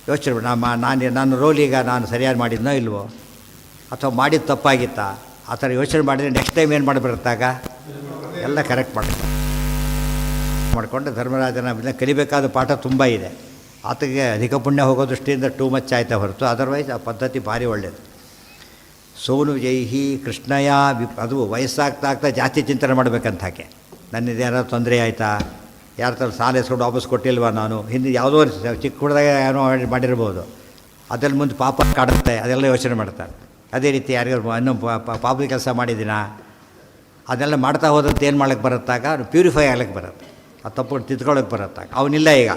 ಯೋಚನೆ ಮಾಡಿ, ನಾನು ರೋಲ್ ಈಗ ನಾನು ಸರಿಯಾಗಿ ಮಾಡಿದ್ನೋ ಇಲ್ವೋ, ಅಥವಾ ಮಾಡಿದ್ದು ತಪ್ಪಾಗಿತ್ತಾ, ಆ ಥರ ಯೋಚನೆ ಮಾಡಿದರೆ ನೆಕ್ಸ್ಟ್ ಟೈಮ್ ಏನು ಮಾಡಿಬಿಡುತ್ತಾಗ ಎಲ್ಲ ಕರೆಕ್ಟ್ ಮಾಡಿಕೊಂಡು ಧರ್ಮರಾಜನ ಕಲಿಬೇಕಾದ ಪಾಠ ತುಂಬ ಇದೆ. ಆತಗೆ ಅಧಿಕ ಪುಣ್ಯ ಹೋಗೋ ದೃಷ್ಟಿಯಿಂದ ಟೂ ಮಚ್ ಆಯ್ತಾ ಹೊರತು, ಅದರ್ವೈಸ್ ಆ ಪದ್ಧತಿ ಭಾರಿ ಒಳ್ಳೆಯದು. ಸೋನು ಜೈಹಿ ಕೃಷ್ಣಯ್ಯ ಅದು ವಯಸ್ಸಾಗ್ತಾ ಜಾತಿ ಚಿಂತನೆ ಮಾಡಬೇಕಂತಾಕೆ. ನನ್ನಿದೇನಾದ್ರು ತೊಂದರೆ ಆಯಿತಾ, ಯಾರ ಥರ ಸಾಲ ಎಸ್ಕೊಂಡು ವಾಪಸ್ ಕೊಟ್ಟಿಲ್ವಾ, ನಾನು ಹಿಂದೆ ಯಾವುದೋ ಚಿಕ್ಕ ಹುಡುಗ ಏನೋ ಮಾಡಿರ್ಬೋದು, ಅದರಲ್ಲಿ ಮುಂದೆ ಪಾಪ ಕಾಡುತ್ತೆ, ಅದೆಲ್ಲ ಯೋಚನೆ ಮಾಡ್ತಾರೆ. ಅದೇ ರೀತಿ ಯಾರಿಗೂ ಇನ್ನೂ ಪಾಪದ ಕೆಲಸ ಮಾಡಿದ್ದೀನಾ, ಅದೆಲ್ಲ ಮಾಡ್ತಾ ಹೋದಂತ ಏನು ಮಾಡೋಕ್ಕೆ ಬರುತ್ತಾಗ ಪ್ಯೂರಿಫೈ ಆಗ್ಲಿಕ್ಕೆ ಬರುತ್ತೆ, ಆ ತಪ್ಪು ತಿದ್ಕೊಳ್ಳೋಕ್ಕೆ ಬರುತ್ತಾಗ. ಅವನಿಲ್ಲ ಈಗ,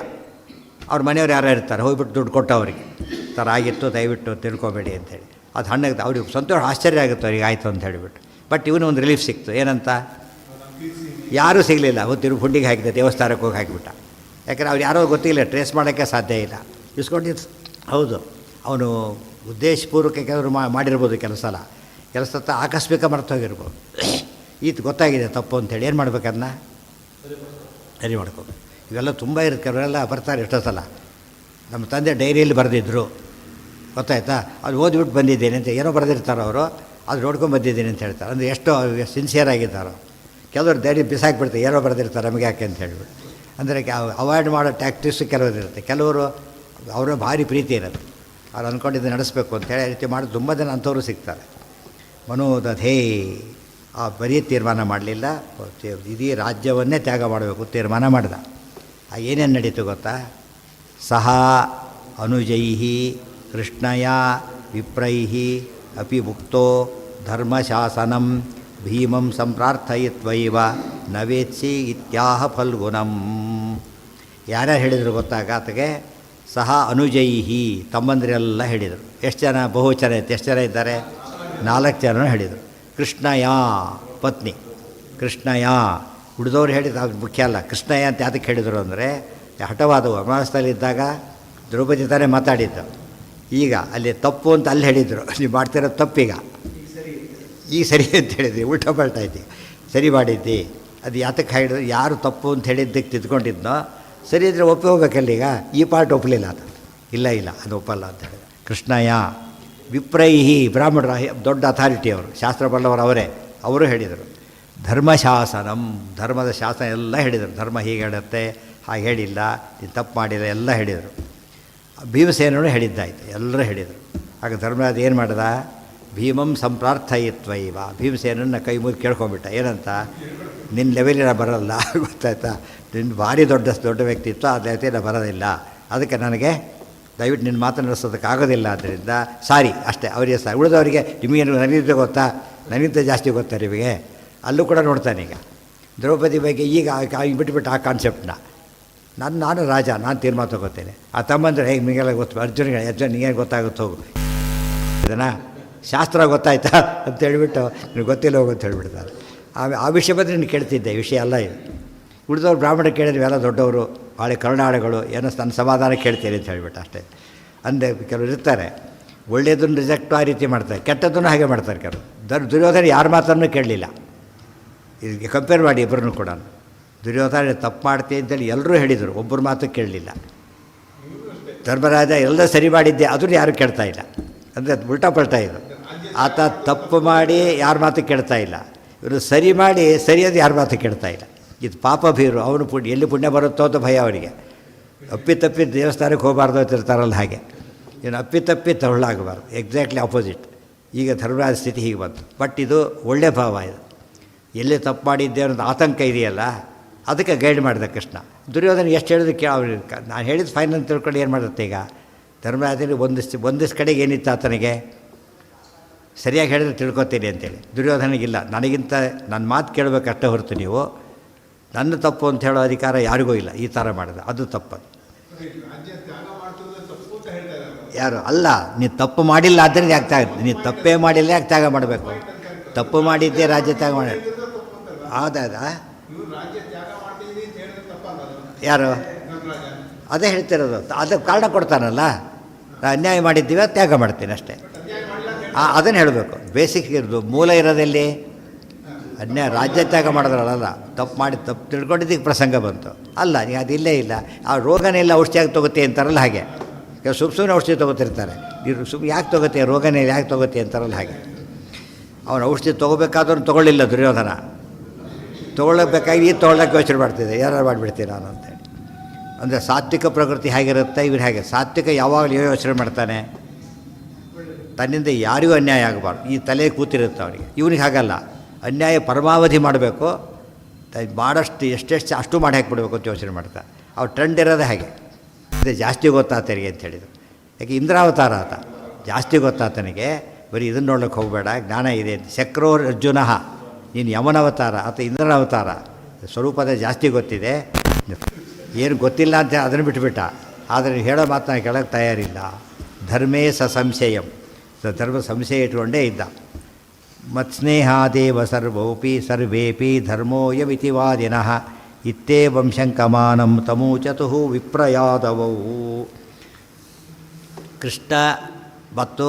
ಅವ್ರ ಮನೆಯವ್ರು ಯಾರೋ ಇರ್ತಾರೆ, ಹೋಗ್ಬಿಟ್ಟು ದುಡ್ಡು ಕೊಟ್ಟು ಅವರಿಗೆ ಥರ ಆಗಿತ್ತು ದಯವಿಟ್ಟು ತಿಳ್ಕೊಬೇಡಿ ಅಂಥೇಳಿ. ಅದು ಹಣ್ಣಾಗುತ್ತೆ, ಅವ್ರಿಗೆ ಸಂತೋಷ ಆಶ್ಚರ್ಯ ಆಗುತ್ತೆ ಅವ್ರಿಗೆ ಆಯಿತು ಅಂತ ಹೇಳಿಬಿಟ್ಟು. ಬಟ್ ಇವನು ಒಂದು ರಿಲೀಫ್ ಸಿಕ್ತು. ಏನಂತ, ಯಾರೂ ಸಿಗಲಿಲ್ಲ, ಹೊತ್ತಿರು ಹುಂಡಿಗೆ ಹಾಕಿದೆ, ದೇವಸ್ಥಾನಕ್ಕೆ ಹೋಗಿ ಹಾಕಿಬಿಟ್ಟ. ಯಾಕಂದರೆ ಅವ್ರು ಯಾರೋ ಗೊತ್ತಿಲ್ಲ, ಟ್ರೇಸ್ ಮಾಡೋಕ್ಕೆ ಸಾಧ್ಯ ಇಲ್ಲ. ಇಸ್ಕೊಂಡಿದ್ದು ಹೌದು, ಅವನು ಉದ್ದೇಶಪೂರ್ವಕ ಕೆಲವರು ಮಾಡಿರ್ಬೋದು, ಕೆಲಸ ಆಕಸ್ಮಿಕ ಮರ್ತೋಗಿರ್ಬೋದು. ಈತ ಗೊತ್ತಾಗಿದೆ ತಪ್ಪು ಅಂಥೇಳಿ ಏನು ಮಾಡ್ಬೇಕನ್ನ ಸರಿ ಮಾಡ್ಕೋಬೇಕು. ಇವೆಲ್ಲ ತುಂಬ ಇರುತ್ತೆ. ಅವರೆಲ್ಲ ಬರ್ತಾರೆ ಎಷ್ಟೋ ಸಲ, ನಮ್ಮ ತಂದೆ ಡೈರಿಯಲ್ಲಿ ಬರೆದಿದ್ದರು ಗೊತ್ತಾಯ್ತಾ, ಅದು ಓದ್ಬಿಟ್ಟು ಬಂದಿದ್ದೇನೆ ಅಂತ ಏನೋ ಬರೆದಿರ್ತಾರೋ ಅವರು, ಅದು ನೋಡ್ಕೊಂಡು ಬಂದಿದ್ದೀನಿ ಅಂತ ಹೇಳ್ತಾರೆ. ಅಂದರೆ ಎಷ್ಟೋ ಸಿನ್ಸಿಯರ್ ಆಗಿದ್ದಾರೋ. ಕೆಲವರು ಡೈರಿ ಬಿಸಾಕಿಬಿಡ್ತಾರೆ, ಏನೋ ಬರೆದಿರ್ತಾರೆ ನಮಗೆ ಯಾಕೆ ಅಂತ ಹೇಳ್ಬಿಟ್ಟು. ಅಂದರೆ ಅವಾಯ್ಡ್ ಮಾಡೋ ಟ್ಯಾಕ್ಟಿಕ್ಸು ಕೆಲವರು ಇರುತ್ತೆ. ಕೆಲವರು ಅವರ ಭಾರಿ ಪ್ರೀತಿ ಇರುತ್ತೆ, ಅವ್ರು ಅಂದ್ಕೊಂಡಿದ್ದು ನಡೆಸಬೇಕು ಅಂತೇಳಿ ಆ ರೀತಿ ಮಾಡಿ ತುಂಬ ಜನ ಅಂಥವರು ಸಿಗ್ತಾರೆ. ಮನೋದಧೇ, ಆ ಬರೀ ತೀರ್ಮಾನ ಮಾಡಲಿಲ್ಲ, ಇಡೀ ರಾಜ್ಯವನ್ನೇ ತ್ಯಾಗ ಮಾಡಬೇಕು ತೀರ್ಮಾನ ಮಾಡಿದ. ಏನೇನು ನಡೀತು ಗೊತ್ತಾ, ಸಹ ಅನುಜೈಹಿ ಕೃಷ್ಣಯ ವಿಪ್ರೈಹಿ ಅಪಿ ಮುಕ್ತೋ ಧರ್ಮಶಾಸನಂ ಭೀಮಂ ಸಂಪ್ರಾರ್ಥಯಿತ್ವೈವ ನವೇತ್ಸಿ ಇತ್ಯಾಹ ಫಲ್ಗುಣಂ. ಯಾರ್ಯಾರು ಹೇಳಿದರು ಗೊತ್ತಾಗ ಆತಗೆ, ಸಹ ಅನುಜೈಹಿ ತಮ್ಮಂದಿರೆಲ್ಲ ಹೇಳಿದರು. ಎಷ್ಟು ಜನ, ಬಹುವಚನ ಇತ್ತು, ಎಷ್ಟು ಜನ ಇದ್ದಾರೆ, 4 ಜನನೂ ಹೇಳಿದರು. ಕೃಷ್ಣಯ ಪತ್ನಿ, ಕೃಷ್ಣಯ ಉಳಿದವ್ರು ಹೇಳಿದ್ದು ಅದು ಮುಖ್ಯ ಅಲ್ಲ. ಕೃಷ್ಣಯ್ಯ ಅಂತ ಯಾತಕ್ಕೆ ಹೇಳಿದರು ಅಂದರೆ, ಹಠವಾದವು ವನವಾಸದಲ್ಲಿದ್ದಾಗ ದ್ರೌಪದಿ ತಾನೇ ಮಾತಾಡಿದ್ದು. ಈಗ ಅಲ್ಲಿ ತಪ್ಪು ಅಂತ ಅಲ್ಲಿ ಹೇಳಿದರು, ನೀವು ಮಾಡ್ತಿರೋದು ತಪ್ಪೀಗ, ಈಗ ಸರಿ ಅಂತ ಹೇಳಿದ್ವಿ, ಉಲ್ಟಾ ಪಲ್ಟಾ ಐತಿ, ಸರಿ ಮಾಡಿದ್ದಿ. ಅದು ಯಾತಕ್ಕೆ ಹೇಳಿದ್ರು, ಯಾರು ತಪ್ಪು ಅಂತ ಹೇಳಿದ್ದಕ್ಕೆ ತಿದ್ಕೊಂಡಿದ್ನೋ ಸರಿ ಇದ್ದರೆ ಒಪ್ಪಿ ಹೋಗ್ಬೇಕಲ್ಲೀಗ. ಈ ಪಾರ್ಟ್ ಒಪ್ಪಲಿಲ್ಲ ಅದು, ಇಲ್ಲ ಅದು ಒಪ್ಪಲ್ಲ ಅಂತ ಹೇಳಿದ. ಕೃಷ್ಣಯ್ಯ ವಿಪ್ರೈಹಿ ಬ್ರಾಹ್ಮಣರ ದೊಡ್ಡ ಅಥಾರಿಟಿ ಅವರು, ಶಾಸ್ತ್ರ ಬಲ್ಲವರು ಅವರೇ, ಅವರು ಹೇಳಿದರು. ಧರ್ಮಶಾಸನಂ, ಧರ್ಮದ ಶಾಸನ ಎಲ್ಲ ಹೇಳಿದರು. ಧರ್ಮ ಹೀಗೆ ಹೇಳುತ್ತೆ, ಹಾಗೆ ಹೇಳಿಲ್ಲ, ನೀನು ತಪ್ಪು ಮಾಡಿಲ್ಲ ಎಲ್ಲ ಹೇಳಿದರು. ಭೀಮಸೇನೂ ಹೇಳಿದ್ದಾಯಿತು, ಎಲ್ಲರೂ ಹೇಳಿದರು. ಆಗ ಧರ್ಮರಾಜ ಏನು ಮಾಡ್ದ, ಭೀಮಂ ಸಂಪ್ರಾರ್ಥಯಿತ್ವೈವ, ಭೀಮಸೇನನ್ನು ಕೈ ಮುಗಿ ಕೇಳ್ಕೊಂಬಿಟ್ಟ. ಏನಂತ, ನಿನ್ನ ಲೆವೆಲಿನ ಬರಲ್ಲ ಗೊತ್ತಾಯ್ತಾ, ನಿನ್ನ ಭಾರಿ ದೊಡ್ಡ ವ್ಯಕ್ತಿತ್ವ, ಅದೇ ರೀತಿ ಬರೋದಿಲ್ಲ, ಅದಕ್ಕೆ ನನಗೆ ದಯವಿಟ್ಟು ನಿನ್ನ ಮಾತನಾಡಿಸೋದಕ್ಕಾಗೋದಿಲ್ಲ, ಆದ್ದರಿಂದ ಸಾರಿ ಅಷ್ಟೇ. ಅವರಿಗೆ ಸಾರಿ. ಉಳಿದವರಿಗೆ ನಿಮಗೇನು ನನಗಿಂತ ಗೊತ್ತಾ, ನನಗಿಂತ ಜಾಸ್ತಿ ಗೊತ್ತಾ ನಿಮಗೆ, ಅಲ್ಲೂ ಕೂಡ ನೋಡ್ತಾನೀಗ ದ್ರೌಪದಿ ಬಗ್ಗೆ. ಈಗ ಬಿಟ್ಬಿಟ್ಟು ಆ ಕಾನ್ಸೆಪ್ಟನ್ನ, ನಾನು ರಾಜ, ನಾನು ತೀರ್ಮಾನ ತಗೋತೇನೆ. ಆ ತಮ್ಮಂದ್ರೆ ಹೇಗೆ ನಿಮಗೆಲ್ಲ ಗೊತ್ತು, ಅರ್ಜುನಿಗೆ ನಿಗೇನು ಗೊತ್ತಾಗುತ್ತೆ ಹೋಗು, ಇದನ್ನು ಶಾಸ್ತ್ರ ಗೊತ್ತಾಯ್ತಾ ಅಂತ ಹೇಳಿಬಿಟ್ಟು ನಿನಗೆ ಗೊತ್ತಿಲ್ಲ ಹೋಗು ಅಂತ ಹೇಳಿಬಿಡ್ತಾರೆ. ಆ ವಿಷಯ ಬಂದರೆ ನೀನು ಕೇಳ್ತಿದ್ದೆ, ವಿಷಯ ಅಲ್ಲ ಇದು. ಉಳಿದವ್ರು ಬ್ರಾಹ್ಮಣ ಕೇಳಿದ್ರೆ ಎಲ್ಲ ದೊಡ್ಡವರು, ಭಾಳ ಕರುಣಾಳುಗಳು ಏನೋ ನನ್ನ ಸಮಾಧಾನ ಕೇಳ್ತೀರಿ ಅಂತ ಹೇಳಿಬಿಟ್ಟು ಅಷ್ಟೇ. ಅಂದರೆ ಕೆಲವರು ಇರ್ತಾರೆ ಒಳ್ಳೆಯದನ್ನು ರಿಜೆಕ್ಟು ಆ ರೀತಿ ಮಾಡ್ತಾರೆ, ಕೆಟ್ಟದ್ದನ್ನು ಹಾಗೆ ಮಾಡ್ತಾರೆ ಕೆಲವರು. ದುರ್ಯೋಧನ ಯಾರ ಮಾತನ್ನು ಕೇಳಲಿಲ್ಲ. ಇದಕ್ಕೆ ಕಂಪೇರ್ ಮಾಡಿ ಇಬ್ಬರನ್ನು ಕೂಡ. ದುರ್ಯೋಧನ ತಪ್ಪು ಮಾಡ್ತೀನಿ ಅಂತೇಳಿ ಎಲ್ಲರೂ ಹೇಳಿದರು, ಒಬ್ಬರ ಮಾತು ಕೇಳಲಿಲ್ಲ. ಧರ್ಮರಾಜ ಎಲ್ಲ ಸರಿ ಮಾಡಿದ್ದೆ, ಅದನ್ನು ಯಾರೂ ಕೇಳ್ತಾ ಇಲ್ಲ. ಅಂದರೆ ಉಲ್ಟಾ ಪಲ್ಟಾ ಇದು. ಆತ ತಪ್ಪು ಮಾಡಿ ಯಾರ ಮಾತು ಕೇಳ್ತಾ ಇಲ್ಲ, ಇವರು ಸರಿ ಮಾಡಿ ಸರಿಯಾದ ಯಾರ ಮಾತು ಕೇಳ್ತಾ ಇಲ್ಲ. ಇದು ಪಾಪ ಭೀರು, ಅವನು ಎಲ್ಲಿ ಪುಣ್ಯ ಬರುತ್ತೋ ಅಂತ ಭಯ ಅವರಿಗೆ. ಅಪ್ಪಿತಪ್ಪಿ ದೇವಸ್ಥಾನಕ್ಕೆ ಹೋಗಬಾರ್ದು ಅಂತಿರ್ತಾರಲ್ಲ ಹಾಗೆ, ಇನ್ನು ಅಪ್ಪಿತಪ್ಪಿ ತಗೊಳ್ಳಾಗಬಾರ್ದು. Exactly opposite. ಈಗ ಧರ್ಮರಾಜ ಸ್ಥಿತಿ ಹೀಗೆ ಬಂತು. ಬಟ್ ಇದು ಒಳ್ಳೆಯ ಭಾವ. ಇದು ಎಲ್ಲಿ ತಪ್ಪು ಮಾಡಿದ್ದೆ ಅನ್ನೋದು ಆತಂಕ ಇದೆಯಲ್ಲ, ಅದಕ್ಕೆ ಗೈಡ್ ಮಾಡಿದ ಕೃಷ್ಣ. ದುರ್ಯೋಧನ ಎಷ್ಟು ಹೇಳಿದ್ರು ನಾನು ಹೇಳಿದ್ದು ಫೈನ್ ಅಂತ ತಿಳ್ಕೊಂಡು ಏನು ಮಾಡುತ್ತೆ ಈಗ ಧರ್ಮರಾಜನಿಗೆ ಒಂದಿಷ್ಟು ಕಡೆಗೆ ಏನಿತ್ತು ಆತನಿಗೆ ಸರಿಯಾಗಿ ಹೇಳಿದ್ರೆ ತಿಳ್ಕೊತೀನಿ ಅಂತೇಳಿ. ದುರ್ಯೋಧನಿಗಿಲ್ಲ, ನನಗಿಂತ ನನ್ನ ಮಾತು ಕೇಳಬೇಕಷ್ಟೇ ಹೊರತು ನೀವು ನನ್ನ ತಪ್ಪು ಅಂತ ಹೇಳೋ ಅಧಿಕಾರ ಯಾರಿಗೂ ಇಲ್ಲ. ಈ ಥರ ಮಾಡಿದ ಅದು ತಪ್ಪದು. ಯಾರು ಅಲ್ಲ, ನೀನು ತಪ್ಪು ಮಾಡಿಲ್ಲ ಆದ್ದರಿಂದ ಯಾಕೆ ತ್ಯಾಗ, ನೀನು ತಪ್ಪೇ ಮಾಡಿಲ್ಲ ಯಾಕೆ ತ್ಯಾಗ ಮಾಡಬೇಕು? ತಪ್ಪು ಮಾಡಿದ್ದೆ ರಾಜ್ಯ ತ್ಯಾಗ ಮಾಡಿ ಆದಾದ ಯಾರು ಅದೇ ಹೇಳ್ತಿರೋದು. ಅದಕ್ಕೆ ಕಾರಣ ಕೊಡ್ತಾನಲ್ಲ, ಅನ್ಯಾಯ ಮಾಡಿದ್ದೀವಿ ತ್ಯಾಗ ಮಾಡ್ತೀನಿ ಅಷ್ಟೇ. ಅದನ್ನು ಹೇಳಬೇಕು. ಬೇಸಿಕ್ ಇರೋದು ಮೂಲ ಇರೋದಲ್ಲಿ ಅನ್ಯಾಯ ರಾಜ್ಯ ತ್ಯಾಗ ಮಾಡಿದ್ರಲ್ಲ, ತಪ್ಪು ತಿಳ್ಕೊಂಡಿದ್ದಕ್ಕೆ ಪ್ರಸಂಗ ಬಂತು ಅಲ್ಲ. ಈಗ ಅದು ಇಲ್ಲೇ ಇಲ್ಲ. ಆ ರೋಗನೇ ಇಲ್ಲ, ಔಷಧಿಯಾಗಿ ತೊಗೋತಿ ಅಂತಾರಲ್ಲ ಹಾಗೆ. ಈಗ ಸುಮ್ಮನೆ ಔಷಧಿ ತೊಗೋತಿರ್ತಾರೆ, ನೀನು ಯಾಕೆ ತೊಗೋತೀಯ, ರೋಗನೇ ಯಾಕೆ ತೊಗೋತಿ ಅಂತಾರಲ್ಲ ಹಾಗೆ. ಅವನು ಔಷಧಿ ತೊಗೋಬೇಕಾದ್ರೂ ತೊಗೊಳ್ಳಿಲ್ಲ ದುರ್ಯೋಧನ. ತೊಗೊಳ್ಳಬೇಕಾಗಿ ಈ ತೊಗೊಳ್ಳೋಕ್ಕೆ ಯೋಚನೆ ಮಾಡ್ತಿದ್ದೆ, ಏನಾರು ಮಾಡಿಬಿಡ್ತೀನಿ ನಾನು ಅಂತೇಳಿ. ಅಂದರೆ ಸಾತ್ವಿಕ ಪ್ರಕೃತಿ ಹೇಗಿರುತ್ತೆ, ಇವ್ರು ಹೇಗೆ ಸಾತ್ವಿಕ ಯಾವಾಗಲೂ ಯೋಚನೆ ಮಾಡ್ತಾನೆ, ತನ್ನಿಂದ ಯಾರಿಗೂ ಅನ್ಯಾಯ ಆಗಬಾರ್ದು ಈ ತಲೆ ಕೂತಿರುತ್ತೆ ಅವನಿಗೆ. ಇವನಿಗೆ ಹಾಗಲ್ಲ, ಅನ್ಯಾಯ ಪರಮಾವಧಿ ಮಾಡಬೇಕು, ಮಾಡಷ್ಟು ಎಷ್ಟೆಷ್ಟು ಅಷ್ಟು ಮಾಡಿ ಹಾಕಿಬಿಡ್ಬೇಕು ಅಂತ ಯೋಚನೆ ಮಾಡ್ತಾ. ಅವ್ರು ಟ್ರೆಂಡ್ ಇರೋದೇ ಹಾಗೆ. ಇದು ಜಾಸ್ತಿ ಗೊತ್ತಾತನಿಗೆ ಅಂತ ಹೇಳಿದರು. ಯಾಕೆ ಇಂದ್ರಾವತಾರ ಆತ, ಜಾಸ್ತಿ ಗೊತ್ತಾತನಿಗೆ. ಬರೀ ಇದನ್ನು ನೋಡ್ಲಿಕ್ಕೆ ಹೋಗಬೇಡ, ಜ್ಞಾನ ಇದೆ ಅಂತ. ಶಕ್ರೋ ಅರ್ಜುನ, ನೀನು ಯಮನವತಾರ ಅಥವಾ ಇಂದ್ರನ ಅವತಾರ, ಸ್ವರೂಪದ ಜಾಸ್ತಿ ಗೊತ್ತಿದೆ, ಏನು ಗೊತ್ತಿಲ್ಲ ಅಂತ ಅದನ್ನು ಬಿಟ್ಟುಬಿಟ್ಟ. ಆದರೆ ಹೇಳೋ ಮಾತನ್ನ ಕೇಳೋಕ್ಕೆ ತಯಾರಿಲ್ಲ. ಧರ್ಮೇ ಸಂಶಯಂ, ಧರ್ಮ ಸಂಶಯ ಇಟ್ಕೊಂಡೇ ಇದ್ದ. ಮತ್ಸ್ನೇಹಾದೇವ ಸರ್ವೇಪಿ ಧರ್ಮೋಯಮಿತಿ ವಾದಿನಃ ಇತ್ತೇವಂ ಶಂಕಮಾನಂ ತಮೂಚತುಃ ವಿಪ್ರಯಾದವೌ. ಕೃಷ್ಣ ಮತ್ತು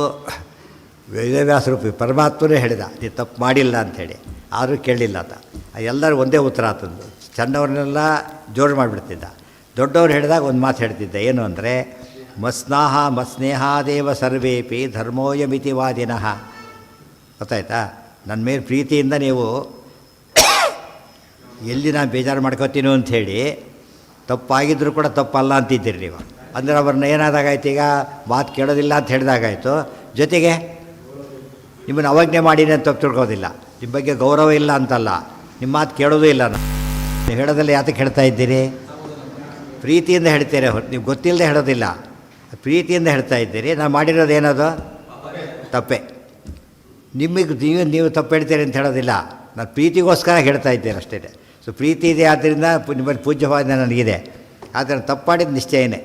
ವೇದವ್ಯಾಸರೂಪಿ ಪರಮಾತ್ಮನೇ ಹೇಳಿದ, ನೀನು ತಪ್ಪು ಮಾಡಿಲ್ಲ ಅಂಥೇಳಿ. ಆದರೂ ಕೇಳಲಿಲ್ಲ ಆತ. ಎಲ್ಲರೂ ಒಂದೇ ಉತ್ತರ ಆತಂದು. ಸಣ್ಣವ್ರನ್ನೆಲ್ಲ ಜೋರು ಮಾಡಿಬಿಡ್ತಿದ್ದ. ದೊಡ್ಡವ್ರು ಹೇಳಿದಾಗ ಒಂದು ಮಾತು ಹೇಳ್ತಿದ್ದ, ಏನು ಅಂದರೆ ಮತ್ಸ್ನೇಹಾದೇವ ಸರ್ವೇಪಿ ಧರ್ಮೋಯಮಿತಿ ವಾದಿನಃ. ಗೊತ್ತಾಯ್ತಾ? ನನ್ನ ಮೇಲೆ ಪ್ರೀತಿಯಿಂದ ನೀವು ಎಲ್ಲಿ ನಾನು ಬೇಜಾರು ಮಾಡ್ಕೋತೀನೋ ಅಂಥೇಳಿ ತಪ್ಪಾಗಿದ್ದರೂ ಕೂಡ ತಪ್ಪಲ್ಲ ಅಂತಿದ್ದೀರಿ ನೀವು. ಅಂದರೆ ಅವ್ರನ್ನ ಏನಾದಾಗಾಯ್ತು, ಈಗ ಮಾತು ಕೇಳೋದಿಲ್ಲ ಅಂತ ಹೇಳಿದಾಗಾಯಿತು. ಜೊತೆಗೆ ನಿಮ್ಮನ್ನು ಅವಜ್ಞೆ ಮಾಡೀನಿ ಅಂತ ತಪ್ಪು ತಿಳ್ಕೋದಿಲ್ಲ. ನಿಮ್ಮ ಬಗ್ಗೆ ಗೌರವ ಇಲ್ಲ ಅಂತಲ್ಲ, ನಿಮ್ಮ ಮಾತು ಕೇಳೋದು ಇಲ್ಲ. ನೀವು ಹೇಳೋದಲ್ಲ ಯಾತಕ್ಕೆ ಹೇಳ್ತಾ ಇದ್ದೀರಿ? ಪ್ರೀತಿಯಿಂದ ಹೇಳ್ತೀರಿ ಹೊರತು ನೀವು ಗೊತ್ತಿಲ್ಲದೆ ಹೇಳೋದಿಲ್ಲ. ಪ್ರೀತಿಯಿಂದ ಹೇಳ್ತಾ ಇದ್ದೀರಿ. ನಾನು ಮಾಡಿರೋದು ಏನದು ತಪ್ಪೇ. ನಿಮಗೆ ನೀವು ತಪ್ಪು ಹೇಳ್ತೀರಿ ಅಂತ ಹೇಳೋದಿಲ್ಲ, ನಾನು ಪ್ರೀತಿಗೋಸ್ಕರ ಹೇಳ್ತಾ ಇದ್ದೇನೆ ಅಷ್ಟೇ. ಸೊ ಪ್ರೀತಿ ಇದೆ, ಆದ್ದರಿಂದ ನಿಮ್ಮಲ್ಲಿ ಪೂಜ್ಯವಾದ ನನಗಿದೆ. ಆದರೆ ತಪ್ಪು ಮಾಡಿದ ನಿಶ್ಚಯನೇ.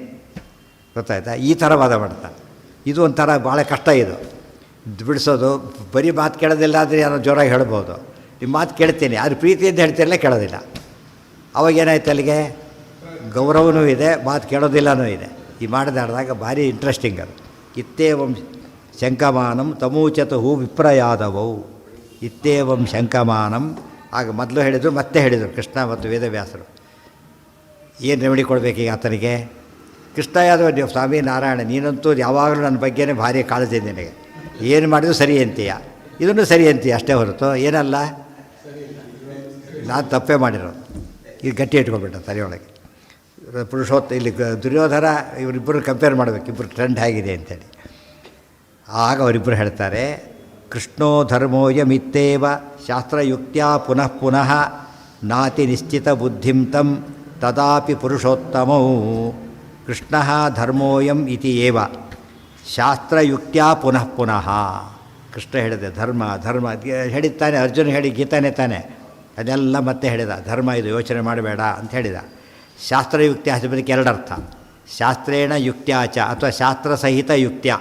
ಗೊತ್ತಾಯ್ತಾ? ಈ ಥರ ವಾದ ಮಾಡ್ತಾನೆ. ಇದು ಒಂಥರ ಭಾಳ ಕಷ್ಟ ಇದು ಬಿಡಿಸೋದು. ಬರೀ ಮಾತು ಕೇಳೋದಿಲ್ಲ ಆದರೆ ಏನೋ ಜೋರಾಗಿ ಹೇಳ್ಬೋದು. ನಿಮ್ಮ ಮಾತು ಕೇಳ್ತೀನಿ, ಆದರೆ ಪ್ರೀತಿಯಿಂದ ಹೇಳ್ತಿರಲ್ಲ, ಕೇಳೋದಿಲ್ಲ. ಅವಾಗೇನಾಯ್ತು, ಅಲ್ಲಿಗೆ ಗೌರವನೂ ಇದೆ, ಮಾತು ಕೇಳೋದಿಲ್ಲನೂ ಇದೆ. ಈ ಮಾಡಿದಾಡಿದಾಗ ಭಾರಿ ಇಂಟ್ರೆಸ್ಟಿಂಗ್ ಅದು. ಇತ್ತೇವಂ ಶಂಕಮಾನಂ ತಮೂಚತುಃ ವಿಪ್ರಯಾದವೌ. ಇತ್ತೇವಂ ಶಂಕಮಾನಂ. ಆಗ ಮೊದಲು ಹೇಳಿದರು, ಮತ್ತೆ ಹೇಳಿದರು ಕೃಷ್ಣ ಮತ್ತು ವೇದವ್ಯಾಸರು. ಏನು ರೆಮಿಡಿ ಕೊಡಬೇಕೀಗ ಆತನಿಗೆ? ಕೃಷ್ಣ ಯಾದವ, ನೀವು ಸ್ವಾಮಿ ನಾರಾಯಣ, ನೀನಂತೂ ಯಾವಾಗಲೂ ನನ್ನ ಬಗ್ಗೆನೇ ಭಾರಿ ಕಾಳಜಿ ನಿನಗೆ. ಏನು ಮಾಡಿದ್ರು ಸರಿ ಅಂತೀಯ, ಇದನ್ನು ಸರಿ ಅಂತೀಯ ಅಷ್ಟೇ ಹೊರತು ಏನಲ್ಲ ನಾನು ತಪ್ಪೇ ಮಾಡಿರೋದು. ಇದು ಗಟ್ಟಿ ಇಟ್ಕೊಳ್ಬಿಟ್ಟ ತಲೆಯೊಳಗೆ. ಇಲ್ಲಿ ದುರ್ಯೋಧನ ಇವರಿಬ್ಬರು ಕಂಪೇರ್ ಮಾಡಬೇಕು, ಇಬ್ಬರು ಟ್ರೆಂಡ್ ಹೇಗಿದೆ ಅಂತೇಳಿ. ಆಗ ಅವರಿಬ್ಬರು ಹೇಳ್ತಾರೆ, ಕೃಷ್ಣೋ ಧರ್ಮೋಯಮಿತ್ತೇವ ಶಾಸ್ತ್ರಯುಕ್ತ್ಯಾ ಪುನಃ ಪುನಃ ನಾತಿ ನಿಶ್ಚಿತ ಬುದ್ಧಿಂ ತಂ ತದಾಪಿ ಪುರುಷೋತ್ತಮೌ. ಕೃಷ್ಣ ಧರ್ಮೋಯಂ ಇತಿ ಏವ ಶಾಸ್ತ್ರಯುಕ್ತ್ಯಾ ಪುನಃ ಪುನಃ. ಕೃಷ್ಣ ಹೇಳಿದೆ ಧರ್ಮ ಧರ್ಮ ಹೇಳಿದ್ದಾನೆ, ಅರ್ಜುನ ಹೇಳಿ ಗೀತಾನೆ ತಾನೆ, ಅದೆಲ್ಲ ಮತ್ತೆ ಹೇಳಿದ. ಧರ್ಮ ಇದು, ಯೋಚನೆ ಮಾಡಬೇಡ ಅಂತ ಹೇಳಿದ. ಶಾಸ್ತ್ರಯುಕ್ತ್ಯ ಹಚ್ಚಬದಕ್ಕೆ ಎರಡರ್ಥ. ಶಾಸ್ತ್ರೇಣ ಯುಕ್ತ್ಯಾಚ ಅಥವಾ ಶಾಸ್ತ್ರಸಹಿತ ಯುಕ್ತ್ಯ.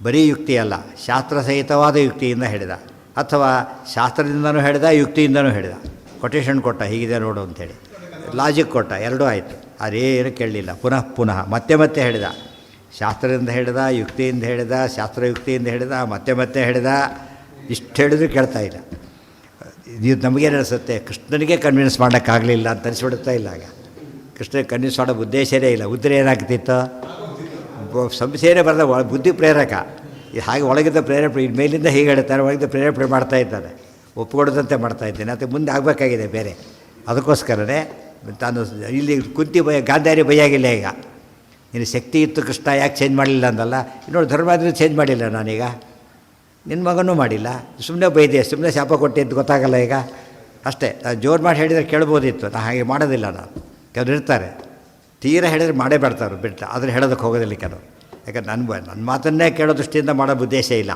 ಬರೀ ಯುಕ್ತಿ ಅಲ್ಲ, ಶಾಸ್ತ್ರಸಹಿತವಾದ ಯುಕ್ತಿಯಿಂದ ಹೇಳಿದ. ಅಥವಾ ಶಾಸ್ತ್ರದಿಂದನೂ ಹೇಳಿದ, ಯುಕ್ತಿಯಿಂದನೂ ಹೇಳಿದ. ಕೊಟೇಶನ್ ಕೊಟ್ಟ, ಹೀಗಿದೆ ನೋಡು ಅಂಥೇಳಿ. ಲಾಜಿಕ್ ಕೊಟ್ಟ, ಎರಡೂ ಆಯಿತು. ಅದೇನು ಕೇಳಲಿಲ್ಲ. ಪುನಃ ಪುನಃ ಮತ್ತೆ ಮತ್ತೆ ಹೇಳಿದ. ಶಾಸ್ತ್ರದಿಂದ ಹೇಳಿದ, ಯುಕ್ತಿಯಿಂದ ಹೇಳಿದ, ಶಾಸ್ತ್ರಯುಕ್ತಿಯಿಂದ ಹೇಳಿದ, ಮತ್ತೆ ಮತ್ತೆ ಹೇಳಿದ. ಇಷ್ಟು ಹೇಳಿದ್ರು ಕೇಳ್ತಾ ಇಲ್ಲ. ಇದು ನಮಗೇನು ಅನಿಸುತ್ತೆ, ಕೃಷ್ಣನಿಗೆ ಕನ್ವಿನ್ಸ್ ಮಾಡೋಕ್ಕಾಗಲಿಲ್ಲ ಅಂತ ಅನಿಸ್ಬಿಡುತ್ತಾ ಇಲ್ಲ. ಆಗ ಕೃಷ್ಣನಿಗೆ ಕನ್ವಿನ್ಸ್ ಮಾಡೋ ಉದ್ದೇಶನೇ ಇಲ್ಲ. ಉದ್ದರೆ ಏನಾಗ್ತಿತ್ತು, ಸಂಶಯನೇ ಬರೆದ ಬುದ್ಧಿ ಪ್ರೇರಕ. ಹಾಗೆ ಒಳಗಿದ್ದ ಪ್ರೇರೇಪಣೆ ಮೇಲಿಂದ ಹೀಗೆ ಹೇಳ್ತಾರೆ, ಒಳಗಿದ್ದ ಪ್ರೇರೇಪಣೆ ಮಾಡ್ತಾ ಇದ್ದಾನೆ, ಒಪ್ಪಿಕೊಡದಂತೆ ಮಾಡ್ತಾ ಇದ್ದೇನೆ. ಅದು ಮುಂದೆ ಆಗಬೇಕಾಗಿದೆ ಬೇರೆ. ಅದಕ್ಕೋಸ್ಕರನೇ ತಾನು ಇಲ್ಲಿ ಕುಂತಿ ಗಾಂಧಾರಿ ಬೈಯಾಗಿಲ್ಲ. ಈಗ ನಿನ್ನ ಶಕ್ತಿ ಇತ್ತು ಕೃಷ್ಣ, ಯಾಕೆ ಚೇಂಜ್ ಮಾಡಲಿಲ್ಲ ಅಂದಲ್ಲ. ಇನ್ನೊಂದು ಧರ್ಮಾದ್ರೂ ಚೇಂಜ್ ಮಾಡಿಲ್ಲ ನಾನೀಗ, ನಿನ್ನ ಮಗನೂ ಮಾಡಿಲ್ಲ, ಸುಮ್ಮನೆ ಬೈದೆ, ಸುಮ್ಮನೆ ಶಾಪ ಕೊಟ್ಟೆ ಅಂತ ಗೊತ್ತಾಗಲ್ಲ ಈಗ. ಅಷ್ಟೇ, ಜೋರು ಮಾಡಿ ಹೇಳಿದರೆ ಕೇಳ್ಬೋದಿತ್ತು. ನಾನು ಹಾಗೆ ಮಾಡೋದಿಲ್ಲ. ನಾನು ಕೆಲವ್ರು ಇರ್ತಾರೆ ತೀರ ಹೇಳಿದ್ರೆ ಮಾಡೇ ಬಿಡ್ತಾರೆ, ಬಿಟ್ಟು ಆದರೆ ಹೇಳೋದಕ್ಕೆ ಹೋಗೋದಿಲ್ಲ ಕೆಲವರು. ಯಾಕಂದ್ರೆ ನನ್ನ ಮಾತನ್ನೇ ಕೇಳೋ ದೃಷ್ಟಿಯಿಂದ ಮಾಡೋ ಉದ್ದೇಶ ಇಲ್ಲ.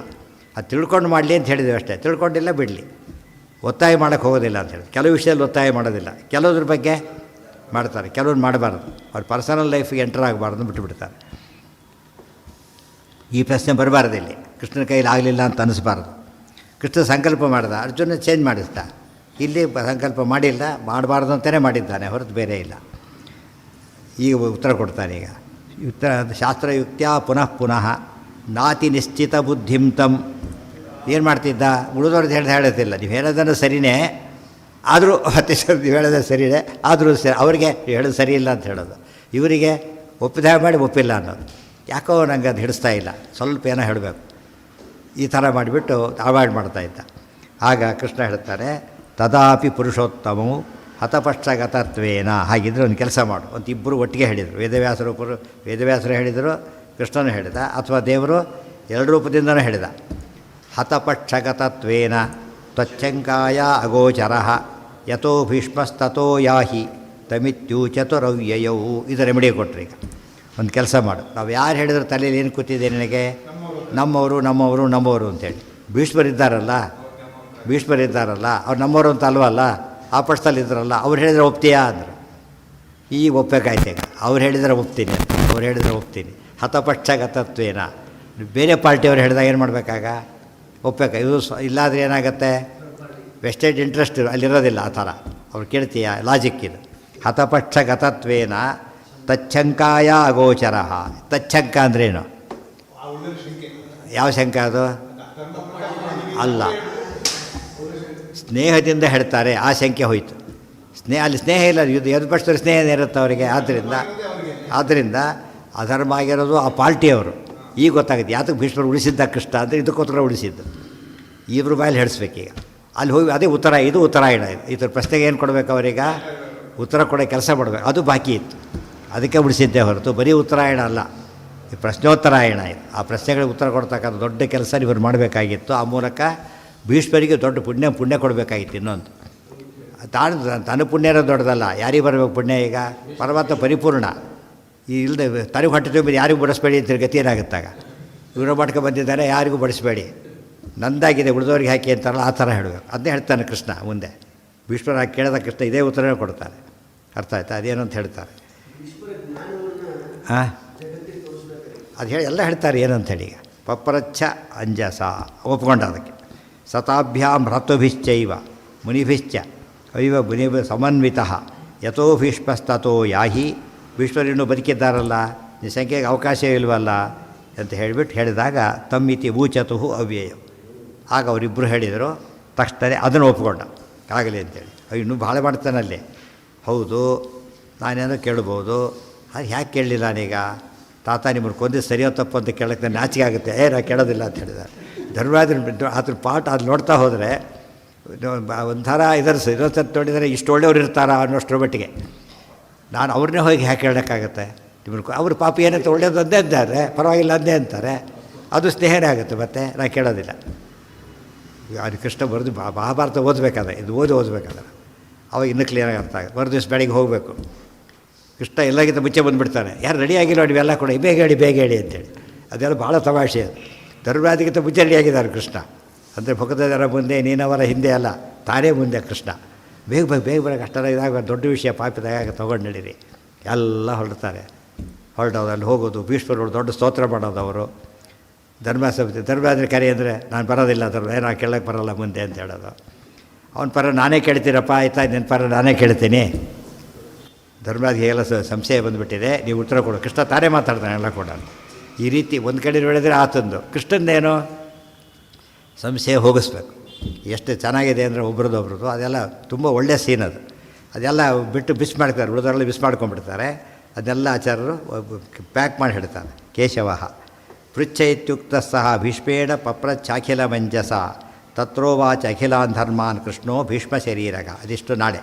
ಅದು ತಿಳ್ಕೊಂಡು ಮಾಡಲಿ ಅಂತ ಹೇಳಿದ್ವಿ ಅಷ್ಟೇ. ತಿಳ್ಕೊಂಡಿಲ್ಲ ಬಿಡಲಿ, ಒತ್ತಾಯ ಮಾಡೋಕ್ಕೆ ಹೋಗೋದಿಲ್ಲ ಅಂತ ಹೇಳಿ. ಕೆಲವು ವಿಷಯದಲ್ಲಿ ಒತ್ತಾಯ ಮಾಡೋದಿಲ್ಲ, ಕೆಲವ್ರ ಬಗ್ಗೆ ಮಾಡ್ತಾರೆ, ಕೆಲವ್ರು ಮಾಡಬಾರ್ದು. ಅವ್ರ ಪರ್ಸನಲ್ ಲೈಫಿಗೆ ಎಂಟರ್ ಆಗಬಾರ್ದು ಬಿಟ್ಟುಬಿಡ್ತಾರೆ. ಈ ಪ್ರಶ್ನೆ ಬರಬಾರ್ದು ಇಲ್ಲಿ. ಕೃಷ್ಣನ ಕೈಲಿ ಆಗಲಿಲ್ಲ ಅಂತ ಅನ್ನಿಸ್ಬಾರ್ದು. ಕೃಷ್ಣ ಸಂಕಲ್ಪ ಮಾಡಿದ, ಅರ್ಜುನ ಚೇಂಜ್ ಮಾಡಿಸ್ದ. ಇಲ್ಲಿ ಸಂಕಲ್ಪ ಮಾಡಿಲ್ಲ, ಮಾಡಬಾರ್ದು ಅಂತಲೇ ಮಾಡಿದ್ದಾನೆ ಹೊರತು ಬೇರೆ ಇಲ್ಲ. ಈಗ ಉತ್ತರ ಕೊಡ್ತಾನೆ. ಈಗ ಉತ್ತರ ಶಾಸ್ತ್ರಯುಕ್ತ್ಯ ಪುನಃ ಪುನಃ ನಾತಿ ನಿಶ್ಚಿತ ಬುದ್ಧಿಂ ತಂ. ಏನು ಮಾಡ್ತಿದ್ದ, ಉಳಿದವ್ರದ್ದು ಹೇಳೋದಿಲ್ಲ. ನೀವು ಹೇಳೋದನ್ನು ಸರಿಯೇ, ಆದರೂ ಮತ್ತೆ ನೀವು ಹೇಳೋದು ಸರಿಯೇ, ಆದರೂ ಅವರಿಗೆ ಹೇಳೋದು ಸರಿ ಇಲ್ಲ ಅಂತ ಹೇಳೋದು. ಇವರಿಗೆ ಒಪ್ಪಿದ ಮಾಡಿ ಒಪ್ಪಿಲ್ಲ ಅನ್ನೋದು. ಯಾಕೋ ನನಗೆ ಅದು ಹಿಡಿಸ್ತಾ ಇಲ್ಲ, ಸ್ವಲ್ಪ ಏನೋ ಹೇಳಬೇಕು, ಈ ಥರ ಮಾಡಿಬಿಟ್ಟು ಅವಾಯ್ಡ್ ಮಾಡ್ತಾಯಿದ್ದ. ಆಗ ಕೃಷ್ಣ ಹೇಳ್ತಾನೆ, ತದಾಪಿ ಪುರುಷೋತ್ತಮವು ಹತಪಕ್ಷಗತತ್ವೇನ. ಹಾಗಿದ್ರೆ ಒಂದು ಕೆಲಸ ಮಾಡು. ಒಂದು ಇಬ್ಬರು ಒಟ್ಟಿಗೆ ಹೇಳಿದರು, ವೇದವ್ಯಾಸರು ಹೇಳಿದರು, ಕೃಷ್ಣನು ಹೇಳಿದ, ಅಥವಾ ದೇವರು ಎರಡು ರೂಪದಿಂದನೂ ಹೇಳಿದ. ಹತಪಕ್ಷಗತತ್ವೇನ ತ್ವಚ್ಛಂಕಾಯ ಅಗೋಚರ ಯಥೋ ಭೀಷ್ಮಸ್ತೋ ಯಾಹಿ ತಮಿತ್ಯೂಚತುರವ್ಯಯೌ. ಇದು ರೆಮಿಡಿ ಕೊಟ್ಟರು. ಈಗ ಒಂದು ಕೆಲಸ ಮಾಡು, ನಾವು ಯಾರು ಹೇಳಿದ್ರು ತಲೆಯಲ್ಲಿ ಏನು ಕೂತಿದೆ ನಿನಗೆ, ನಮ್ಮವರು ನಮ್ಮವರು ನಮ್ಮವರು ಅಂತೇಳಿ. ಭೀಷ್ಮರಿದ್ದಾರಲ್ಲ ಅವ್ರು ನಮ್ಮವರು ಅಂತ ಅಲ್ವಲ್ಲ, ಆ ಪಕ್ಷದಲ್ಲಿ ಇದ್ರಲ್ಲ, ಅವ್ರು ಹೇಳಿದರೆ ಒಪ್ತೀಯಾ ಅಂದರು. ಈಗ ಒಪ್ಪಬೇಕಾಯ್ತು. ಈಗ ಅವ್ರು ಹೇಳಿದರೆ ಒಪ್ತೀನಿ ಅಂತ, ಅವ್ರು ಹೇಳಿದರೆ ಒಪ್ತೀನಿ. ಹತಪಕ್ಷಗತತ್ವೇನ. ಬೇರೆ ಪಾರ್ಟಿಯವ್ರು ಹೇಳಿದಾಗ ಏನು ಮಾಡಬೇಕಾಗ, ಒಪ್ಪಬೇಕು. ಇದು ಇಲ್ಲಾದರೆ ಏನಾಗುತ್ತೆ, ವೆಸ್ಟೆಡ್ ಇಂಟ್ರೆಸ್ಟ್ ಅಲ್ಲಿರೋದಿಲ್ಲ. ಆ ಥರ ಅವ್ರು ಕೇಳ್ತೀಯ, ಲಾಜಿಕ್ ಇದು. ಹತಪಕ್ಷಗತತ್ವೇನ ತಚ್ಛಂಕಾಯ ಅಗೋಚರ. ತಚ್ಛಂಕ ಅಂದ್ರೇನು, ಯಾವ ಶಂಕ ಅದು ಅಲ್ಲ, ಸ್ನೇಹದಿಂದ ಹೇಳ್ತಾರೆ, ಆ ಸಂಖ್ಯೆ ಹೋಯಿತು. ಅಲ್ಲಿ ಸ್ನೇಹ ಇಲ್ಲ, ಇದು ಎದು ಪಕ್ಷದ ಸ್ನೇಹ ಇರುತ್ತೆ ಅವರಿಗೆ. ಆದ್ದರಿಂದ ಅಧರ್ಮ ಆಗಿರೋದು ಆ ಪಾರ್ಟಿಯವರು. ಈಗ ಗೊತ್ತಾಗುತ್ತೆ ಯಾತಕ್ಕೆ ಭೀಷ್ಮರು ಉಳಿಸಿದ್ದ ಕೃಷ್ಣ ಅಂದರೆ ಇದಕ್ಕೋಸ್ಕರ ಉಳಿಸಿದ್ದು. ಇಬ್ಬರು ಬಾಯಲ್ಲಿ ಹೇಳಿಸ್ಬೇಕೀಗ. ಅಲ್ಲಿ ಹೋಗಿ ಅದೇ ಉತ್ತರ, ಇದು ಉತ್ತರಾಯಣ. ಇದ್ರ ಪ್ರಶ್ನೆಗೆ ಏನು ಕೊಡಬೇಕು ಅವರೀಗ, ಉತ್ತರ ಕೊಡೋ ಕೆಲಸ ಮಾಡಬೇಕು. ಅದು ಬಾಕಿ ಇತ್ತು, ಅದಕ್ಕೆ ಉಳಿಸಿದ್ದೇ ಹೊರತು ಬರೀ ಉತ್ತರಾಯಣ ಅಲ್ಲ, ಈ ಪ್ರಶ್ನೋತ್ತರಾಯಣ ಇದು. ಆ ಪ್ರಶ್ನೆಗಳಿಗೆ ಉತ್ತರ ಕೊಡ್ತಕ್ಕಂಥ ದೊಡ್ಡ ಕೆಲಸ ಇವರು ಮಾಡಬೇಕಾಗಿತ್ತು. ಆ ಮೂಲಕ ಭೀಷ್ಮರಿಗೆ ದೊಡ್ಡ ಪುಣ್ಯ ಕೊಡಬೇಕಾಗಿತ್ತು. ಇನ್ನೊಂದು ತನ್ನ ಪುಣ್ಯ ಇರೋದು ದೊಡ್ಡದಲ್ಲ, ಯಾರಿಗೆ ಬರಬೇಕು ಪುಣ್ಯ? ಈಗ ಪರಮಾತ್ಮ ಪರಿಪೂರ್ಣ. ಈ ಇಲ್ಲದೆ ತನಗೆ ಹೊಟ್ಟೆ ತುಂಬ ಯಾರಿಗೂ ಬಡಿಸ್ಬೇಡಿ ಅಂತ ಗತಿ ಏನಾಗುತ್ತಾಗ. ಇವರು ಮಟ್ಕ ಬಂದಿದ್ದಾರೆ, ಯಾರಿಗೂ ಬಡಿಸ್ಬೇಡಿ, ನಂದಾಗಿದೆ ಉಳಿದವ್ರಿಗೆ ಹಾಕಿ ಅಂತಾರಲ್ಲ, ಆ ಥರ ಹೇಳಬೇಕು. ಅದನ್ನೇ ಹೇಳ್ತಾನೆ ಕೃಷ್ಣ ಮುಂದೆ. ಭೀಷ್ಮರ ಕೇಳಿದ ಕೃಷ್ಣ ಇದೇ ಉತ್ತರನೇ ಕೊಡ್ತಾರೆ. ಅರ್ಥ ಆಯ್ತಾ? ಅದೇನು ಅಂತ ಹೇಳ್ತಾರೆ. ಹಾಂ, ಅದು ಹೇಳಿ ಎಲ್ಲ ಹೇಳ್ತಾರೆ ಏನಂಥೇಳಿ. ಈಗ ಪಪ್ರಚ್ಛ ಅಂಜಸ ಒಪ್ಕೊಂಡ. ಅದಕ್ಕೆ ಸತಾಭ್ಯಾಂ ಹೃತುಭಿಶ್ಚೈವ ಮುನಿಭಿಶ್ಚ ಐವ ಮುನಿ ಸಮನ್ವಿತ ಯಥೋ ಭೀಷ್ಮಸ್ತೋ ಯಾಹಿ. ಭೀಷ್ಮರಿನ್ನೂ ಬದುಕಿದ್ದಾರಲ್ಲ, ಈ ಸಂಖ್ಯೆಗೆ ಅವಕಾಶ ಇಲ್ವಲ್ಲ ಅಂತ ಹೇಳಿದಾಗ ತಮ್ಮಿತಿ ಊಚತು ಅವ್ಯಯ. ಆಗ ಅವರಿಬ್ಬರು ಹೇಳಿದರು. ತಕ್ಷಣ ಅದನ್ನು ಒಪ್ಕೊಂಡ, ಆಗಲಿ ಅಂತೇಳಿ. ಇನ್ನೂ ಭಾಳ ಮಾಡ್ತಾನಲ್ಲಿ. ಹೌದು, ನಾನೇನೋ ಕೇಳ್ಬೋದು, ಅದು ಯಾಕೆ ಕೇಳಲಿಲ್ಲ ನಾನೀಗ? ತಾತ ನಿಮ್ಮನ್ನು ಕೊಂದು ಸರಿಯೋ ತಪ್ಪು ಅಂತ ಕೇಳೋಕ್ಕೆ ನಾನು ನಾಚಿಕೆ ಆಗುತ್ತೆ. ನಾನು ಕೇಳೋದಿಲ್ಲ ಅಂತ ಹೇಳಿದ್ದಾರೆ. ಧರ್ಮರಾಜನ ಅದ್ರ ಪಾಠ ಅದು ನೋಡ್ತಾ ಹೋದರೆ ಒಂಥರ ಇರೋಸತ್ತು ನೋಡಿದರೆ ಇಷ್ಟು ಒಳ್ಳೆಯವ್ರು ಇರ್ತಾರ ಅನ್ನೋಷ್ಟರ ಮಟ್ಟಿಗೆ. ನಾನು ಅವ್ರನ್ನೇ ಹೋಗಿ ಯಾಕೆ ಹೇಳೋಕ್ಕಾಗತ್ತೆ? ನಿಮ್ಮನ್ನು ಅವ್ರ ಪಾಪ ಏನಂತ ಒಳ್ಳೇದು ಅಂದೇ ಅಂತಾರೆ, ಪರವಾಗಿಲ್ಲ ಅಂದೇ ಅಂತಾರೆ. ಅದು ಸ್ನೇಹನೇ ಆಗುತ್ತೆ. ಮತ್ತು ನಾನು ಕೇಳೋದಿಲ್ಲ. ಅದು ಕೃಷ್ಣ ಬರೆದು ಮಹಾಭಾರತ ಓದಬೇಕಾದ್ರೆ, ಇದು ಓದಬೇಕಾದ್ರೆ ಅವಾಗ ಇನ್ನೂ ಕ್ಲಿಯರಾಗಿ ಅರ್ಥ ಆಗುತ್ತೆ. ಮರುದಿವ್ಸ ಬೆಳಗ್ಗೆ ಹೋಗಬೇಕು. ಕೃಷ್ಣ ಎಲ್ಲಕ್ಕಿಂತ ಮುಂಚೆ ಬಂದುಬಿಡ್ತಾನೆ. ಯಾರು ರೆಡಿ ಆಗಿಲ್ಲ ನೀವೆಲ್ಲ ಕೂಡ ಬೇಗ ಹೇಳಿ ಅಂತೇಳಿ. ಅದೆಲ್ಲ ಭಾಳ ತಮಾಷೆ. ಅದು ಧರ್ಮರಾಜಕ್ಕಿಂತ ಮುಂಚೆ ರೆಡಿಯಾಗಿದ್ದಾರೆ ಕೃಷ್ಣ. ಅಂದರೆ ಭಕ್ತದರ ಮುಂದೆ, ನೀನವರ ಹಿಂದೆ ಅಲ್ಲ, ತಾನೇ ಮುಂದೆ ಕೃಷ್ಣ. ಬೇಗ ಬರೋಕ್ಕೆ ಅಷ್ಟೆಲ್ಲ ಇದಾಗ ದೊಡ್ಡ ವಿಷಯ ಪಾಪಿದಾಗ ತೊಗೊಂಡು ನಡೀರಿ. ಎಲ್ಲ ಹೊರಡ್ತಾರೆ. ಹೊರಟೋದು ಅಲ್ಲಿ ಹೋಗೋದು, ಭೀಷ್ಮರು ದೊಡ್ಡ ಸ್ತೋತ್ರ ಮಾಡೋದು. ಅವರು ಧರ್ಮರಾಜನ ಕರೆ ಅಂದರೆ ನಾನು ಬರೋದಿಲ್ಲ, ನಾನು ಕೇಳೋಕ್ಕೆ ಬರೋಲ್ಲ ಮುಂದೆ ಅಂತ ಹೇಳೋದು. ಅವನ ಪರ ನಾನೇ ಕೇಳ್ತೀರಪ್ಪ, ಆಯ್ತಾ, ನಿನ್ನ ಪರ ನಾನೇ ಕೇಳ್ತೀನಿ. ಧರ್ಮರಾಜ್ ಹೇಗೆಲ್ಲ ಸಂಶಯ ಬಂದುಬಿಟ್ಟಿದೆ, ನೀವು ಉತ್ತರ ಕೊಡು. ಕೃಷ್ಣ ತಾನೇ ಮಾತಾಡ್ತಾನೆ ಎಲ್ಲ ಕೂಡ. ಈ ರೀತಿ ಒಂದು ಕಡೆ ಹೇಳಿದ್ರೆ ಆತಂದು, ಕೃಷ್ಣಂದೇನು ಸಂಶಯ ಹೋಗಿಸ್ಬೇಕು. ಎಷ್ಟು ಚೆನ್ನಾಗಿದೆ ಅಂದರೆ ಒಬ್ರದ್ದು ಅದೆಲ್ಲ ತುಂಬ ಒಳ್ಳೆಯ ಸೀನ್ ಅದು. ಅದೆಲ್ಲ ಬಿಟ್ಟು ಬಿಸ್ ಮಾಡ್ತಾರೆ, ಉಳಿದವರೆಲ್ಲ ಬಿಸ್ ಮಾಡ್ಕೊಂಡ್ಬಿಡ್ತಾರೆ. ಅದನ್ನೆಲ್ಲ ಆಚಾರ್ಯರು ಪ್ಯಾಕ್ ಮಾಡಿ ಹೇಳ್ತಾರೆ. ಕೇಶವ ಪೃಚ್ಛ ಇತ್ಯುಕ್ತ ಸಹ ಭೀಷ್ಮೇಣ ಪಪ್ರಚ್ಛಾಖಿಲ ಮಂಜಸ ತತ್ರೋವಾಚ ಅಖಿಲಾನ್ ಧರ್ಮಾನ್ ಕೃಷ್ಣೋ ಭೀಷ್ಮ ಶರೀರಗ. ಅದಿಷ್ಟು ನಾಳೆ.